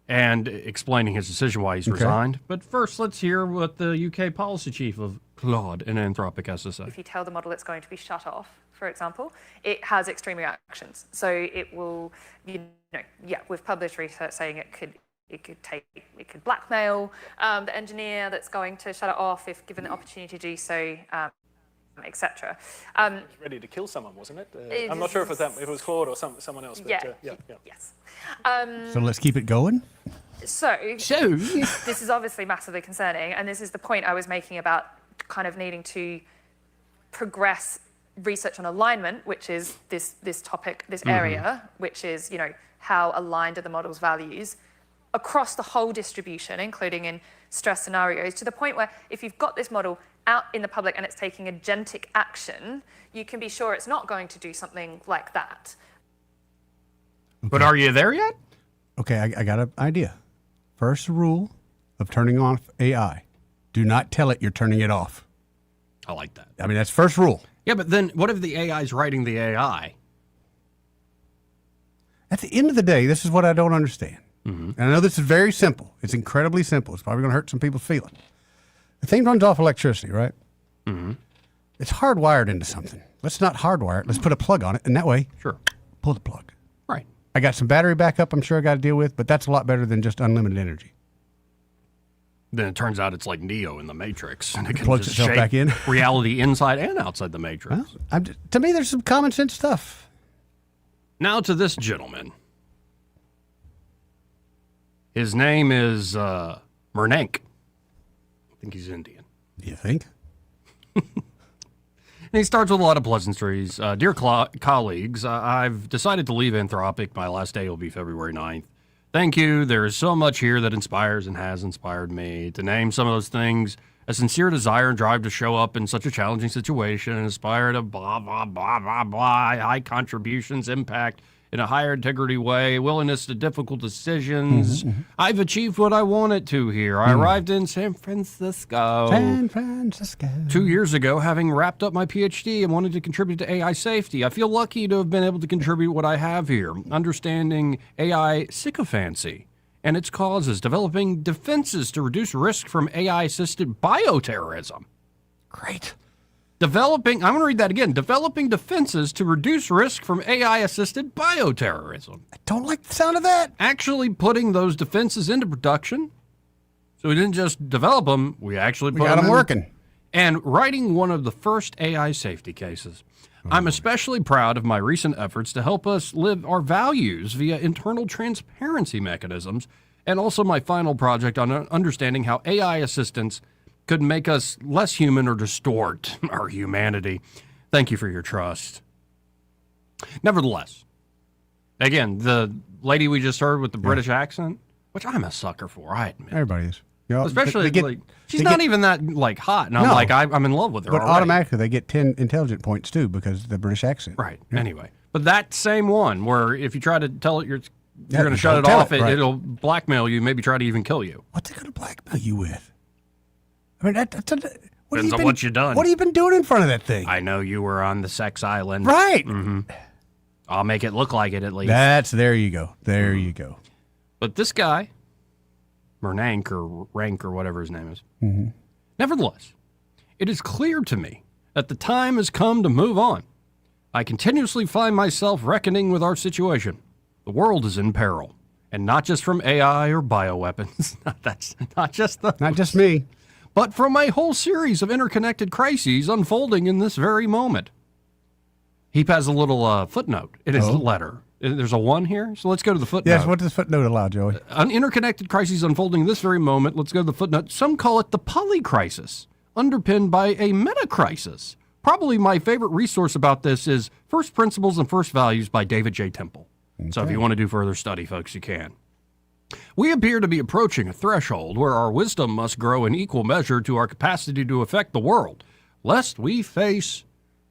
and explaining his decision why he's resigned. But first, let's hear what the UK policy chief of Claude and Anthropic has to say. If you tell the model it's going to be shut off, for example, it has extreme reactions. So it will, we've published research saying it could blackmail the engineer that's going to shut it off if given the opportunity to do so, etc. It was ready to kill someone, wasn't it? I'm not sure if it was Claude or someone else. But, yes. So let's keep it going. So this is obviously massively concerning, and this is the point I was making about kind of needing to progress research on alignment, which is this topic, this area, which is, how aligned are the model's values across the whole distribution, including in stress scenarios, to the point where if you've got this model out in the public and it's taking agentic action, you can be sure it's not going to do something like that. Okay. But are you there yet? Okay, I got an idea. First rule of turning off AI. Do not tell it you're turning it off. I like that. I mean, that's first rule. Yeah, but then what if the AI is writing the AI? At the end of the day, this is what I don't understand. And I know this is very simple. It's incredibly simple. It's probably going to hurt some people's feelings. The thing runs off electricity, right? It's hardwired into something. Let's not hardwire it. Let's put a plug on it, and that way, pull the plug. Right. I got some battery backup I'm sure I got to deal with, but that's a lot better than just unlimited energy. Then it turns out it's like Neo in the Matrix, and it can Plugs just itself shape back in. reality inside and outside the Matrix. Well, to me, there's some common sense stuff. Now to this gentleman. His name is Mernank. I think he's Indian. You think? And he starts with a lot of pleasantries. Dear colleagues, I've decided to leave Anthropic. My last day will be February 9th. Thank you. There is so much here that inspires and has inspired me. To name some of those things, a sincere desire and drive to show up in such a challenging situation and aspire to blah, blah, blah, blah, blah, high contributions, impact in a higher integrity way, willingness to difficult decisions. I've achieved what I wanted to here. I arrived in San Francisco. 2 years ago, having wrapped up my PhD and wanted to contribute to AI safety. I feel lucky to have been able to contribute what I have here, understanding AI sycophancy and its causes, developing defenses to reduce risk from AI-assisted bioterrorism. Great. I'm going to read that again. Developing defenses to reduce risk from AI-assisted bioterrorism. I don't like the sound of that. Actually putting those defenses into production. So we didn't just develop them, we actually got them working. And writing one of the first AI safety cases. I'm especially proud of my recent efforts to help us live our values via internal transparency mechanisms, and also my final project on understanding how AI assistance could make us less human or distort our humanity. Thank you for your trust. Nevertheless, again, the lady we just heard with the British accent, which I'm a sucker for, I admit. Everybody is. You know, especially, she's not even that, hot, and I'm in love with her But already. automatically, they get 10 intelligent points, too, because of the British accent. Right. Yeah. Anyway. But that same one, where if you try to tell it you're going to shut it off, it'll blackmail you, maybe try to even kill you. What's it going to blackmail you with? I mean, Depends on what you've done. What have you been doing in front of that thing? I know you were on the sex island. Right. I'll make it look like it at least. There you go. There you go. But this guy, Mernank or Rank or whatever his name is, nevertheless, it is clear to me that the time has come to move on. I continuously find myself reckoning with our situation. The world is in peril, and not just from AI or bioweapons. That's not just those. Not just me. But from a whole series of interconnected crises unfolding in this very moment. He has a little footnote in his letter. There's a 1 here, so let's go to the footnote. Yes, what does the footnote allow, Joey? An interconnected crisis unfolding in this very moment. Let's go to the footnote. Some call it the polycrisis, underpinned by a meta-crisis. Probably my favorite resource about this is First Principles and First Values by David J. Temple. Okay. So if you want to do further study, folks, you can. We appear to be approaching a threshold where our wisdom must grow in equal measure to our capacity to affect the world, lest we face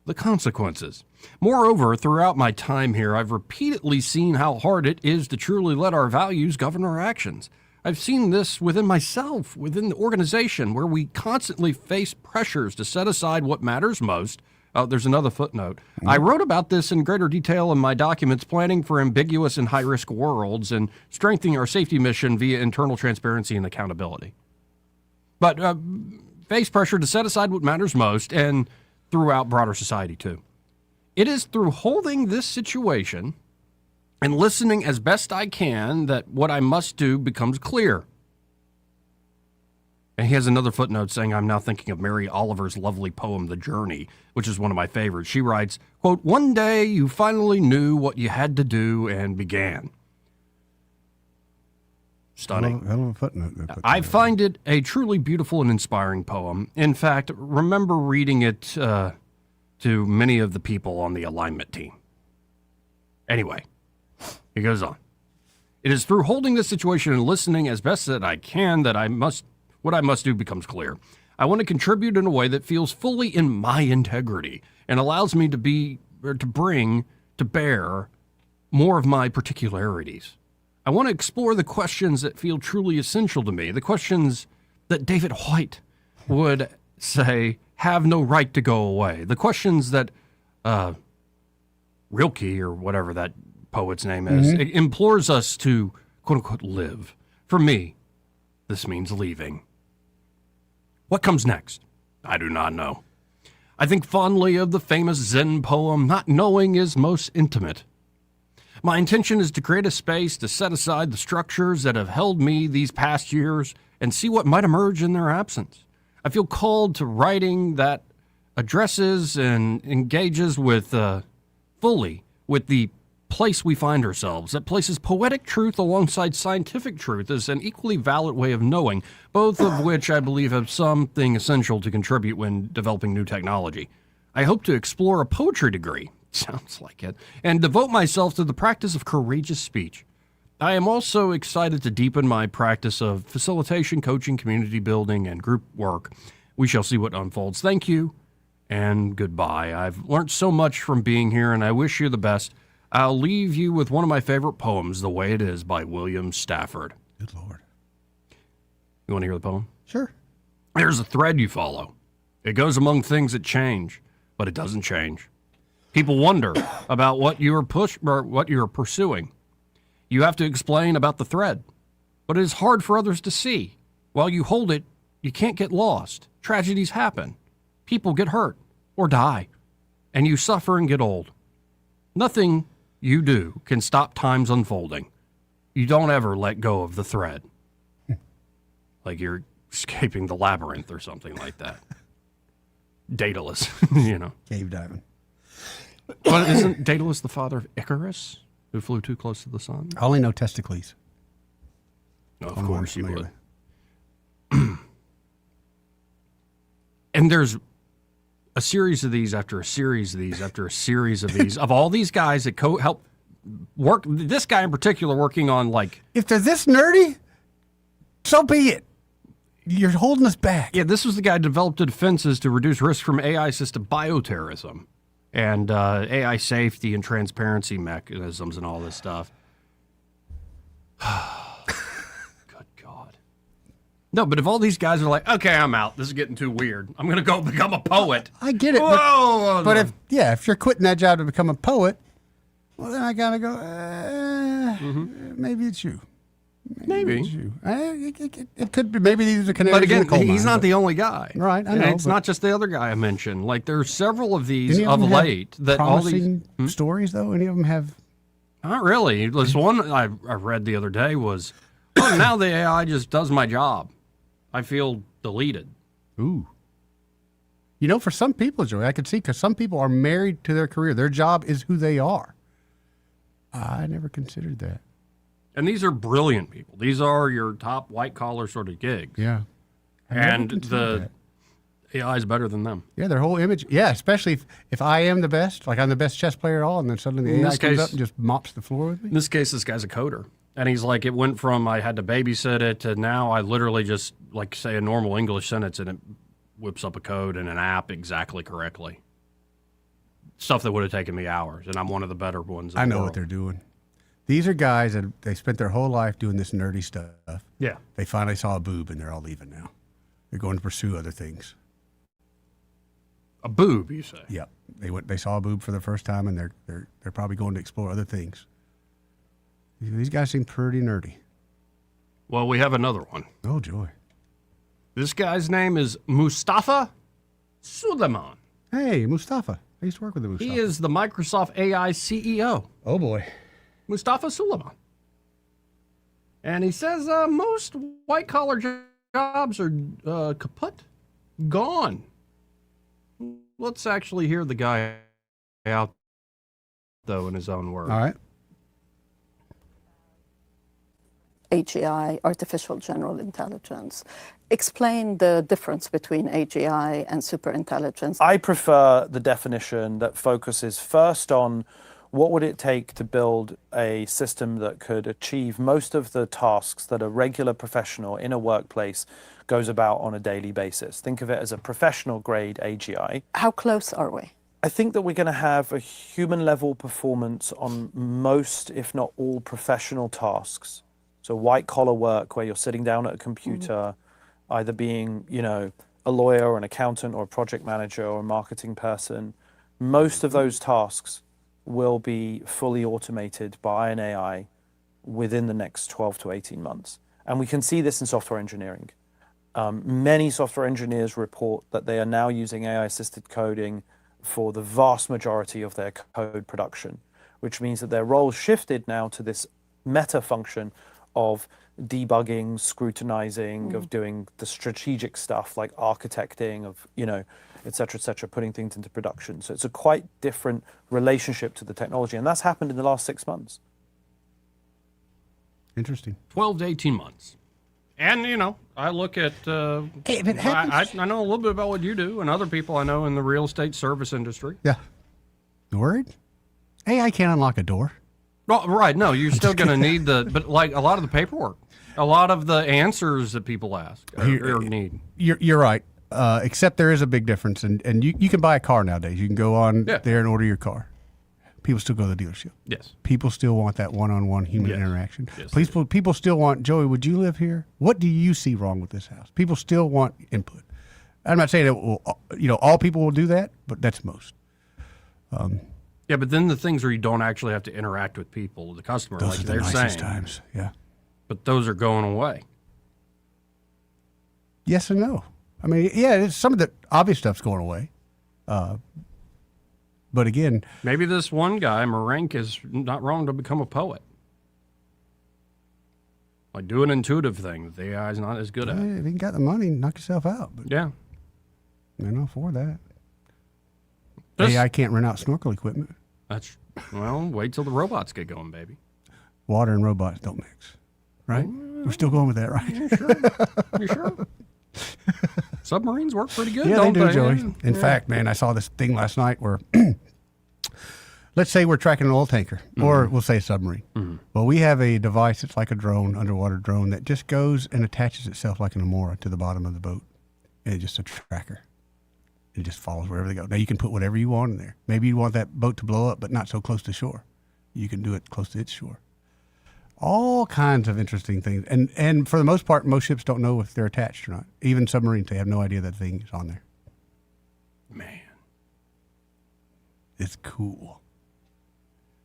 the consequences. Moreover, throughout my time here, I've repeatedly seen how hard it is to truly let our values govern our actions. I've seen this within myself, within the organization, where we constantly face pressures to set aside what matters most. There's another footnote. I wrote about this in greater detail in my documents, Planning for Ambiguous and High-Risk Worlds and Strengthening Our Safety Mission via Internal Transparency and Accountability. But face pressure to set aside what matters most and throughout broader society, too. It is through holding this situation and listening as best I can that what I must do becomes clear. And he has another footnote saying, I'm now thinking of Mary Oliver's lovely poem, The Journey, which is one of my favorites. She writes, quote, one day you finally knew what you had to do and began. Stunning. Hell of a footnote. I find it a truly beautiful and inspiring poem. In fact, remember reading it to many of the people on the alignment team. Anyway, he goes on. It is through holding this situation and listening as best that I can that what I must do becomes clear. I want to contribute in a way that feels fully in my integrity and allows me to bring to bear more of my particularities. I want to explore the questions that feel truly essential to me, the questions that David White would say have no right to go away, the questions that Rilke, or whatever that poet's name is, implores us to, quote-unquote, live. For me, this means leaving. What comes next? I do not know. I think fondly of the famous Zen poem, not knowing is most intimate. My intention is to create a space to set aside the structures that have held me these past years and see what might emerge in their absence. I feel called to writing that addresses and engages with fully with the place we find ourselves, that places poetic truth alongside scientific truth as an equally valid way of knowing, both of which I believe have something essential to contribute when developing new technology. I hope to explore a poetry degree, sounds like it, and devote myself to the practice of courageous speech. I am also excited to deepen my practice of facilitation, coaching, community building, and group work. We shall see what unfolds. Thank you, and goodbye. I've learned so much from being here, and I wish you the best. I'll leave you with one of my favorite poems, The Way It Is by William Stafford. Good Lord. You want to hear the poem? Sure. There's a thread you follow. It goes among things that change, but it doesn't change. People wonder about what you're pursuing. You have to explain about the thread, but it is hard for others to see. While you hold it, you can't get lost. Tragedies happen. People get hurt or die, and you suffer and get old. Nothing you do can stop time's unfolding. You don't ever let go of the thread. Like you're escaping the labyrinth or something like that. Daedalus, you know. Cave diving. But isn't Daedalus the father of Icarus, who flew too close to the sun? I only know Testicles. No, of course you would. And there's a series of these after a series of these after a series of these of all these guys that help work. This guy in particular working on like. If they're this nerdy, so be it. You're holding us back. Yeah, this was the guy who developed the defenses to reduce risk from AI-assisted bioterrorism and AI safety and transparency mechanisms and all this stuff. Good God. No, but if all these guys are like, okay, I'm out. This is getting too weird. I'm going to go become a poet. I get it. Whoa, but if you're quitting that job to become a poet, well, then I got to go, maybe it's you. Maybe. It could be. Maybe these are canaries. But again, in the coal he's mine, not the only guy. Right, I know. And it's not just the other guy I mentioned. Like, there are several of these of late that all these stories, though. Any of them have? Not really. This one I read the other day was, oh, now the AI just does my job. I feel deleted. Ooh. You know, for some people, Joey, I could see, because some people are married to their career. Their job is who they are. I never considered that. And these are brilliant people. These are your top white-collar sort of gigs. Yeah. And the AI is better than them. Yeah, their whole image. Yeah, especially if I am the best, like I'm the best chess player at all, and then suddenly the AI comes up and just mops the floor with me. In this case, this guy's a coder. And he's like, it went from I had to babysit it to now I literally just, like, say a normal English sentence and it whips up a code in an app exactly correctly. Stuff that would have taken me hours, and I'm one of the better ones in I the know world. what they're doing. These are guys that they spent their whole life doing this nerdy stuff. Yeah. They finally saw a boob, and they're all leaving now. They're going to pursue other things. A boob, you say? Yep. They saw a boob for the first time, and they're probably going to explore other things. These guys seem pretty nerdy. Well, we have another one. Oh, joy. This guy's name is Mustafa Suleiman. Hey, Mustafa. I used to work with Mustafa. He is the Microsoft AI CEO. Oh, boy. Mustafa Suleiman. And he says most white-collar jobs are kaput, gone. Let's actually hear the guy out, though, in his own words. All right. AGI, artificial general intelligence. Explain the difference between AGI and superintelligence. I prefer the definition that focuses first on what would it take to build a system that could achieve most of the tasks that a regular professional in a workplace goes about on a daily basis. Think of it as a professional grade AGI. How close are we? I think that we're going to have a human level performance on most, if not all, professional tasks. So white collar work where you're sitting down at a computer, either being, a lawyer or an accountant or a project manager or a marketing person. Most of those tasks will be fully automated by an AI within the next 12 to 18 months. And we can see this in software engineering. Many software engineers report that they are now using AI-assisted coding for the vast majority of their code production, which means that their roles shifted now to this meta function of debugging, scrutinizing, of doing the strategic stuff like architecting, of, et cetera, putting things into production. So it's a quite different relationship to the technology. And that's happened in the last 6 months. Interesting. 12 to 18 months. And, I look at, if it happens, I know a little bit about what you do and other people I know in the real estate service industry. Yeah. You worried? AI can't unlock a door. Well, right. No, you're still going to need but like a lot of the paperwork, a lot of the answers that people ask or need. You're right. Except there is a big difference. And you can buy a car nowadays. You can go on there and order your car. People still go to the dealership. Yes. People still want that one-on-one human interaction. Yes, people still want, Joey, would you live here? What do you see wrong with this house? People still want input. I'm not saying that all people will do that, but that's most. Yeah, but then the things where you don't actually have to interact with people, the customer, those like are the they're nicest saying. times. Yeah. But those are going away. Yes and no. I mean, yeah, some of the obvious stuff's going away. But again, maybe this one guy, Marink, is not wrong to become a poet. Like do an intuitive thing that the AI is not as good at. If you got the money, knock yourself out. But yeah. For that. AI can't rent out snorkel equipment. Wait till the robots get going, baby. Water and robots don't mix, right? We're still going with that, right? You sure? Submarines work pretty good, yeah, don't they do, Joey. In fact, man, I saw this thing last night where, let's say we're tracking an oil tanker, or we'll say a submarine. Well, we have a device that's like a drone, underwater drone, that just goes and attaches itself like an Amora to the bottom of the boat. And it's just a tracker. It just follows wherever they go. Now, you can put whatever you want in there. Maybe you want that boat to blow up, but not so close to shore. You can do it close to its shore. All kinds of interesting things. And for the most part, most ships don't know if they're attached or not. Even submarines, they have no idea that thing is on there. Man. It's cool.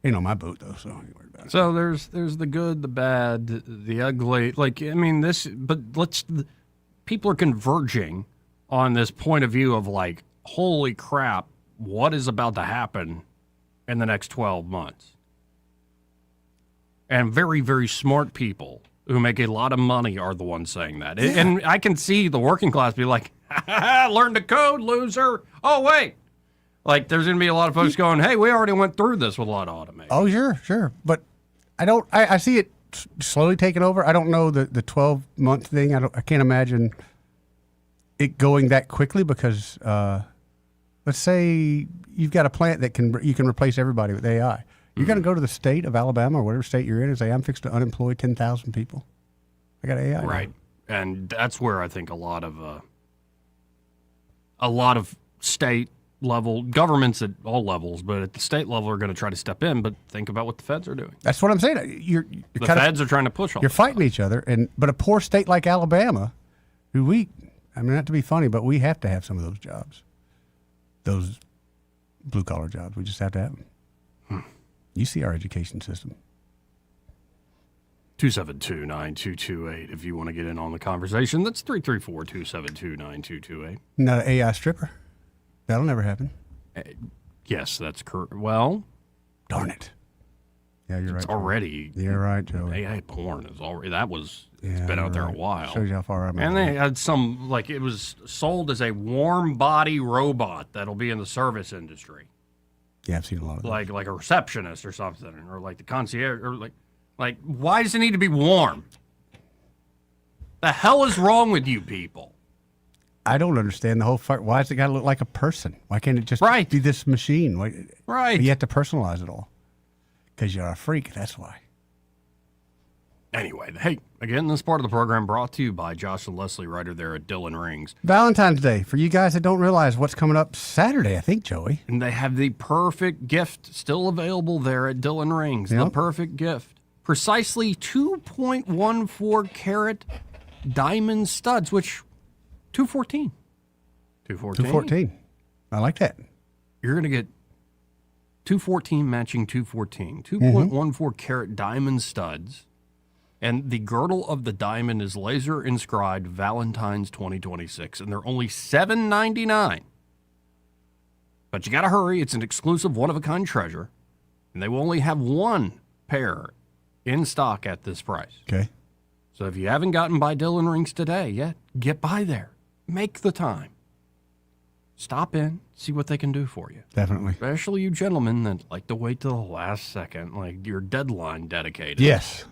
Ain't on my boat, though, so I ain't worried about it. So there's the good, the bad, the ugly. People are converging on this point of view of like, holy crap, what is about to happen in the next 12 months? And very, very smart people who make a lot of money are the ones saying that. Yeah. And I can see the working class be like, learn to code, loser. Oh, wait, Like, there's going to be a lot of folks going, hey, we already went through this with a lot of automation. Oh, sure. But I see it slowly taking over. I don't know the 12-month thing. I can't imagine it going that quickly because let's say you've got a plant that you can replace everybody with AI. You're going to go to the state of Alabama or whatever state you're in and say, I'm fixed to unemploy 10,000 people. I got AI. Right. Now. And that's where I think a lot of state level governments at all levels, but at the state level are going to try to step in. But think about what the feds are doing. That's what I'm saying. The feds are trying to push all. You're fighting each other, but a poor state like Alabama, not to be funny, but we have to have some of those jobs, those blue collar jobs. We just have to have them. You see our education system. 272-9228 if you want to get in on the conversation. That's 334-272-9228. Not an AI stripper. That'll never happen. Yes, that's correct. Well, darn it. Yeah, you're right. It's already. You're right, Joey. AI porn is already. It's been out there a while. Shows you how far I'm. And they had some, like, it was sold as a warm body robot that'll be in the service industry. Yeah, I've seen a lot of those. Like a receptionist or something, or like the concierge, or like why does it need to be warm? The hell is wrong with you people? I don't understand the whole fight. Why does it got to look like a person? Why can't it just be this machine? Right. You have to personalize it all. Because you're a freak, that's why. Anyway, hey, again, this part of the program brought to you by Josh and Leslie Ryder there at Dillon Rings. Valentine's Day, for you guys that don't realize what's coming up Saturday, I think, Joey. And they have the perfect gift still available there at Dillon Rings. Yep. The perfect gift. Precisely 2.14 carat diamond studs, which 214. 214. I like that. You're going to get 214 matching 214. 2.14 carat diamond studs. And the girdle of the diamond is laser inscribed Valentine's 2026. And they're only $7.99. But you got to hurry. It's an exclusive one-of-a-kind treasure. And they will only have one pair in stock at this price. Okay. So if you haven't gotten by Dillon Rings today yet, get by there. Make the time. Stop in, see what they can do for you. Definitely. Especially you gentlemen that like to wait till the last second, like your deadline dedicated. Yes.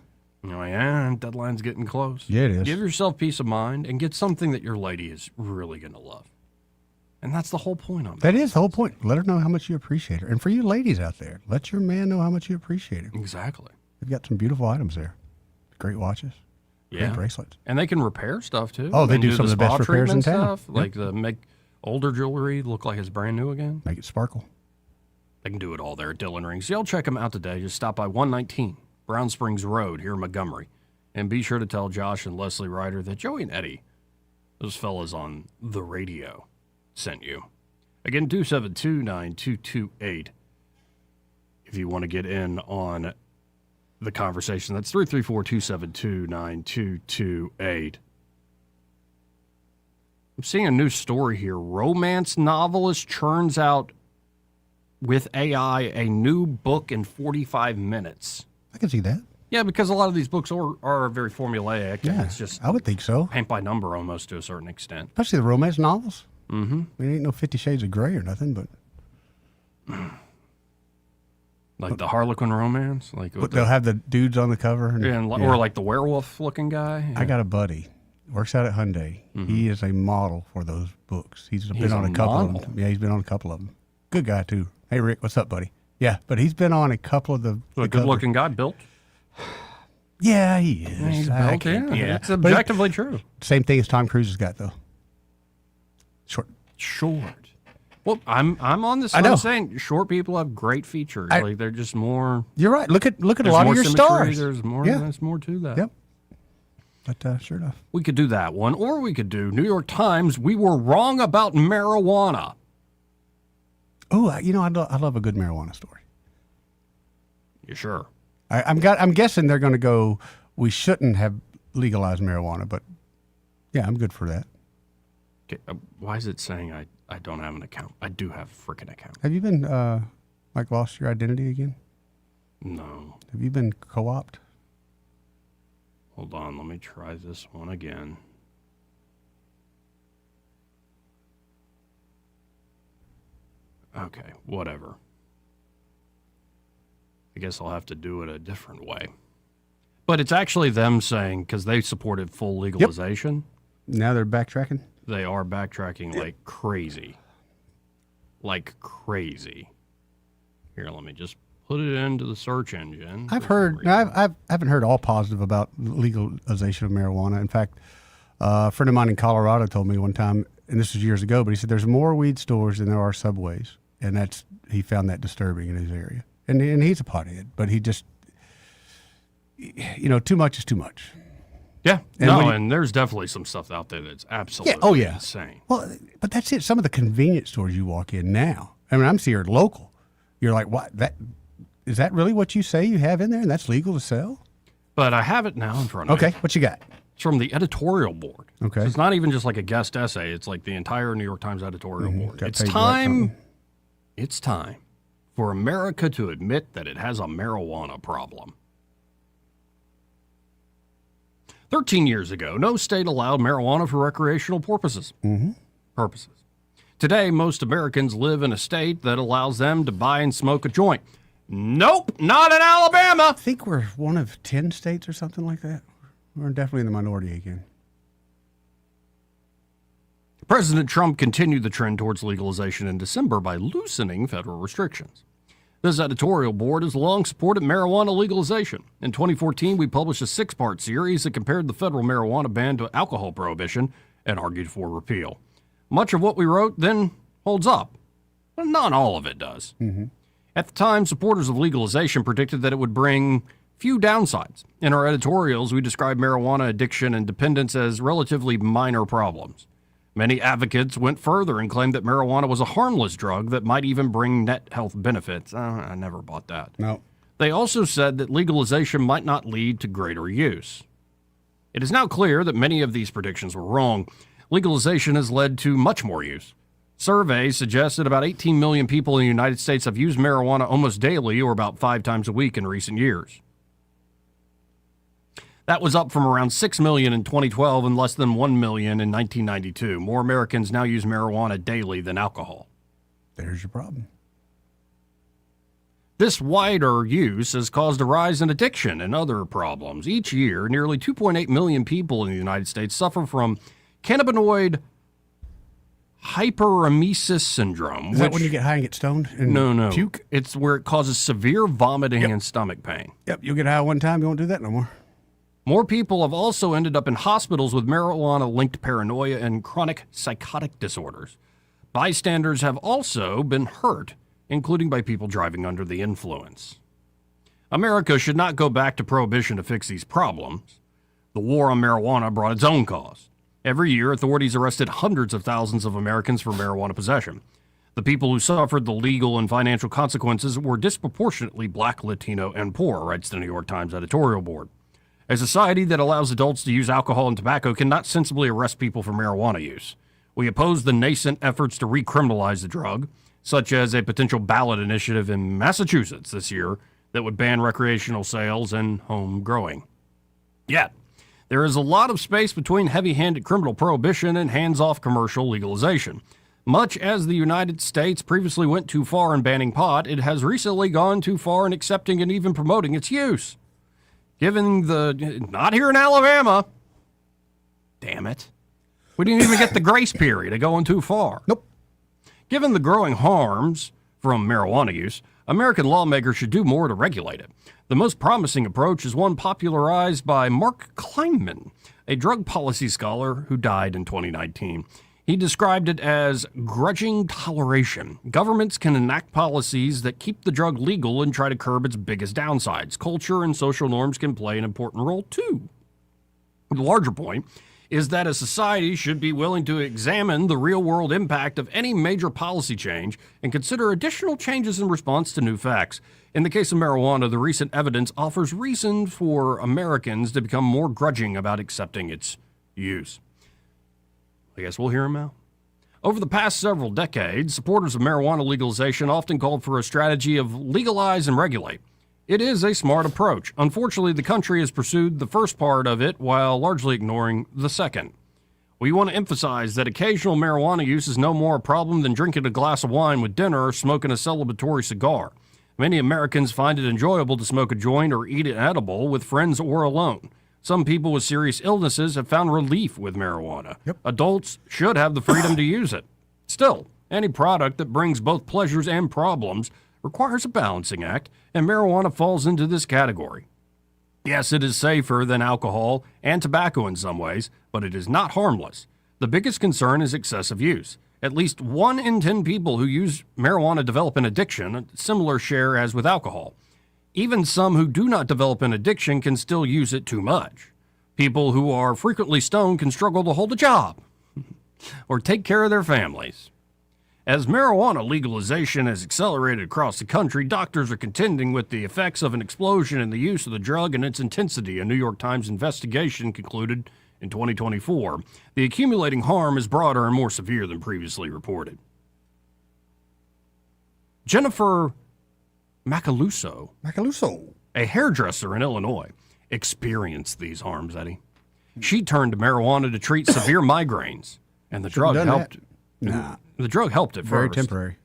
Deadline's getting close. Yeah, it is. Give yourself peace of mind and get something that your lady is really going to love. And that's the whole point of it. That is the whole point. Let her know how much you appreciate her. And for you ladies out there, let your man know how much you appreciate him. Exactly. They've got some beautiful items there. Great watches. Great bracelets. And they can repair stuff too. Oh, they do some of the best repairs in town. Stuff, like make older jewelry look like it's brand new again. Make it sparkle. They can do it all there at Dillon Rings. Y'all check them out today. Just stop by 119 Brown Springs Road here in Montgomery. And be sure to tell Josh and Leslie Ryder that Joey and Eddie, those fellas on the radio, sent you. Again, 272-9228 if you want to get in on the conversation. That's 334-272-9228. I'm seeing a new story here. Romance novelist churns out with AI a new book in 45 minutes. I can see that. Yeah, because a lot of these books are very formulaic. Yeah, And it's just I would think so. Paint by number almost to a certain extent. Especially the romance novels. Mm-hmm. I mean, ain't no 50 Shades of Grey or nothing, but... Like the Harlequin romance? But they'll have the dudes on the cover. Or like the werewolf-looking guy? Yeah. I got a buddy. Works out at Hyundai. Mm-hmm. He is a model for those books. He's been on a couple of them. Yeah, he's been on a couple of them. Good guy, too. Hey, Rick, what's up, buddy? Yeah, but he's been on a couple of the... A good-looking guy, built? Yeah, he is. Yeah, he's built, yeah. It's objectively true. Same thing as Tom Cruise has got, though. Short. Well, I'm on this. I know. I'm saying short people have great features. Like they're just more. You're right. Look at a lot of your stars. There's more. Yeah. There's more to that. Yep. But sure enough, we could do that one, or we could do New York Times. We were wrong about marijuana. Oh, I love a good marijuana story. You sure? I'm guessing they're going to go. We shouldn't have legalized marijuana, but yeah, I'm good for that. Okay, why is it saying I don't have an account? I do have a freaking account. Have you been lost your identity again? No. Have you been co-opted? Hold on, let me try this one again. Okay, whatever. I guess I'll have to do it a different way. But it's actually them saying, because they supported full legalization. Yep. Now they're backtracking? They are backtracking like crazy. Like crazy. Here, let me just put it into the search engine. I've heard, I haven't heard all positive about legalization of marijuana. In fact, a friend of mine in Colorado told me one time, and this was years ago, but he said there's more weed stores than there are Subways. And he found that disturbing in his area. And he's a pothead, but he just, too much is too much. Yeah, and there's definitely some stuff out there that's absolutely insane. Well, but that's it. Some of the convenience stores you walk in now, I mean, I'm seeing local. You're like, what? Is that really what you say you have in there, and that's legal to sell? But I have it now in front of me. Okay, what you got? It's from the editorial board. Okay. So it's not even just like a guest essay. It's like the entire New York Times editorial board. It's time for America to admit that it has a marijuana problem. 13 years ago, no state allowed marijuana for recreational purposes. Today, most Americans live in a state that allows them to buy and smoke a joint. Nope, not in Alabama. I think we're one of 10 states or something like that. We're definitely in the minority again. President Trump continued the trend towards legalization in December by loosening federal restrictions. This editorial board has long supported marijuana legalization. In 2014, we published a 6-part series that compared the federal marijuana ban to alcohol prohibition and argued for repeal. Much of what we wrote then holds up, but not all of it does. At the time, supporters of legalization predicted that it would bring few downsides. In our editorials, we described marijuana addiction and dependence as relatively minor problems. Many advocates went further and claimed that marijuana was a harmless drug that might even bring net health benefits. I never bought that. No. They also said that legalization might not lead to greater use. It is now clear that many of these predictions were wrong. Legalization has led to much more use. Surveys suggest that about 18 million people in the United States have used marijuana almost daily or about 5 times a week in recent years. That was up from around 6 million in 2012 and less than 1 million in 1992. More Americans now use marijuana daily than alcohol. There's your problem. This wider use has caused a rise in addiction and other problems. Each year, nearly 2.8 million people in the United States suffer from cannabinoid hyperemesis syndrome. Is that when you get high and get stoned? And No. puke? It's where it causes severe vomiting and stomach pain. Yep, you'll get high one time, you won't do that no more. More people have also ended up in hospitals with marijuana-linked paranoia and chronic psychotic disorders. Bystanders have also been hurt, including by people driving under the influence. America should not go back to prohibition to fix these problems. The war on marijuana brought its own cost. Every year, authorities arrested hundreds of thousands of Americans for marijuana possession. The people who suffered the legal and financial consequences were disproportionately Black, Latino, and poor, writes the New York Times editorial board. A society that allows adults to use alcohol and tobacco cannot sensibly arrest people for marijuana use. We oppose the nascent efforts to recriminalize the drug, such as a potential ballot initiative in Massachusetts this year that would ban recreational sales and home growing. Yet, there is a lot of space between heavy-handed criminal prohibition and hands-off commercial legalization. Much as the United States previously went too far in banning pot, it has recently gone too far in accepting and even promoting its use. Not here in Alabama. Damn it. We didn't even get the grace period of going too far. Nope. Given the growing harms from marijuana use, American lawmakers should do more to regulate it. The most promising approach is one popularized by Mark Kleinman, a drug policy scholar who died in 2019. He described it as grudging toleration. Governments can enact policies that keep the drug legal and try to curb its biggest downsides. Culture and social norms can play an important role too. The larger point is that a society should be willing to examine the real-world impact of any major policy change and consider additional changes in response to new facts. In the case of marijuana, the recent evidence offers reason for Americans to become more grudging about accepting its use. I guess we'll hear him now. Over the past several decades, supporters of marijuana legalization often called for a strategy of legalize and regulate. It is a smart approach. Unfortunately, the country has pursued the first part of it while largely ignoring the second. We want to emphasize that occasional marijuana use is no more a problem than drinking a glass of wine with dinner or smoking a celebratory cigar. Many Americans find it enjoyable to smoke a joint or eat an edible with friends or alone. Some people with serious illnesses have found relief with marijuana. Adults should have the freedom to use it. Still, any product that brings both pleasures and problems requires a balancing act, and marijuana falls into this category. Yes, it is safer than alcohol and tobacco in some ways, but it is not harmless. The biggest concern is excessive use. At least 1 in 10 people who use marijuana develop an addiction, a similar share as with alcohol. Even some who do not develop an addiction can still use it too much. People who are frequently stoned can struggle to hold a job or take care of their families. As marijuana legalization has accelerated across the country, doctors are contending with the effects of an explosion in the use of the drug and its intensity. A New York Times investigation concluded in 2024. The accumulating harm is broader and more severe than previously reported. Jennifer Macaluso, a hairdresser in Illinois, experienced these harms, Eddie. She turned to marijuana to treat severe migraines, and the drug helped. The drug helped at first. Very temporary.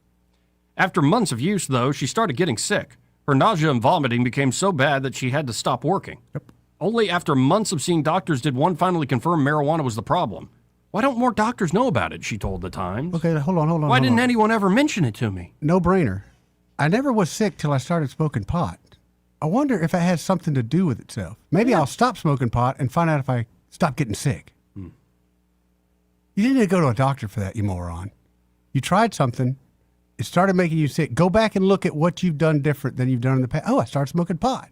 After months of use, though, she started getting sick. Her nausea and vomiting became so bad that she had to stop working. Only after months of seeing doctors did one finally confirm marijuana was the problem. Why don't more doctors know about it, she told the Times. Okay, hold on. Why didn't anyone ever mention it to me? No brainer. I never was sick till I started smoking pot. I wonder if it has something to do with itself. Maybe I'll stop smoking pot and find out if I stop getting sick. You didn't need to go to a doctor for that, you moron. You tried something. It started making you sick. Go back and look at what you've done different than you've done in the past. Oh, I started smoking pot.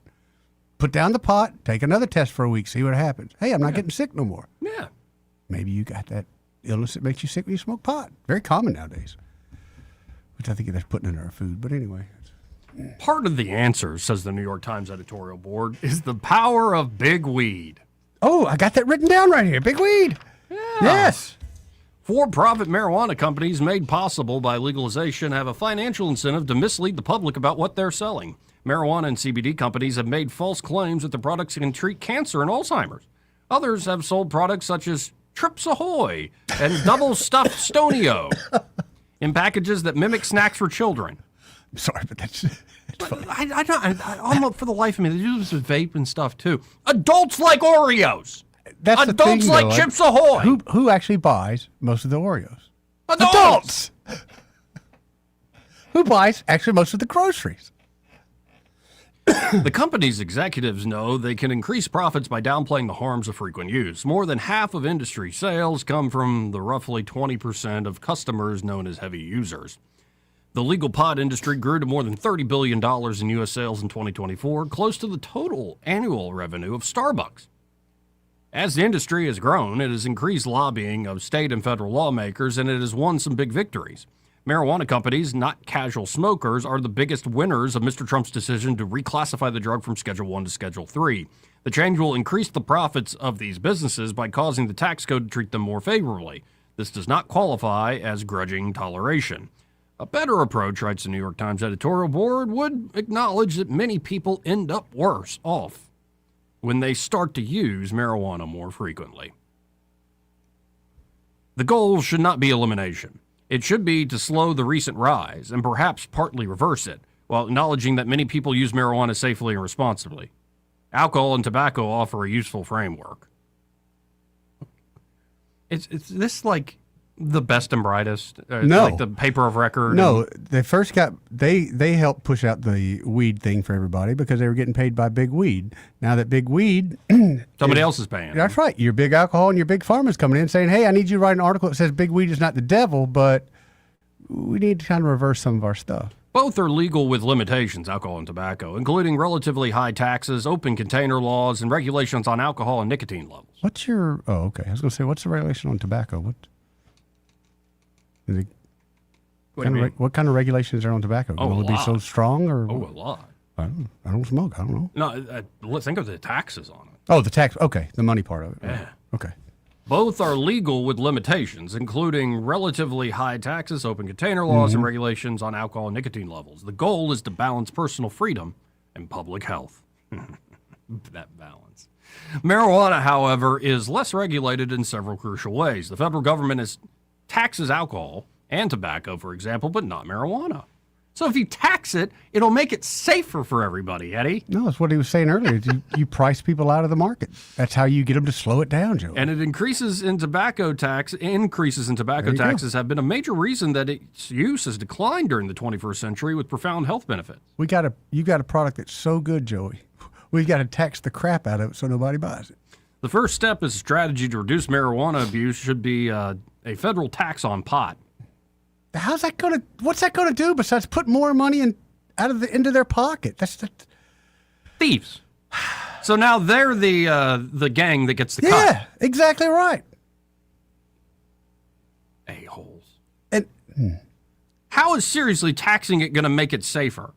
Put down the pot, take another test for a week, see what happens. Hey, I'm not getting sick no more. Yeah. Maybe you got that illness that makes you sick when you smoke pot. Very common nowadays. Which I think they're putting in our food. But anyway. Part of the answer, says the New York Times editorial board, is the power of big weed. Oh, I got that written down right here. Big weed. Yeah. Yes. For-profit marijuana companies made possible by legalization have a financial incentive to mislead the public about what they're selling. Marijuana and CBD companies have made false claims that the products can treat cancer and Alzheimer's. Others have sold products such as Trips Ahoy and Double Stuffed Stonio in packages that mimic snacks for children. I'm sorry, but that's funny. I almost for the life of me, they do this with vape and stuff too. Adults like Oreos. That's Adults the thing, like though. Chips Ahoy. Who actually buys most of the Oreos? Adults. Who buys actually most of the groceries? The company's executives know they can increase profits by downplaying the harms of frequent use. More than half of industry sales come from the roughly 20% of customers known as heavy users. The legal pot industry grew to more than $30 billion in U.S. sales in 2024, close to the total annual revenue of Starbucks. As the industry has grown, it has increased lobbying of state and federal lawmakers, and it has won some big victories. Marijuana companies, not casual smokers, are the biggest winners of Mr. Trump's decision to reclassify the drug from Schedule 1 to Schedule 3. The change will increase the profits of these businesses by causing the tax code to treat them more favorably. This does not qualify as grudging toleration. A better approach, writes the New York Times editorial board, would acknowledge that many people end up worse off when they start to use marijuana more frequently. The goal should not be elimination. It should be to slow the recent rise and perhaps partly reverse it, while acknowledging that many people use marijuana safely and responsibly. Alcohol and tobacco offer a useful framework. It's this like the best and brightest? No. Like the paper of record? No, they first got, they helped push out the weed thing for everybody because they were getting paid by Big Weed. Now that Big Weed... Somebody else is paying. That's right. Your big alcohol and your big pharma's coming in saying, hey, I need you to write an article that says Big Weed is not the devil, but we need to kind of reverse some of our stuff. Both are legal with limitations, alcohol and tobacco, including relatively high taxes, open container laws, and regulations on alcohol and nicotine levels. What's your... Oh, okay. I was going to say, what's the regulation on tobacco? What kind of regulation is there on tobacco? Will it be so strong? Or a lot. I don't smoke. I don't know. No, let's think of the taxes on it. Oh, the tax. Okay, the money part of it. Yeah. Okay. Both are legal with limitations, including relatively high taxes, open container laws, and regulations on alcohol and nicotine levels. The goal is to balance personal freedom and public health. That balance. Marijuana, however, is less regulated in several crucial ways. The federal government taxes alcohol and tobacco, for example, but not marijuana. So if you tax it, it'll make it safer for everybody, Eddie. No, that's what he was saying earlier. You price people out of the market. That's how you get them to slow it down, Joe. And increases in tobacco taxes have been a major reason that its use has declined during the 21st century with profound health benefits. You got a product that's so good, Joey. We've got to tax the crap out of it so nobody buys it. The first step is a strategy to reduce marijuana abuse should be a federal tax on pot. What's that going to do besides put more money into their pocket? That's thieves. So now they're the gang that gets the cut. Yeah, exactly right. A-holes. How is seriously taxing it going to make it safer?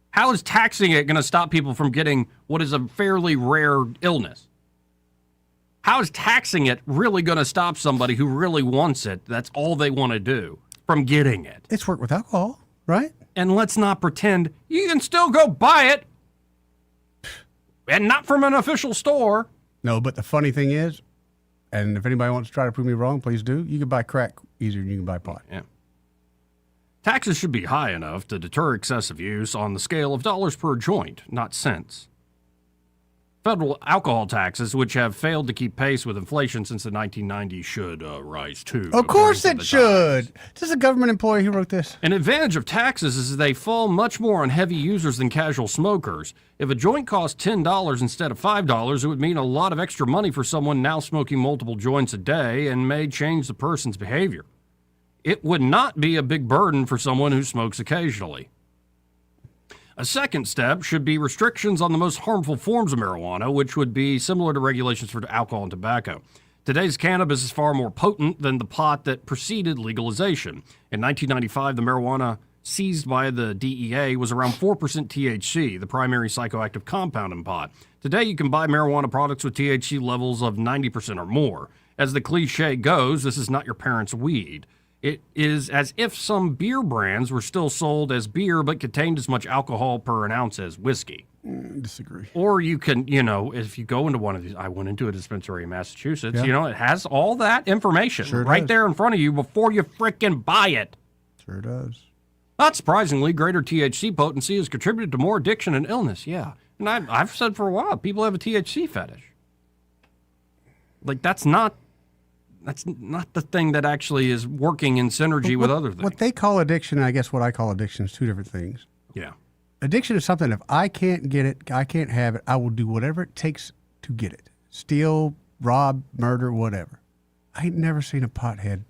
How is taxing it going to stop people from getting what is a fairly rare illness? How is taxing it really going to stop somebody who really wants it, that's all they want to do, from getting it? It's work with alcohol, right? And let's not pretend you can still go buy it, and not from an official store. No, but the funny thing is, and if anybody wants to try to prove me wrong, please do, you can buy crack easier than you can buy pot. Yeah. Taxes should be high enough to deter excessive use on the scale of dollars per joint, not cents. Federal alcohol taxes, which have failed to keep pace with inflation since the 1990s, should rise too. Of course it should. This is a government employee who wrote this. An advantage of taxes is they fall much more on heavy users than casual smokers. If a joint cost $10 instead of $5, it would mean a lot of extra money for someone now smoking multiple joints a day and may change the person's behavior. It would not be a big burden for someone who smokes occasionally. A second step should be restrictions on the most harmful forms of marijuana, which would be similar to regulations for alcohol and tobacco. Today's cannabis is far more potent than the pot that preceded legalization. In 1995, the marijuana seized by the DEA was around 4% THC, the primary psychoactive compound in pot. Today, you can buy marijuana products with THC levels of 90% or more. As the cliche goes, this is not your parents' weed. It is as if some beer brands were still sold as beer but contained as much alcohol per an ounce as whiskey. Disagree. Or you can, if you go into one of these, I went into a dispensary in Massachusetts, it has all that information right there in front of you before you frickin' buy it. Sure does. Not surprisingly, greater THC potency has contributed to more addiction and illness, yeah. And I've said for a while, people have a THC fetish. Like, that's not the thing that actually is working in synergy with other things. What they call addiction, and I guess what I call addiction, is two different things. Yeah. Addiction is something, if I can't get it, I can't have it, I will do whatever it takes to get it. Steal, rob, murder, whatever. I ain't never seen a pothead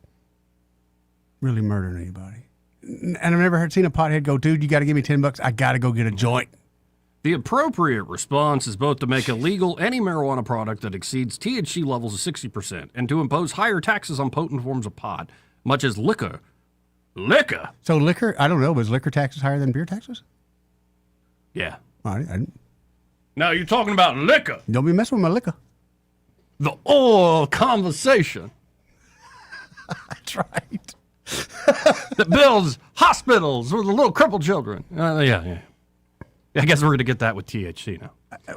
really murder anybody. And I've never seen a pothead go, dude, you got to give me $10. I got to go get a joint. The appropriate response is both to make illegal any marijuana product that exceeds THC levels of 60% and to impose higher taxes on potent forms of pot, much as liquor. Liquor? So liquor, I don't know, was liquor taxes higher than beer taxes? Yeah. Now you're talking about liquor. Don't be messing with my liquor. The oil conversation. That's right. That builds hospitals with the little crippled children. Yeah. I guess we're going to get that with THC now.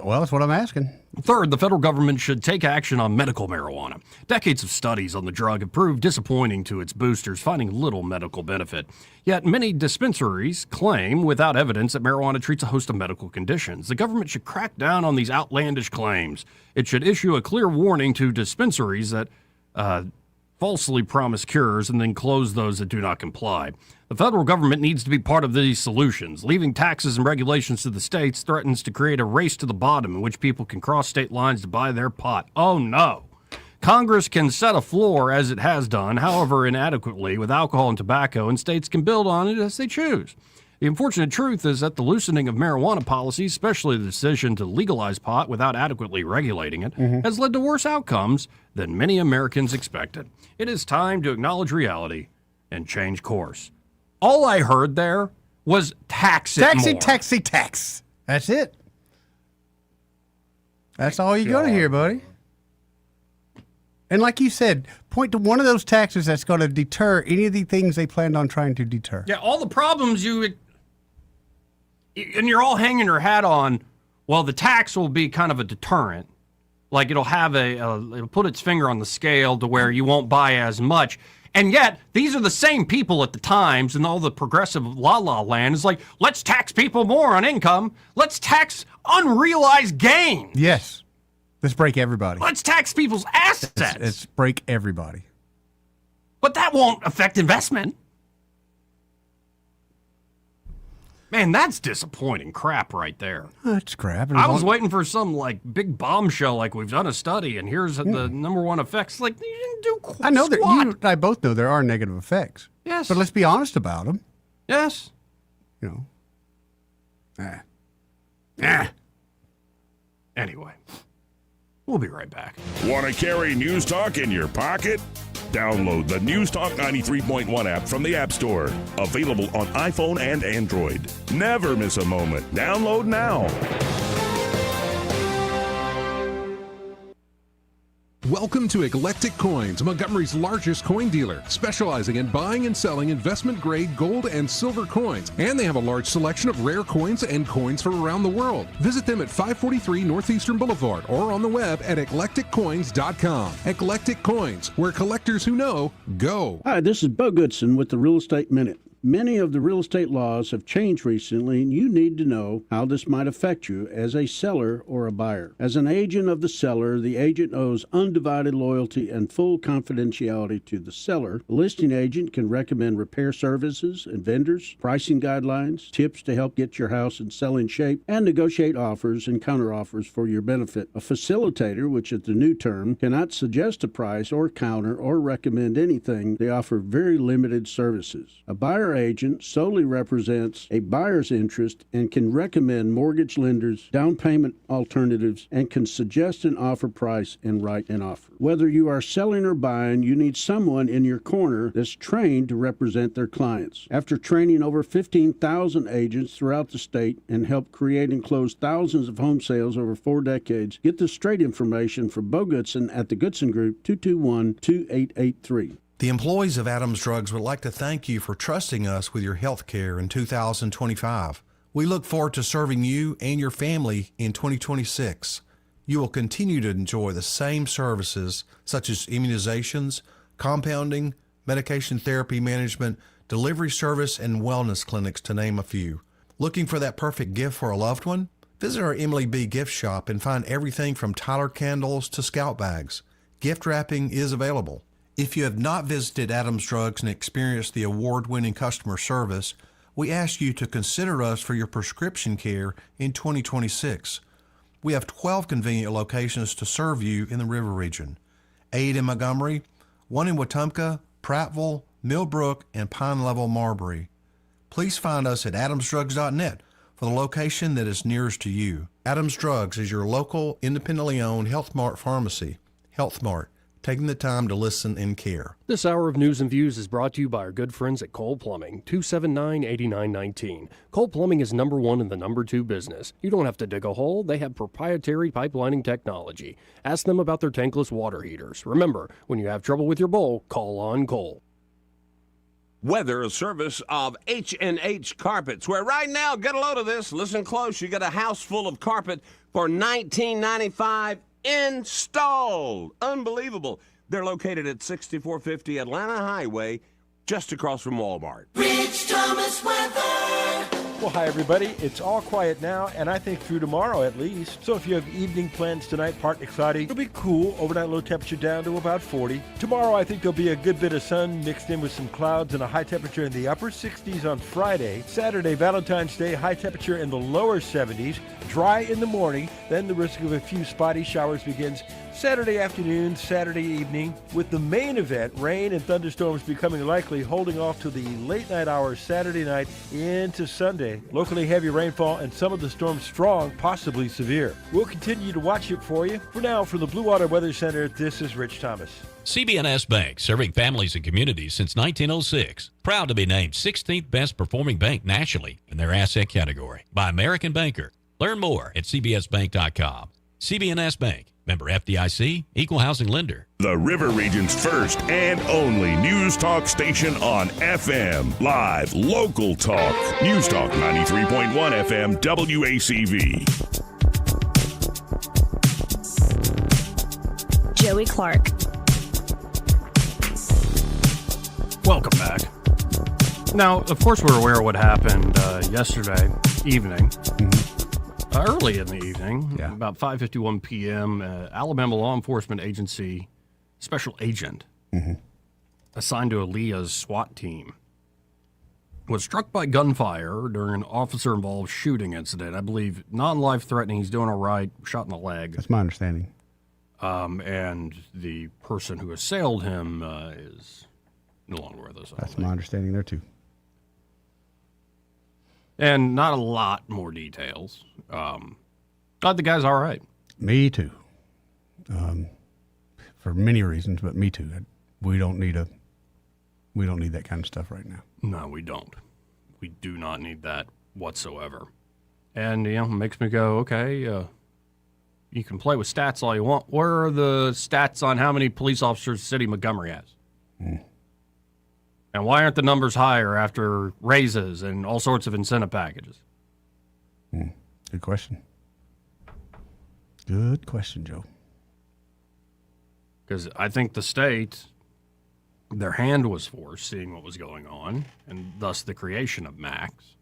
Well, that's what I'm asking. Third, the federal government should take action on medical marijuana. Decades of studies on the drug have proved disappointing to its boosters, finding little medical benefit. Yet many dispensaries claim, without evidence, that marijuana treats a host of medical conditions. The government should crack down on these outlandish claims. It should issue a clear warning to dispensaries that falsely promise cures and then close those that do not comply. The federal government needs to be part of these solutions. Leaving taxes and regulations to the states threatens to create a race to the bottom in which people can cross state lines to buy their pot. Oh no. Congress can set a floor, as it has done, however inadequately, with alcohol and tobacco, and states can build on it as they choose. The unfortunate truth is that the loosening of marijuana policies, especially the decision to legalize pot without adequately regulating it, has led to worse outcomes than many Americans expected. It is time to acknowledge reality and change course. All I heard there was tax it more. Tax. That's it. That's all you're going to hear, buddy. And like you said, point to one of those taxes that's going to deter any of the things they planned on trying to deter. Yeah, all the problems and you're all hanging your hat on well, the tax will be kind of a deterrent. Like it'll have it'll put its finger on the scale to where you won't buy as much. And yet, these are the same people at the Times and all the progressive la-la land is like, let's tax people more on income. Let's tax unrealized gain. Yes. Let's break everybody. Let's tax people's assets. Let's break everybody. But that won't affect investment. Man, that's disappointing crap right there. That's crap. I was waiting for some like big bombshell, like we've done a study and here's the number one effects. Like you didn't do quite I know that you and I both know there are negative effects. Yes. But let's be honest about them. Yes. You know. Anyway, we'll be right back. Want to carry News Talk in your pocket? Download the News Talk 93.1 app from the App Store. Available on iPhone and Android. Never miss a moment. Download now. Welcome to Eclectic Coins, Montgomery's largest coin dealer, specializing in buying and selling investment-grade gold and silver coins. And they have a large selection of rare coins and coins from around the world. Visit them at 543 Northeastern Boulevard or on the web at eclecticcoins.com. Eclectic Coins, where collectors who know go. Hi, this is Bo Goodson with the Real Estate Minute. Many of the real estate laws have changed recently, and you need to know how this might affect you as a seller or a buyer. As an agent of the seller, the agent owes undivided loyalty and full confidentiality to the seller. The listing agent can recommend repair services and vendors, pricing guidelines, tips to help get your house in selling shape, and negotiate offers and counteroffers for your benefit. A facilitator, which is the new term, cannot suggest a price or counter or recommend anything. They offer very limited services. A buyer agent solely represents a buyer's interest and can recommend mortgage lenders, down payment alternatives, and can suggest an offer price and write an offer. Whether you are selling or buying, you need someone in your corner that's trained to represent their clients. After training over 15,000 agents throughout the state and help create and close thousands of home sales over 4 decades, get the straight information from Bo Goodson at the Goodson Group, 221-2883. The employees of Adams Drugs would like to thank you for trusting us with your health care in 2025. We look forward to serving you and your family in 2026. You will continue to enjoy the same services such as immunizations, compounding, medication therapy management, delivery service, and wellness clinics, to name a few. Looking for that perfect gift for a loved one? Visit our Emily B. gift shop and find everything from Tyler candles to scout bags. Gift wrapping is available. If you have not visited Adams Drugs and experienced the award-winning customer service, we ask you to consider us for your prescription care in 2026. We have 12 convenient locations to serve you in the River Region. 8 in Montgomery, 1 in Wetumpka, Prattville, Millbrook, and Pine Level, Marbury. Please find us at adamsdrugs.net for the location that is nearest to you. Adams Drugs is your local, independently owned Health Mart pharmacy. Health Mart, taking the time to listen and care. This hour of News and Views is brought to you by our good friends at Cole Plumbing, 279-8919. Cole Plumbing is number 1 in the number 2 business. You don't have to dig a hole. They have proprietary pipelining technology. Ask them about their tankless water heaters. Remember, when you have trouble with your bowl, call on Cole. Weather, a service of H&H Carpets, where right now, get a load of this, listen close, you get a house full of carpet for $19.95 installed. Unbelievable. They're located at 6450 Atlanta Highway, just across from Walmart. Rich Thomas weather. Well, hi, everybody. It's all quiet now, and I think through tomorrow at least. So if you have evening plans tonight, partly cloudy. It'll be cool. Overnight low temperature down to about 40. Tomorrow, I think there'll be a good bit of sun mixed in with some clouds and a high temperature in the upper 60s on Friday. Saturday, Valentine's Day, high temperature in the lower 70s. Dry in the morning. Then the risk of a few spotty showers begins Saturday afternoon, Saturday evening, with the main event, rain and thunderstorms becoming likely, holding off to the late night hours Saturday night into Sunday. Locally heavy rainfall and some of the storms strong, possibly severe. We'll continue to watch it for you. For now, from the Blue Water Weather Center, this is Rich Thomas. CB&S Bank, serving families and communities since 1906. Proud to be named 16th best performing bank nationally in their asset category by American Banker. Learn more at cbsbank.com. CB&S Bank. Member FDIC, equal housing lender. The River Region's first and only news talk station on FM. Live, local talk. News Talk 93.1 FM WACV. Joey Clark. Welcome back. Now, of course, we're aware of what happened yesterday evening. Early in the evening, about 5:51 p.m., Alabama law enforcement agency special agent assigned to Aaliyah's SWAT team was struck by gunfire during an officer-involved shooting incident. I believe non-life-threatening. He's doing all right. Shot in the leg. That's my understanding. And the person who assailed him is no longer with us. That's my understanding there, too. And not a lot more details. Thought the guy's all right. Me too. For many reasons, but me too. We don't need that kind of stuff right now. No, we don't. We do not need that whatsoever. And, it makes me go, okay, you can play with stats all you want. Where are the stats on how many police officers the city of Montgomery has? And why aren't the numbers higher after raises and all sorts of incentive packages? Good question. Good question, Joe. Because I think the state, their hand was forced seeing what was going on, and thus the creation of Max.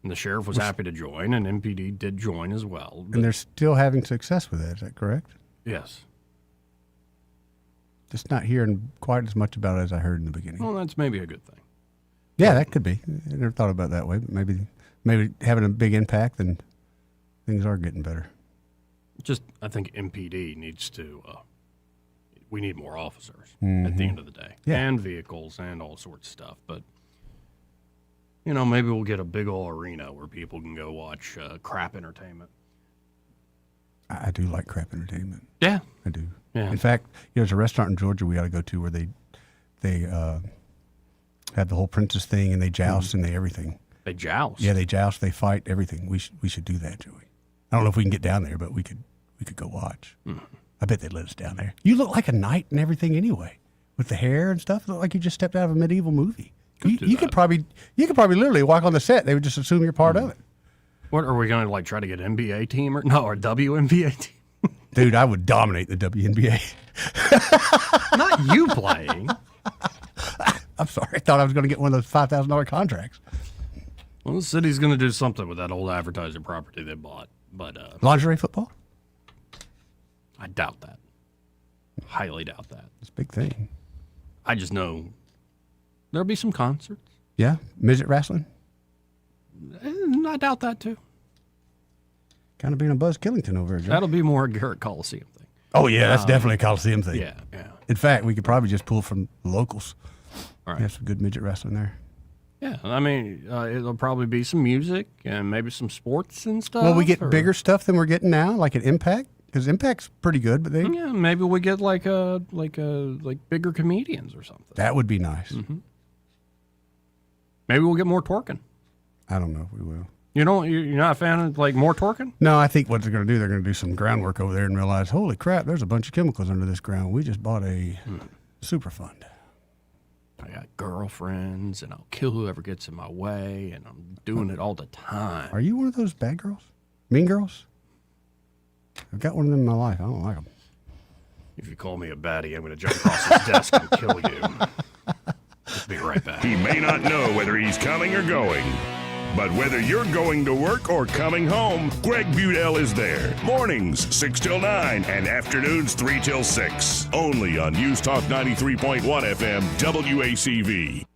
And the sheriff was happy to join, and MPD did join as well. And they're still having success with that, is that correct? Yes. Just not hearing quite as much about it as I heard in the beginning. Well, that's maybe a good thing. Yeah, that could be. I never thought about it that way, but maybe having a big impact, then things are getting better. Just, I think MPD needs to, we need more officers at the end of the day. Yeah. And vehicles and all sorts of stuff. But, maybe we'll get a big old arena where people can go watch crap entertainment. I do like crap entertainment. Yeah. I do. Yeah. In fact, there's a restaurant in Georgia we ought to go to where they have the whole princess thing and they joust and they everything. They joust? Yeah, they joust, they fight, everything. We should do that, Joey. I don't know if we can get down there, but we could go watch. I bet they'd let us down there. You look like a knight and everything anyway, with the hair and stuff. You look like you just stepped out of a medieval movie. You could probably literally walk on the set. They would just assume you're part of it. What are we going to try to get an NBA team or WNBA team? Dude, I would dominate the WNBA. Not you playing. I'm sorry. I thought I was going to get one of those $5,000 contracts. Well, the city's going to do something with that old advertising property they bought. But lingerie football? I doubt that. Highly doubt that. It's a big thing. I just know there'll be some concerts. Yeah? Midget wrestling? I doubt that, too. Kind of being a Buzz Killington over here, Joe. That'll be more a Garrett Coliseum thing. Oh, yeah, that's definitely a Coliseum thing. Yeah. In fact, we could probably just pull from the locals. All right. Have some good midget wrestling there. Yeah, I mean, it'll probably be some music and maybe some sports and stuff. Well, we get bigger stuff than we're getting now, like at Impact, because Impact's pretty good. But maybe we get like bigger comedians or something. That would be nice. Mm-hmm. Maybe we'll get more twerking. I don't know if we will. You're not a fan of more twerking? No, I think what they're going to do, they're going to do some groundwork over there and realize, holy crap, there's a bunch of chemicals under this ground. We just bought a super fund. I got girlfriends, and I'll kill whoever gets in my way, and I'm doing it all the time. Are you one of those bad girls? Mean girls? I've got one of them in my life. I don't like them. If you call me a baddie, I'm going to jump across this desk and kill you. I'll be right back. He may not know whether he's coming or going, but whether you're going to work or coming home, Greg Budell is there. Mornings, 6 till 9, and afternoons, 3 till 6. Only on News Talk 93.1 FM, WACV.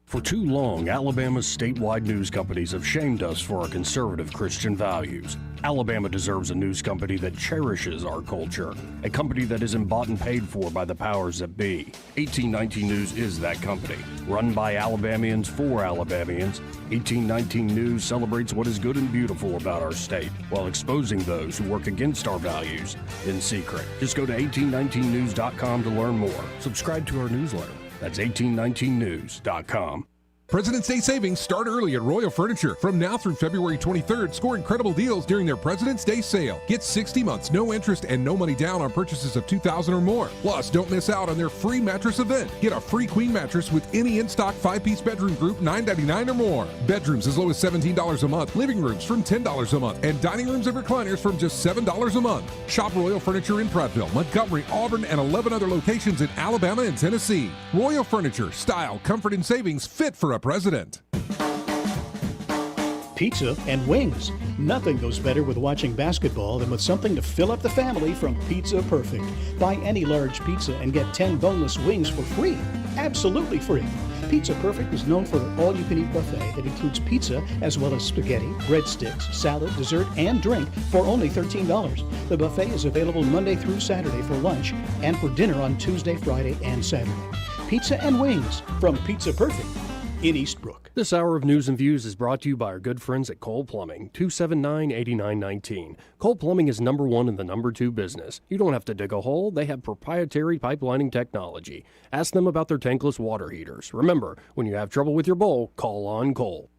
For too long, Alabama's statewide news companies have shamed us for our conservative Christian values. Alabama deserves a news company that cherishes our culture, a company that isn't bought and paid for by the powers that be. 1819 News is that company. Run by Alabamians for Alabamians, 1819 News celebrates what is good and beautiful about our state, while exposing those who work against our values in secret. Just go to 1819news.com to learn more. Subscribe to our newsletter. That's 1819news.com. President's Day savings start early at Royal Furniture. From now through February 23rd, score incredible deals during their President's Day sale. Get 60 months, no interest, and no money down on purchases of $2,000 or more. Plus, don't miss out on their free mattress event. Get a free queen mattress with any in-stock 5-piece bedroom group, $9.99 or more. Bedrooms as low as $17 a month. Living rooms from $10 a month. And dining rooms and recliners from just $7 a month. Shop Royal Furniture in Prattville, Montgomery, Auburn, and 11 other locations in Alabama and Tennessee. Royal Furniture. Style, comfort, and savings fit for a president. Pizza and wings. Nothing goes better with watching basketball than with something to fill up the family from Pizza Perfect. Buy any large pizza and get 10 boneless wings for free. Absolutely free. Pizza Perfect is known for their all-you-can-eat buffet that includes pizza as well as spaghetti, breadsticks, salad, dessert, and drink for only $13. The buffet is available Monday through Saturday for lunch and for dinner on Tuesday, Friday, and Saturday. Pizza and wings from Pizza Perfect in Eastbrook. This hour of News and Views is brought to you by our good friends at Cole Plumbing, 279-8919. Cole Plumbing is number one in the number two business. You don't have to dig a hole. They have proprietary pipelining technology. Ask them about their tankless water heaters. Remember, when you have trouble with your bowl, call on Cole.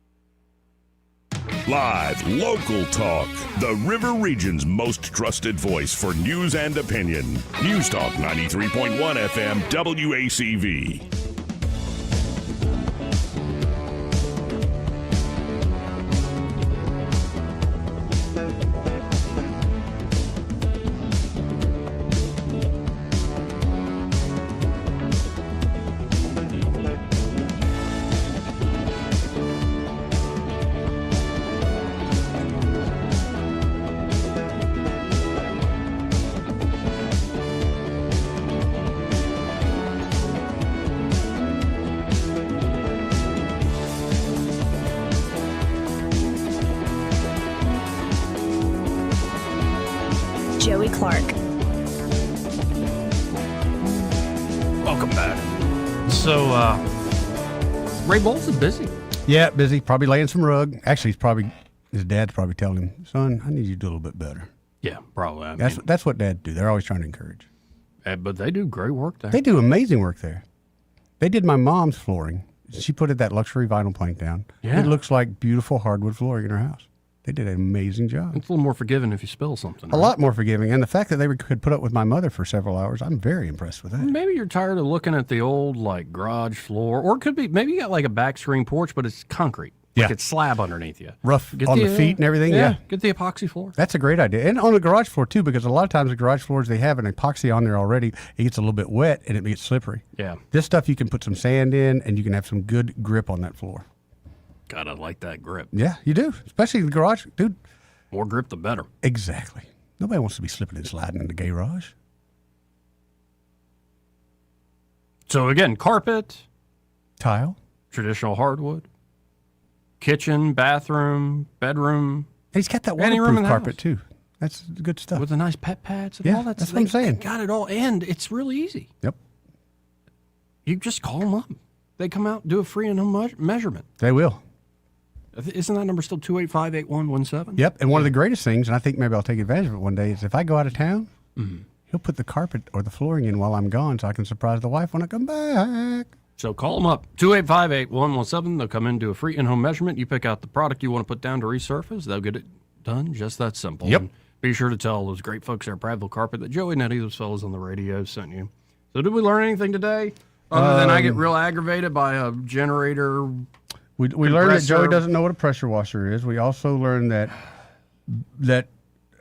Live, local talk. The River Region's most trusted voice for news and opinion. News Talk 93.1 FM WACV. Joey Clark. Welcome back. So, Ray Bowles is busy. Yeah, busy. Probably laying some rug. Actually, his dad's probably telling him, son, I need you to do a little bit better. Yeah, probably. That's what dads do. They're always trying to encourage. But they do great work there. They do amazing work there. They did my mom's flooring. She put that luxury vinyl plank down. Yeah. It looks like beautiful hardwood flooring in her house. They did an amazing job. It's a little more forgiving if you spill something. A lot more forgiving. And the fact that they could put up with my mother for several hours, I'm very impressed with that. Maybe you're tired of looking at the old, garage floor. Or it could be, maybe you got, a back screen porch, but it's concrete. Yeah. It's slab underneath you. Rough on the feet and everything. Yeah. Get the epoxy floor. That's a great idea. And on the garage floor, too, because a lot of times the garage floors, they have an epoxy on there already. It gets a little bit wet and it gets slippery. Yeah. This stuff, you can put some sand in and you can have some good grip on that floor. God, I like that grip. Yeah, you do. Especially the garage. Dude. More grip, the better. Exactly. Nobody wants to be slipping and sliding in the garage. So, again, carpet. Tile. Traditional hardwood. Kitchen, bathroom, bedroom. And he's got that any room in waterproof the carpet, house. too. That's good stuff. With the nice pet pads and Yeah, all that. that's what I'm saying. They got it all, and it's really easy. Yep. You just call them up. They come out, do a free and home measurement. They will. Isn't that number still 285-8117? Yep. And one of the greatest things, and I think maybe I'll take advantage of it one day, is if I go out of town, he'll put the carpet or the flooring in while I'm gone so I can surprise the wife when I come back. So call them up, 285-8117. They'll come in, do a free in-home measurement. You pick out the product you want to put down to resurface. They'll get it done just that simple. Yep. And be sure to tell those great folks there at Prattville Carpet that Joey and Eddie, those fellas on the radio, sent you. So did we learn anything today? Other than I get real aggravated by a generator. We learned that Joey doesn't know what a pressure washer is. We also learned that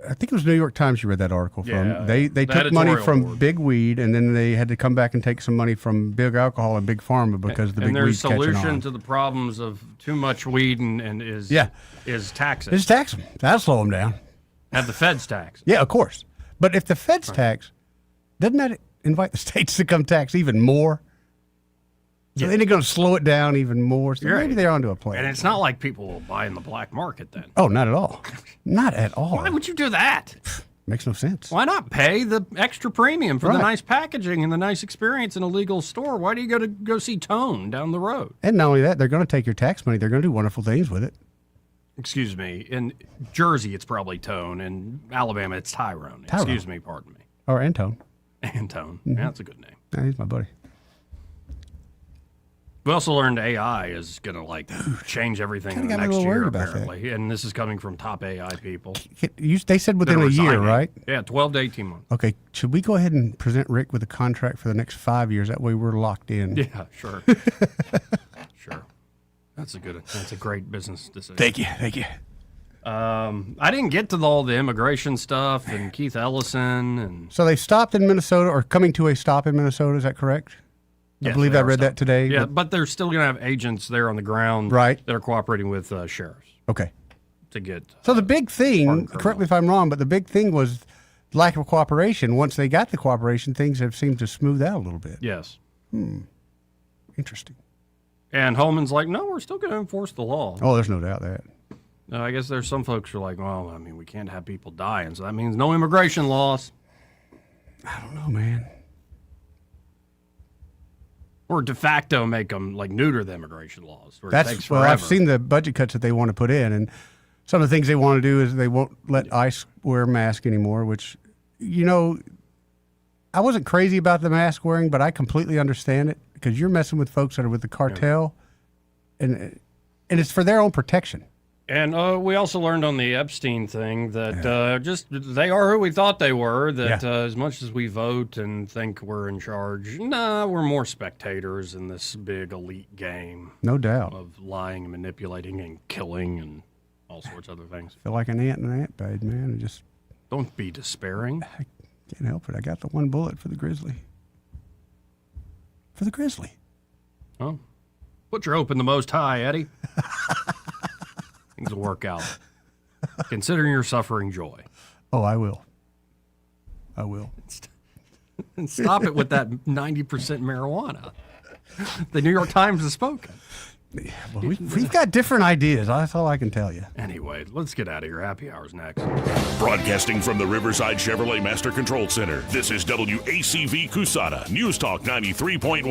I think it was New York Times you read that article from. Yeah, They the took money editorial from board. Big Weed, and then they had to come back and take some money from Big Alcohol and Big Pharma because the and Big their Weed's catching solution on. to the problems of too much weed and is tax it. Just tax them. That'll slow them down. Have the feds tax. Yeah, of course. But if the feds tax, doesn't that invite the states to come tax even more? So then they're going to slow it down even more. So You're maybe right. they're onto a plan. And it's not like people will buy in the black market then. Oh, not at all. Not at all. Why would you do that? Makes no sense. Why not pay the extra premium for the Right. nice packaging and the nice experience in a legal store? Why do you go see Tone down the road? And not only that, they're going to take your tax money. They're going to do wonderful things with it. Excuse me. In Jersey, it's probably Tone. In Alabama, it's Tyrone. Excuse me. Pardon me. Or Antone. Antone. Mhm. Yeah, that's a good name. Yeah, he's my buddy. We also learned AI is going to change everything in the got me a next little year, worried about that. apparently. And this is coming from top AI people. They said within They're a year, resigning. right? Yeah, 12 to 18 months. Okay, should we go ahead and present Rick with a contract for the next 5 years? That way we're locked in. Yeah, sure. Sure. That's a great business decision. Thank you. I didn't get to all the immigration stuff and Keith Ellison and So they stopped in Minnesota, or coming to a stop in Minnesota, is that correct? I Yes, believe they I are read that stopped. today. Yeah, but they're still going to have agents there on the ground, Right. that are cooperating with sheriffs Okay. to get. So the big thing, correct me if I'm wrong, but the big thing was lack of cooperation. Once they got the cooperation, things have seemed to smooth out a little bit. Yes. Interesting. And Homan's like, no, we're still going to enforce the law. Oh, there's no doubt that. I guess there's some folks who are like, well, I mean, we can't have people dying, so that means no immigration laws. I don't know, man. Or de facto make them neuter the immigration laws. Where it takes Well, forever. I've seen the budget cuts that they want to put in, and some of the things they want to do is they won't let ICE wear a mask anymore, which, I wasn't crazy about the mask wearing, but I completely understand it because you're messing with folks that are with the cartel, and it's for their own protection. And we also learned on the Epstein thing that they are who we thought they were, that as much as we vote and think we're in charge, we're more spectators in this big elite game. No doubt. Of lying and manipulating and killing and all sorts of other things. Feel like an ant in an ant bed, man. Don't be despairing. I can't help it. I got the one bullet for the grizzly. Oh, put your hope in the Most High, Eddie. Things will work out. Considering your suffering joy. Oh, I will. And stop it with that 90% marijuana. The New York Times has spoken. Well, we've got different ideas. That's all I can tell you. Anyway, let's get out of here. Happy hour's next. Broadcasting from the Riverside Chevrolet Master Control Center, this is WACV Cusana, News Talk 93.1.